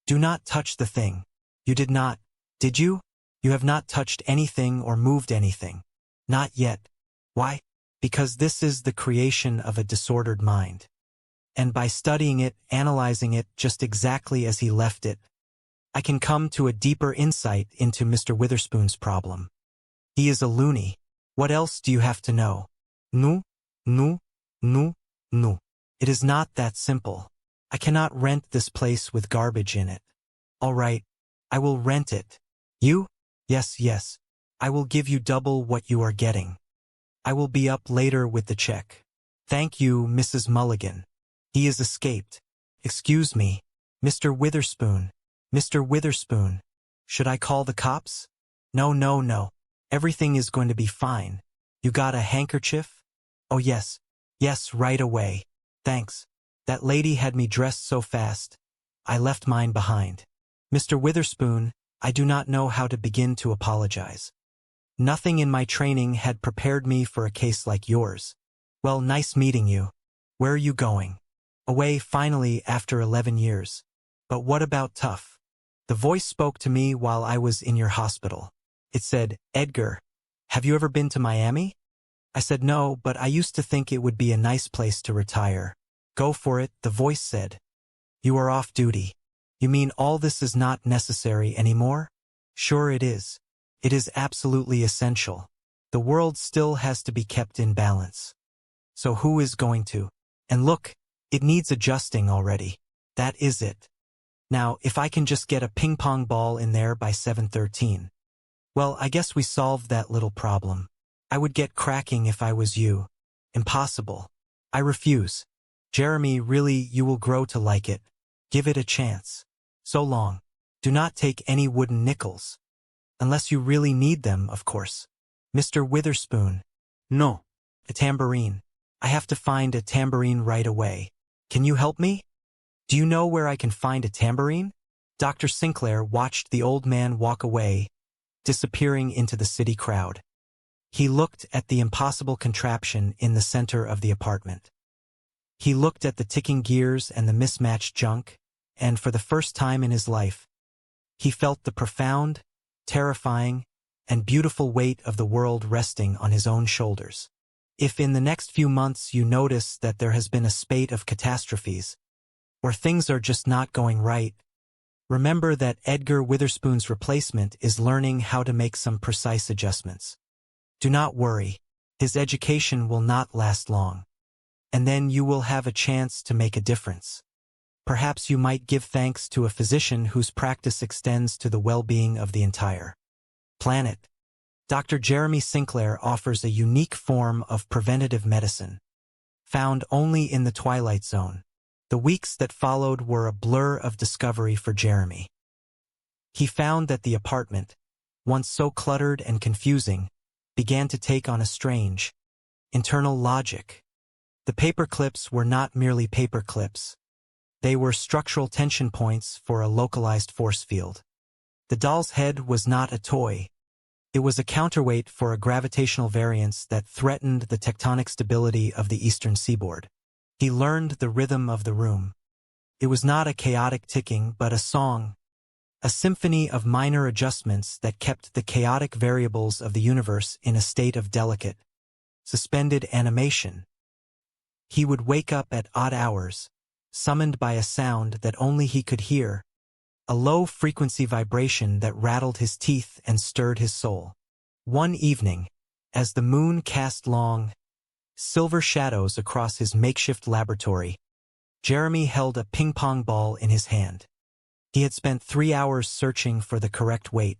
Do not touch the thing. You did not, did you? You have not touched anything or moved anything. Not yet. Why? Because this is the creation of a disordered mind. And by studying it, analyzing it just exactly as he left it, I can come to a deeper insight into Mr. Witherspoon's problem. He is a loony. What else do you have to know? No. It is not that simple. I cannot rent this place with garbage in it. All right, I will rent it. You? Yes. I will give you double what you are getting. I will be up later with the check. Thank you, Mrs. Mulligan. He is escaped. Excuse me, Mr. Witherspoon. Mr. Witherspoon. Should I call the cops? No. Everything is going to be fine. You got a handkerchief? Oh yes, right away. Thanks. That lady had me dressed so fast. I left mine behind. Mr. Witherspoon, I do not know how to begin to apologize. Nothing in my training had prepared me for a case like yours. Well, nice meeting you. Where are you going? Away finally after 11 years. But what about tough? The voice spoke to me while I was in your hospital. It said, Edgar, have you ever been to Miami? I said no, but I used to think it would be a nice place to retire. Go for it, the voice said. You are off duty. You mean all this is not necessary anymore? Sure it is. It is absolutely essential. The world still has to be kept in balance. So who is going to? And look, it needs adjusting already. That is it. Now, if I can just get a ping-pong ball in there by 7:13. Well, I guess we solved that little problem. I would get cracking if I was you. Impossible. I refuse. Jeremy, really, you will grow to like it. Give it a chance. So long. Do not take any wooden nickels. Unless you really need them, of course. Mr. Witherspoon. No. A tambourine. I have to find a tambourine right away. Can you help me? Do you know where I can find a tambourine? Dr. Sinclair watched the old man walk away, disappearing into the city crowd. He looked at the impossible contraption in the center of the apartment. He looked at the ticking gears and the mismatched junk, and for the first time in his life, he felt the profound, terrifying, and beautiful weight of the world resting on his own shoulders. If in the next few months you notice that there has been a spate of catastrophes, or things are just not going right, remember that Edgar Witherspoon's replacement is learning how to make some precise adjustments. Do not worry, his education will not last long. And then you will have a chance to make a difference. Perhaps you might give thanks to a physician whose practice extends to the well-being of the entire planet. Dr. Jeremy Sinclair offers a unique form of preventative medicine, found only in the Twilight Zone. The weeks that followed were a blur of discovery for Jeremy. He found that the apartment, once so cluttered and confusing, began to take on a strange, internal logic. The paper clips were not merely paper clips. They were structural tension points for a localized force field. The doll's head was not a toy. It was a counterweight for a gravitational variance that threatened the tectonic stability of the eastern seaboard. He learned the rhythm of the room. It was not a chaotic ticking, but a song, a symphony of minor adjustments that kept the chaotic variables of the universe in a state of delicate, suspended animation. He would wake up at odd hours, summoned by a sound that only he could hear, a low-frequency vibration that rattled his teeth and stirred his soul. One evening, as the moon cast long, silver shadows across his makeshift laboratory, Jeremy held a ping-pong ball in his hand. He had spent 3 hours searching for the correct weight,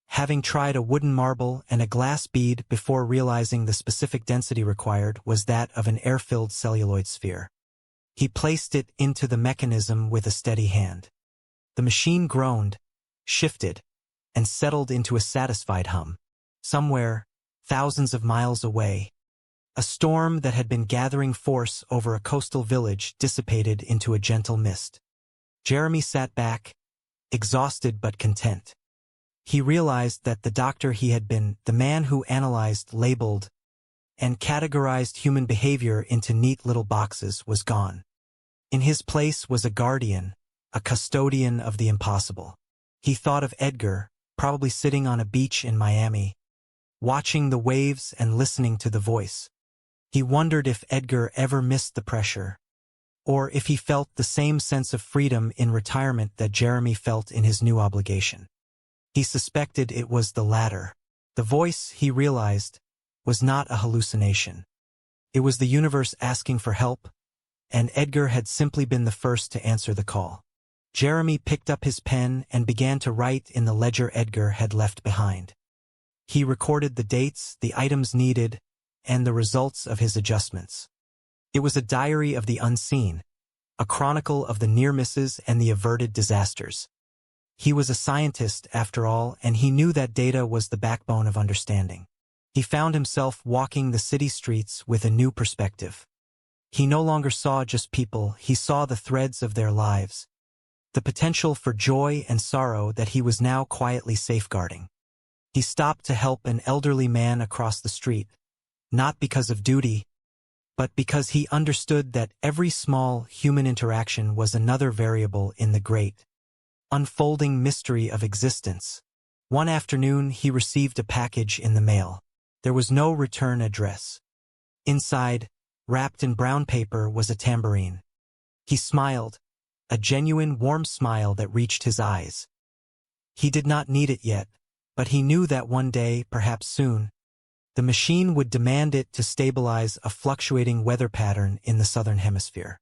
having tried a wooden marble and a glass bead before realizing the specific density required was that of an air-filled celluloid sphere. He placed it into the mechanism with a steady hand. The machine groaned, shifted, and settled into a satisfied hum. Somewhere, thousands of miles away, a storm that had been gathering force over a coastal village dissipated into a gentle mist. Jeremy sat back, exhausted but content. He realized that the doctor he had been, the man who analyzed, labeled, and categorized human behavior into neat little boxes, was gone. In his place was a guardian, a custodian of the impossible. He thought of Edgar, probably sitting on a beach in Miami, watching the waves and listening to the voice. He wondered if Edgar ever missed the pressure, or if he felt the same sense of freedom in retirement that Jeremy felt in his new obligation. He suspected it was the latter. The voice, he realized, was not a hallucination. It was the universe asking for help, and Edgar had simply been the first to answer the call. Jeremy picked up his pen and began to write in the ledger Edgar had left behind. He recorded the dates, the items needed, and the results of his adjustments. It was a diary of the unseen, a chronicle of the near misses and the averted disasters. He was a scientist, after all, and he knew that data was the backbone of understanding. He found himself walking the city streets with a new perspective. He no longer saw just people, he saw the threads of their lives, the potential for joy and sorrow that he was now quietly safeguarding. He stopped to help an elderly man across the street, not because of duty, but because he understood that every small human interaction was another variable in the great, unfolding mystery of existence. One afternoon, he received a package in the mail. There was no return address. Inside, wrapped in brown paper, was a tambourine. He smiled, a genuine warm smile that reached his eyes. He did not need it yet, but he knew that one day, perhaps soon, the machine would demand it to stabilize a fluctuating weather pattern in the southern hemisphere.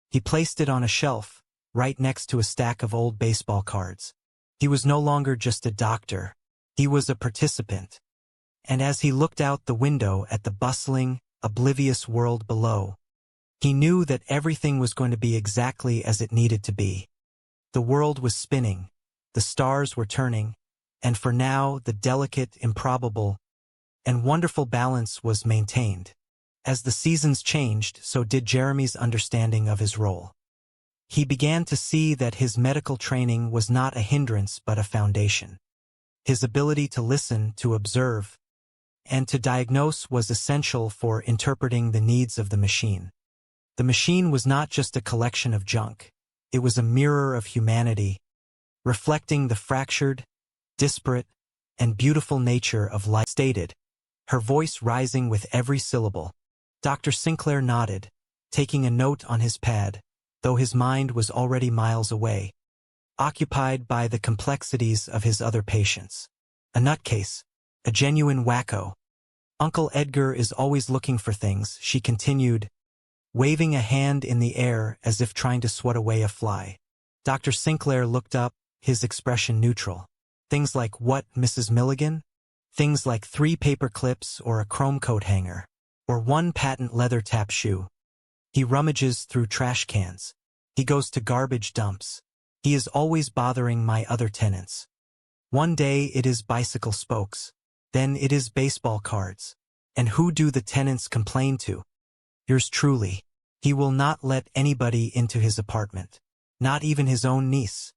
He placed it on a shelf, right next to a stack of old baseball cards. He was no longer just a doctor. He was a participant. And as he looked out the window at the bustling, oblivious world below, he knew that everything was going to be exactly as it needed to be. The world was spinning, the stars were turning, and for now the delicate, improbable, and wonderful balance was maintained. As the seasons changed, so did Jeremy's understanding of his role. He began to see that his medical training was not a hindrance but a foundation. His ability to listen, to observe, and to diagnose was essential for interpreting the needs of the machine. The machine was not just a collection of junk. It was a mirror of humanity, reflecting the fractured, disparate, and beautiful nature of life, stated, her voice rising with every syllable. Dr. Sinclair nodded, taking a note on his pad, though his mind was already miles away, occupied by the complexities of his other patients. A nutcase, a genuine wacko. Uncle Edgar is always looking for things, she continued, waving a hand in the air as if trying to swat away a fly. Dr. Sinclair looked up, his expression neutral. Things like what, Mrs. Milligan? Things like 3 paper clips or a chrome coat hanger, or 1 patent leather tap shoe. He rummages through trash cans. He goes to garbage dumps. He is always bothering my other tenants. One day it is bicycle spokes. Then it is baseball cards. And who do the tenants complain to? Yours truly. He will not let anybody into his apartment. Not even his own niece.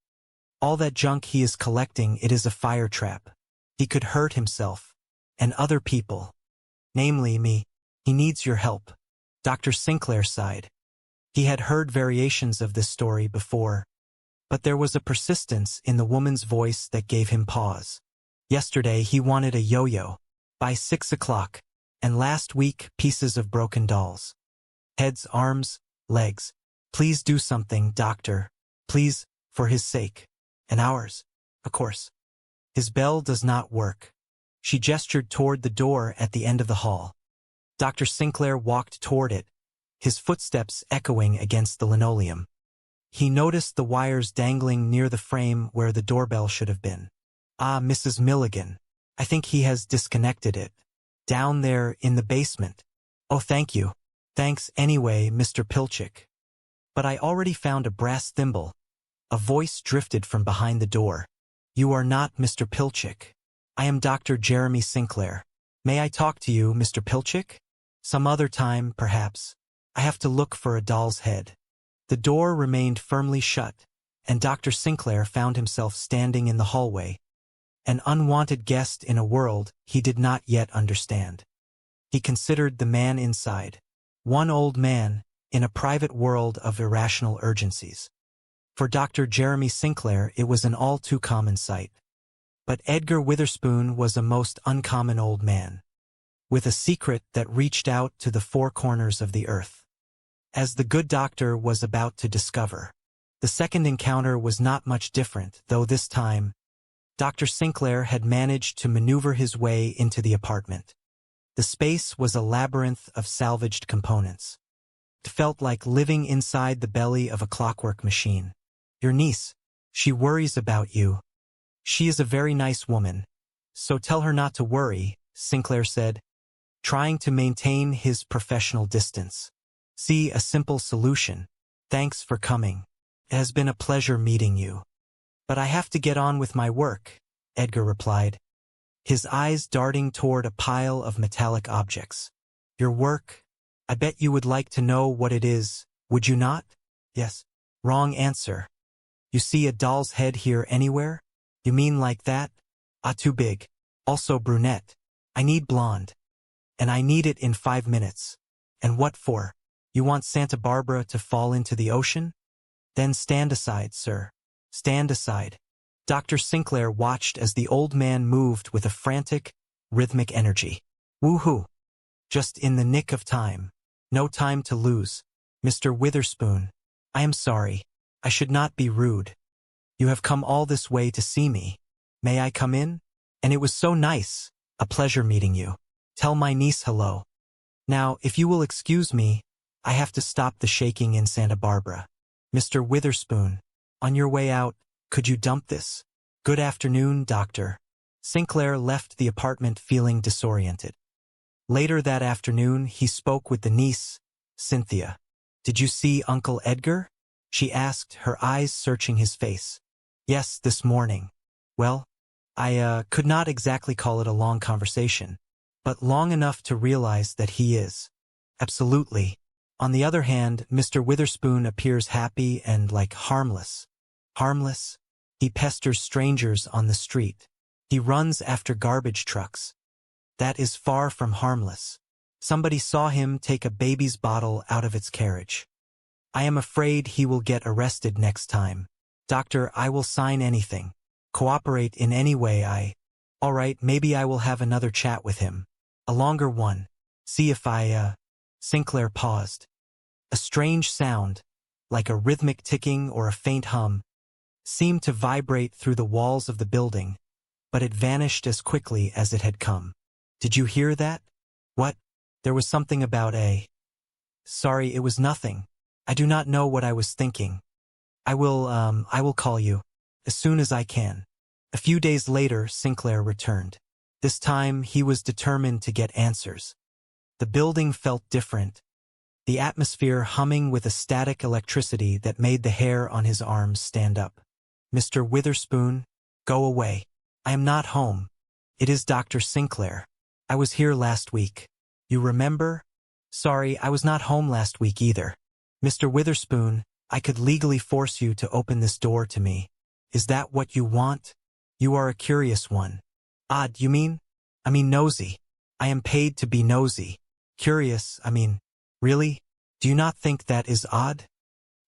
All that junk he is collecting, it is a fire trap. He could hurt himself. And other people. Namely me. He needs your help. Dr. Sinclair sighed. He had heard variations of this story before, but there was a persistence in the woman's voice that gave him pause. Yesterday he wanted a yo-yo, by 6 o'clock, and last week pieces of broken dolls. Heads, arms, legs. Please do something, doctor. Please, for his sake. And ours, of course. His bell does not work. She gestured toward the door at the end of the hall. Dr. Sinclair walked toward it, his footsteps echoing against the linoleum. He noticed the wires dangling near the frame where the doorbell should have been. Ah, Mrs. Milligan. I think he has disconnected it. Down there in the basement. Oh, thank you. Thanks anyway, Mr. Pilchick. But I already found a brass thimble. A voice drifted from behind the door. You are not Mr. Pilchick. I am Dr. Jeremy Sinclair. May I talk to you, Mr. Pilchick? Some other time, perhaps. I have to look for a doll's head. The door remained firmly shut, and Dr. Sinclair found himself standing in the hallway, an unwanted guest in a world he did not yet understand. He considered the man inside, one old man in a private world of irrational urgencies. For Dr. Jeremy Sinclair, it was an all too common sight. But Edgar Witherspoon was a most uncommon old man, with a secret that reached out to the four corners of the earth. As the good doctor was about to discover, the second encounter was not much different, though this time, Dr. Sinclair had managed to maneuver his way into the apartment. The space was a labyrinth of salvaged components. It felt like living inside the belly of a clockwork machine. Your niece, she worries about you. She is a very nice woman, so tell her not to worry, Sinclair said, trying to maintain his professional distance. See, a simple solution. Thanks for coming. It has been a pleasure meeting you. But I have to get on with my work, Edgar replied, his eyes darting toward a pile of metallic objects. Your work? I bet you would like to know what it is, would you not? Yes. Wrong answer. You see a doll's head here anywhere? You mean like that? Ah, too big. Also brunette. I need blonde. And I need it in 5 minutes. And what for? You want Santa Barbara to fall into the ocean? Then stand aside, sir. Stand aside. Dr. Sinclair watched as the old man moved with a frantic, rhythmic energy. Woohoo! Just in the nick of time. No time to lose. Mr. Witherspoon, I am sorry. I should not be rude. You have come all this way to see me. May I come in? And it was so nice. A pleasure meeting you. Tell my niece hello. Now, if you will excuse me, I have to stop the shaking in Santa Barbara. Mr. Witherspoon, on your way out, could you dump this? Good afternoon, Doctor. Sinclair left the apartment feeling disoriented. Later that afternoon, he spoke with the niece, Cynthia. Did you see Uncle Edgar? She asked, her eyes searching his face. Yes, this morning. Well, I could not exactly call it a long conversation, but long enough to realize that he is. Absolutely. On the other hand, Mr. Witherspoon appears happy and like harmless. Harmless? He pesters strangers on the street. He runs after garbage trucks. That is far from harmless. Somebody saw him take a baby's bottle out of its carriage. I am afraid he will get arrested next time. Doctor, I will sign anything. Cooperate in any way All right, maybe I will have another chat with him. A longer one. See if Sinclair paused. A strange sound, like a rhythmic ticking or a faint hum, seemed to vibrate through the walls of the building, but it vanished as quickly as it had come. Did you hear that? What? There was something about Sorry, it was nothing. I do not know what I was thinking. I will call you, as soon as I can. A few days later, Sinclair returned. This time, he was determined to get answers. The building felt different, the atmosphere humming with a static electricity that made the hair on his arms stand up. Mr. Witherspoon, go away. I am not home. It is Dr. Sinclair. I was here last week. You remember? Sorry, I was not home last week either. Mr. Witherspoon, I could legally force you to open this door to me. Is that what you want? You are a curious one. Odd, you mean? I mean nosy. I am paid to be nosy. Curious, really? Do you not think that is odd?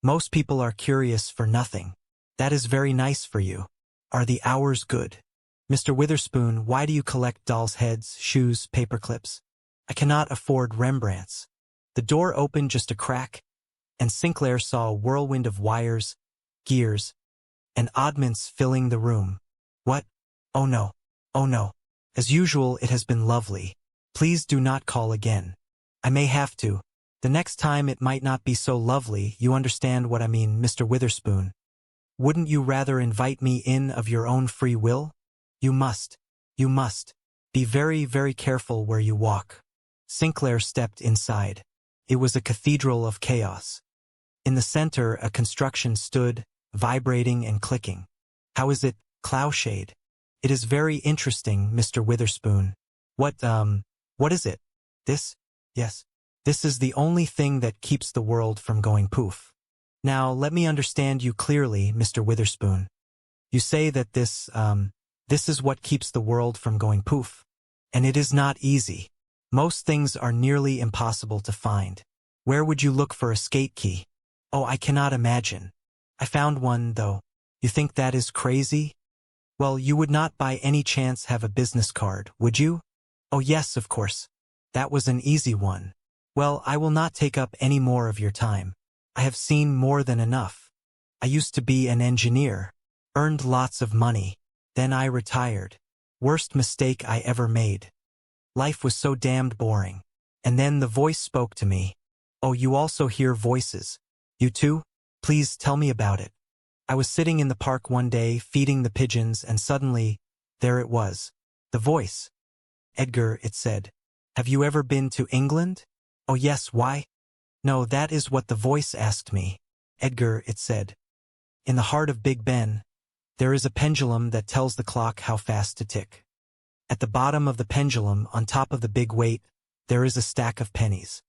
Most people are curious for nothing. That is very nice for you. Are the hours good? Mr. Witherspoon, why do you collect dolls' heads, shoes, paper clips? I cannot afford Rembrandts. The door opened just a crack, and Sinclair saw a whirlwind of wires, gears, and oddments filling the room. What? Oh no. Oh no. As usual, it has been lovely. Please do not call again. I may have to. The next time it might not be so lovely, you understand what I mean, Mr. Witherspoon. Wouldn't you rather invite me in of your own free will? You must. You must. Be very, very careful where you walk. Sinclair stepped inside. It was a cathedral of chaos. In the center, a construction stood, vibrating and clicking. How is it, Cloushade? It is very interesting, Mr. Witherspoon. What is it? This? Yes. This is the only thing that keeps the world from going poof. Now, let me understand you clearly, Mr. Witherspoon. You say that this is what keeps the world from going poof. And it is not easy. Most things are nearly impossible to find. Where would you look for a skate key? Oh, I cannot imagine. I found one, though. You think that is crazy? Well, you would not by any chance have a business card, would you? Oh, yes, of course. That was an easy one. Well, I will not take up any more of your time. I have seen more than enough. I used to be an engineer, earned lots of money. Then I retired. Worst mistake I ever made. Life was so damned boring. And then the voice spoke to me. Oh, you also hear voices. You too? Please tell me about it. I was sitting in the park one day, feeding the pigeons, and suddenly, there it was. The voice. Edgar, it said. Have you ever been to England? Oh yes, why? No, that is what the voice asked me. Edgar, it said. In the heart of Big Ben, there is a pendulum that tells the clock how fast to tick. At the bottom of the pendulum, on top of the big weight, there is a stack of pennies.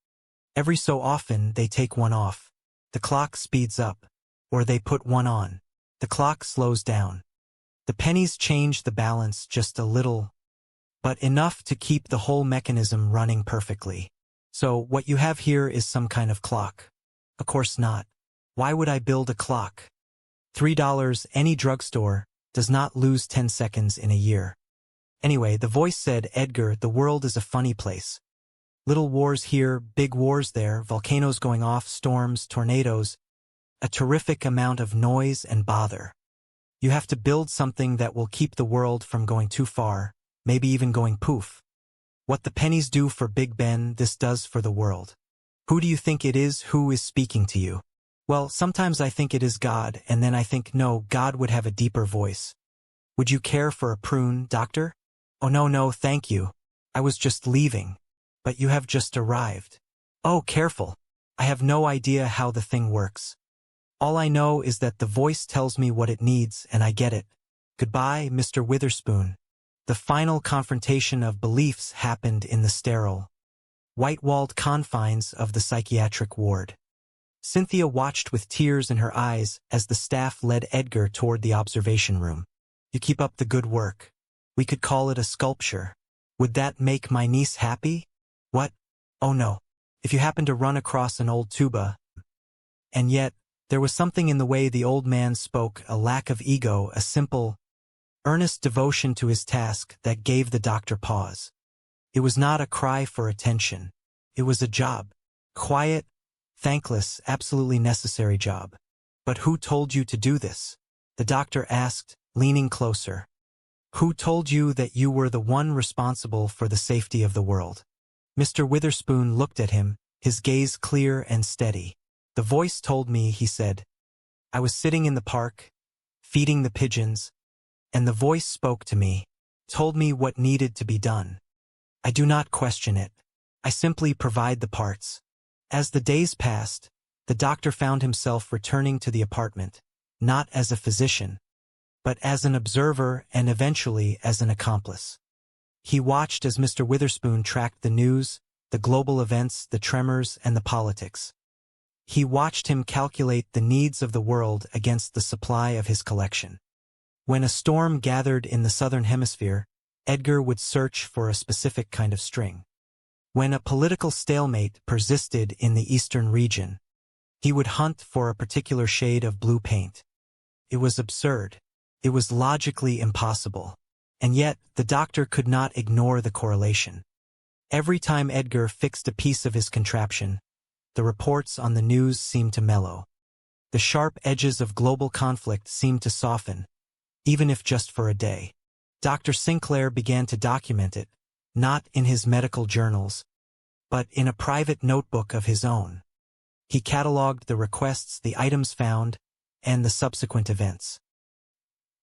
Every so often, they take one off. The clock speeds up. Or they put one on. The clock slows down. The pennies change the balance just a little, but enough to keep the whole mechanism running perfectly. So what you have here is some kind of clock. Of course not. Why would I build a clock? $3, any drugstore, does not lose 10 seconds in a year. Anyway, the voice said, Edgar, the world is a funny place. Little wars here, big wars there, volcanoes going off, storms, tornadoes, a terrific amount of noise and bother. You have to build something that will keep the world from going too far, maybe even going poof. What the pennies do for Big Ben, this does for the world. Who do you think it is who is speaking to you? Well, sometimes I think it is God, and then I think, no, God would have a deeper voice. Would you care for a prune, doctor? Oh, no, thank you. I was just leaving. But you have just arrived. Oh, careful. I have no idea how the thing works. All I know is that the voice tells me what it needs, and I get it. Goodbye, Mr. Witherspoon. The final confrontation of beliefs happened in the sterile, white-walled confines of the psychiatric ward. Cynthia watched with tears in her eyes as the staff led Edgar toward the observation room. You keep up the good work. We could call it a sculpture. Would that make my niece happy? What? Oh no. If you happen to run across an old tuba. And yet, there was something in the way the old man spoke, a lack of ego, a simple, earnest devotion to his task that gave the doctor pause. It was not a cry for attention. It was a job. Quiet, thankless, absolutely necessary job. But who told you to do this? The doctor asked, leaning closer. Who told you that you were the one responsible for the safety of the world? Mr. Witherspoon looked at him, his gaze clear and steady. The voice told me, he said. I was sitting in the park, feeding the pigeons, and the voice spoke to me, told me what needed to be done. I do not question it. I simply provide the parts. As the days passed, the doctor found himself returning to the apartment, not as a physician, but as an observer and eventually as an accomplice. He watched as Mr. Witherspoon tracked the news, the global events, the tremors, and the politics. He watched him calculate the needs of the world against the supply of his collection. When a storm gathered in the southern hemisphere, Edgar would search for a specific kind of string. When a political stalemate persisted in the eastern region, he would hunt for a particular shade of blue paint. It was absurd. It was logically impossible. And yet, the doctor could not ignore the correlation. Every time Edgar fixed a piece of his contraption, the reports on the news seemed to mellow. The sharp edges of global conflict seemed to soften, even if just for a day. Dr. Sinclair began to document it, not in his medical journals, but in a private notebook of his own. He cataloged the requests, the items found, and the subsequent events.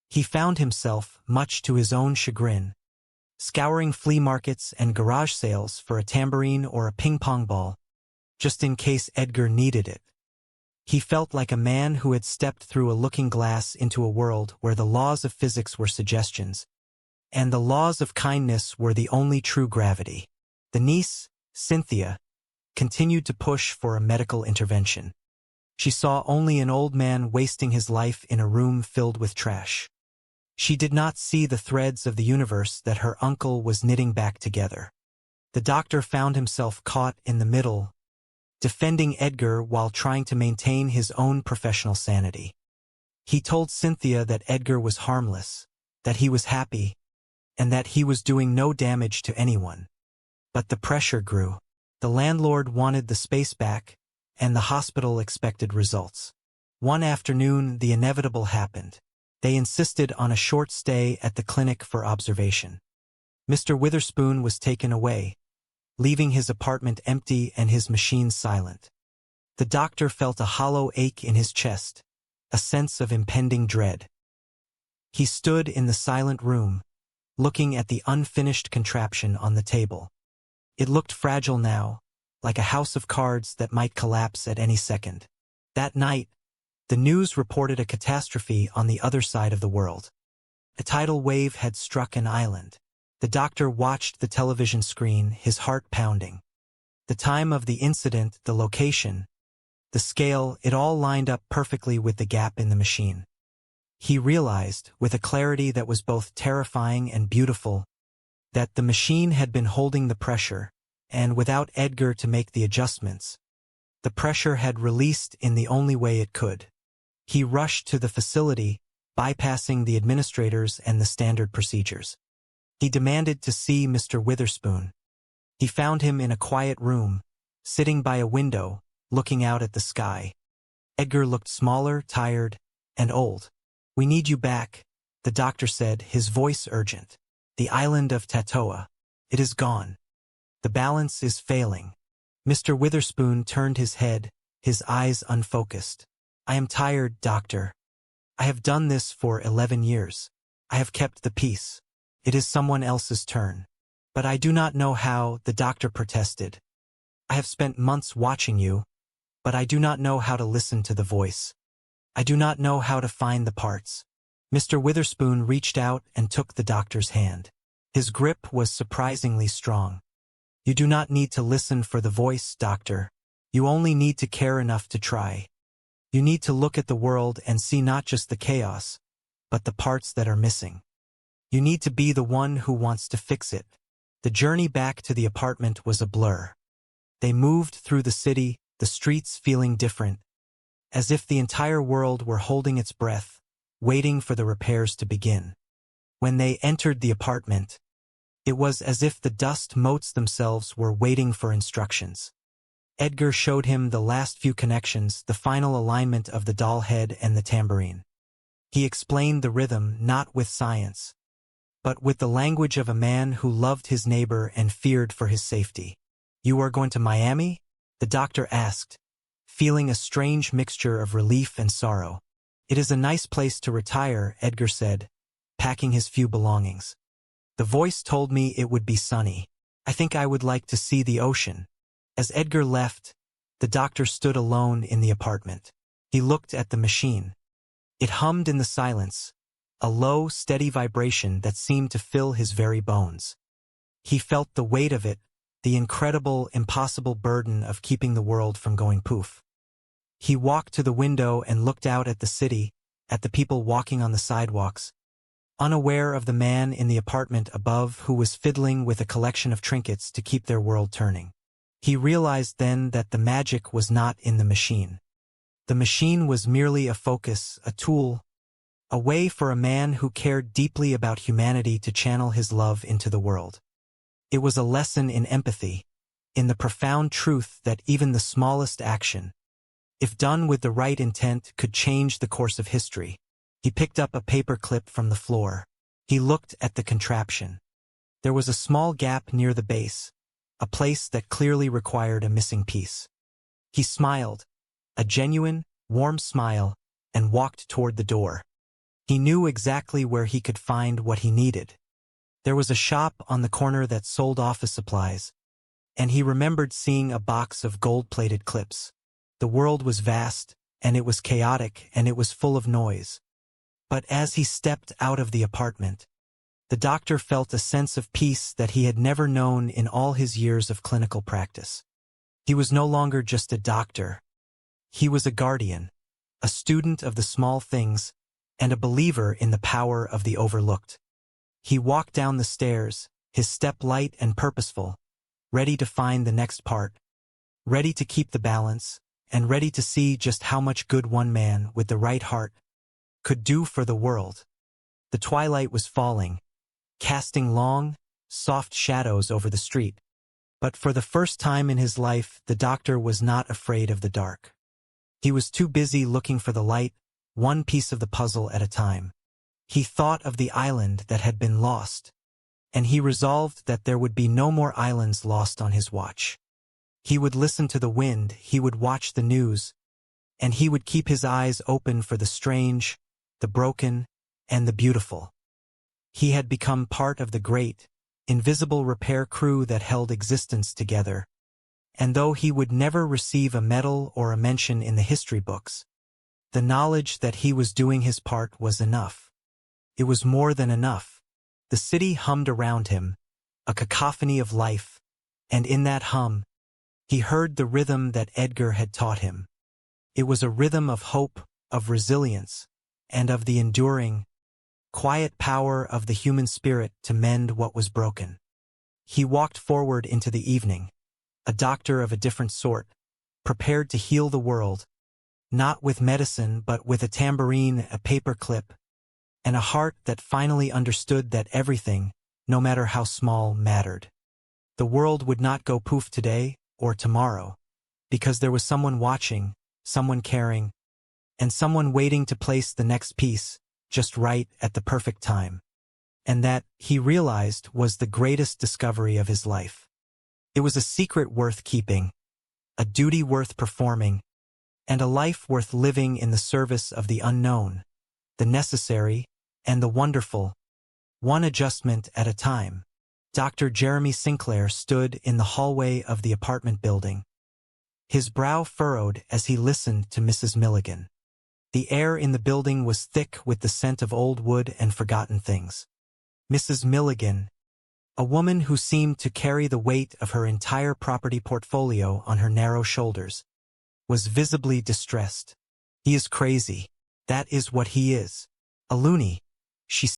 He found himself, much to his own chagrin, scouring flea markets and garage sales for a tambourine or a ping-pong ball, just in case Edgar needed it. He felt like a man who had stepped through a looking glass into a world where the laws of physics were suggestions, and the laws of kindness were the only true gravity. The niece, Cynthia, continued to push for a medical intervention. She saw only an old man wasting his life in a room filled with trash. She did not see the threads of the universe that her uncle was knitting back together. The doctor found himself caught in the middle, defending Edgar while trying to maintain his own professional sanity. He told Cynthia that Edgar was harmless, that he was happy, and that he was doing no damage to anyone. But the pressure grew. The landlord wanted the space back, and the hospital expected results. One afternoon, the inevitable happened. They insisted on a short stay at the clinic for observation. Mr. Witherspoon was taken away, leaving his apartment empty and his machine silent. The doctor felt a hollow ache in his chest, a sense of impending dread. He stood in the silent room, looking at the unfinished contraption on the table. It looked fragile now, like a house of cards that might collapse at any second. That night, the news reported a catastrophe on the other side of the world. A tidal wave had struck an island. The doctor watched the television screen, his heart pounding. The time of the incident, the location, the scale, it all lined up perfectly with the gap in the machine. He realized, with a clarity that was both terrifying and beautiful, that the machine had been holding the pressure, and without Edgar to make the adjustments, the pressure had released in the only way it could. He rushed to the facility, bypassing the administrators and the standard procedures. He demanded to see Mr. Witherspoon. He found him in a quiet room, sitting by a window, looking out at the sky. Edgar looked smaller, tired, and old. "We need you back," the doctor said, his voice urgent. "The island of Tatoa. It is gone. The balance is failing." Mr. Witherspoon turned his head, his eyes unfocused. "I am tired, doctor. I have done this for 11 years. I have kept the peace. It is someone else's turn. But I do not know how," the doctor protested. "I have spent months watching you, but I do not know how to listen to the voice. I do not know how to find the parts." Mr. Witherspoon reached out and took the doctor's hand. His grip was surprisingly strong. "You do not need to listen for the voice, doctor. You only need to care enough to try. You need to look at the world and see not just the chaos, but the parts that are missing. You need to be the one who wants to fix it." The journey back to the apartment was a blur. They moved through the city, the streets feeling different, as if the entire world were holding its breath, waiting for the repairs to begin. When they entered the apartment, it was as if the dust motes themselves were waiting for instructions. Edgar showed him the last few connections, the final alignment of the doll head and the tambourine. He explained the rhythm not with science, but with the language of a man who loved his neighbor and feared for his safety. "You are going to Miami?" the doctor asked, feeling a strange mixture of relief and sorrow. "It is a nice place to retire," Edgar said, packing his few belongings. "The voice told me it would be sunny. I think I would like to see the ocean." As Edgar left, the doctor stood alone in the apartment. He looked at the machine. It hummed in the silence, a low, steady vibration that seemed to fill his very bones. He felt the weight of it, the incredible, impossible burden of keeping the world from going poof. He walked to the window and looked out at the city, at the people walking on the sidewalks, unaware of the man in the apartment above who was fiddling with a collection of trinkets to keep their world turning. He realized then that the magic was not in the machine. The machine was merely a focus, a tool, a way for a man who cared deeply about humanity to channel his love into the world. It was a lesson in empathy, in the profound truth that even the smallest action, if done with the right intent, could change the course of history. He picked up a paper clip from the floor. He looked at the contraption. There was a small gap near the base, a place that clearly required a missing piece. He smiled, a genuine, warm smile, and walked toward the door. He knew exactly where he could find what he needed. There was a shop on the corner that sold office supplies, and he remembered seeing a box of gold-plated clips. The world was vast, and it was chaotic, and it was full of noise. But as he stepped out of the apartment, the doctor felt a sense of peace that he had never known in all his years of clinical practice. He was no longer just a doctor. He was a guardian, a student of the small things, and a believer in the power of the overlooked. He walked down the stairs, his step light and purposeful, ready to find the next part, ready to keep the balance, and ready to see just how much good one man with the right heart could do for the world. The twilight was falling, casting long, soft shadows over the street. But for the first time in his life, the doctor was not afraid of the dark. He was too busy looking for the light, one piece of the puzzle at a time. He thought of the island that had been lost, and he resolved that there would be no more islands lost on his watch. He would listen to the wind, he would watch the news, and he would keep his eyes open for the strange, the broken, and the beautiful. He had become part of the great, invisible repair crew that held existence together, and though he would never receive a medal or a mention in the history books, the knowledge that he was doing his part was enough. It was more than enough. The city hummed around him, a cacophony of life, and in that hum, he heard the rhythm that Edgar had taught him. It was a rhythm of hope, of resilience, and of the enduring, quiet power of the human spirit to mend what was broken. He walked forward into the evening, a doctor of a different sort, prepared to heal the world, not with medicine but with a tambourine, a paper clip, and a heart that finally understood that everything, no matter how small, mattered. The world would not go poof today or tomorrow, because there was someone watching, someone caring, and someone waiting to place the next piece, just right at the perfect time. And that, he realized, was the greatest discovery of his life. It was a secret worth keeping, a duty worth performing, and a life worth living in the service of the unknown, the necessary, and the wonderful, one adjustment at a time. Dr. Jeremy Sinclair stood in the hallway of the apartment building, his brow furrowed as he listened to Mrs. Milligan. The air in the building was thick with the scent of old wood and forgotten things. Mrs. Milligan, a woman who seemed to carry the weight of her entire property portfolio on her narrow shoulders, was visibly distressed. "He is crazy. That is what he is. A loony," she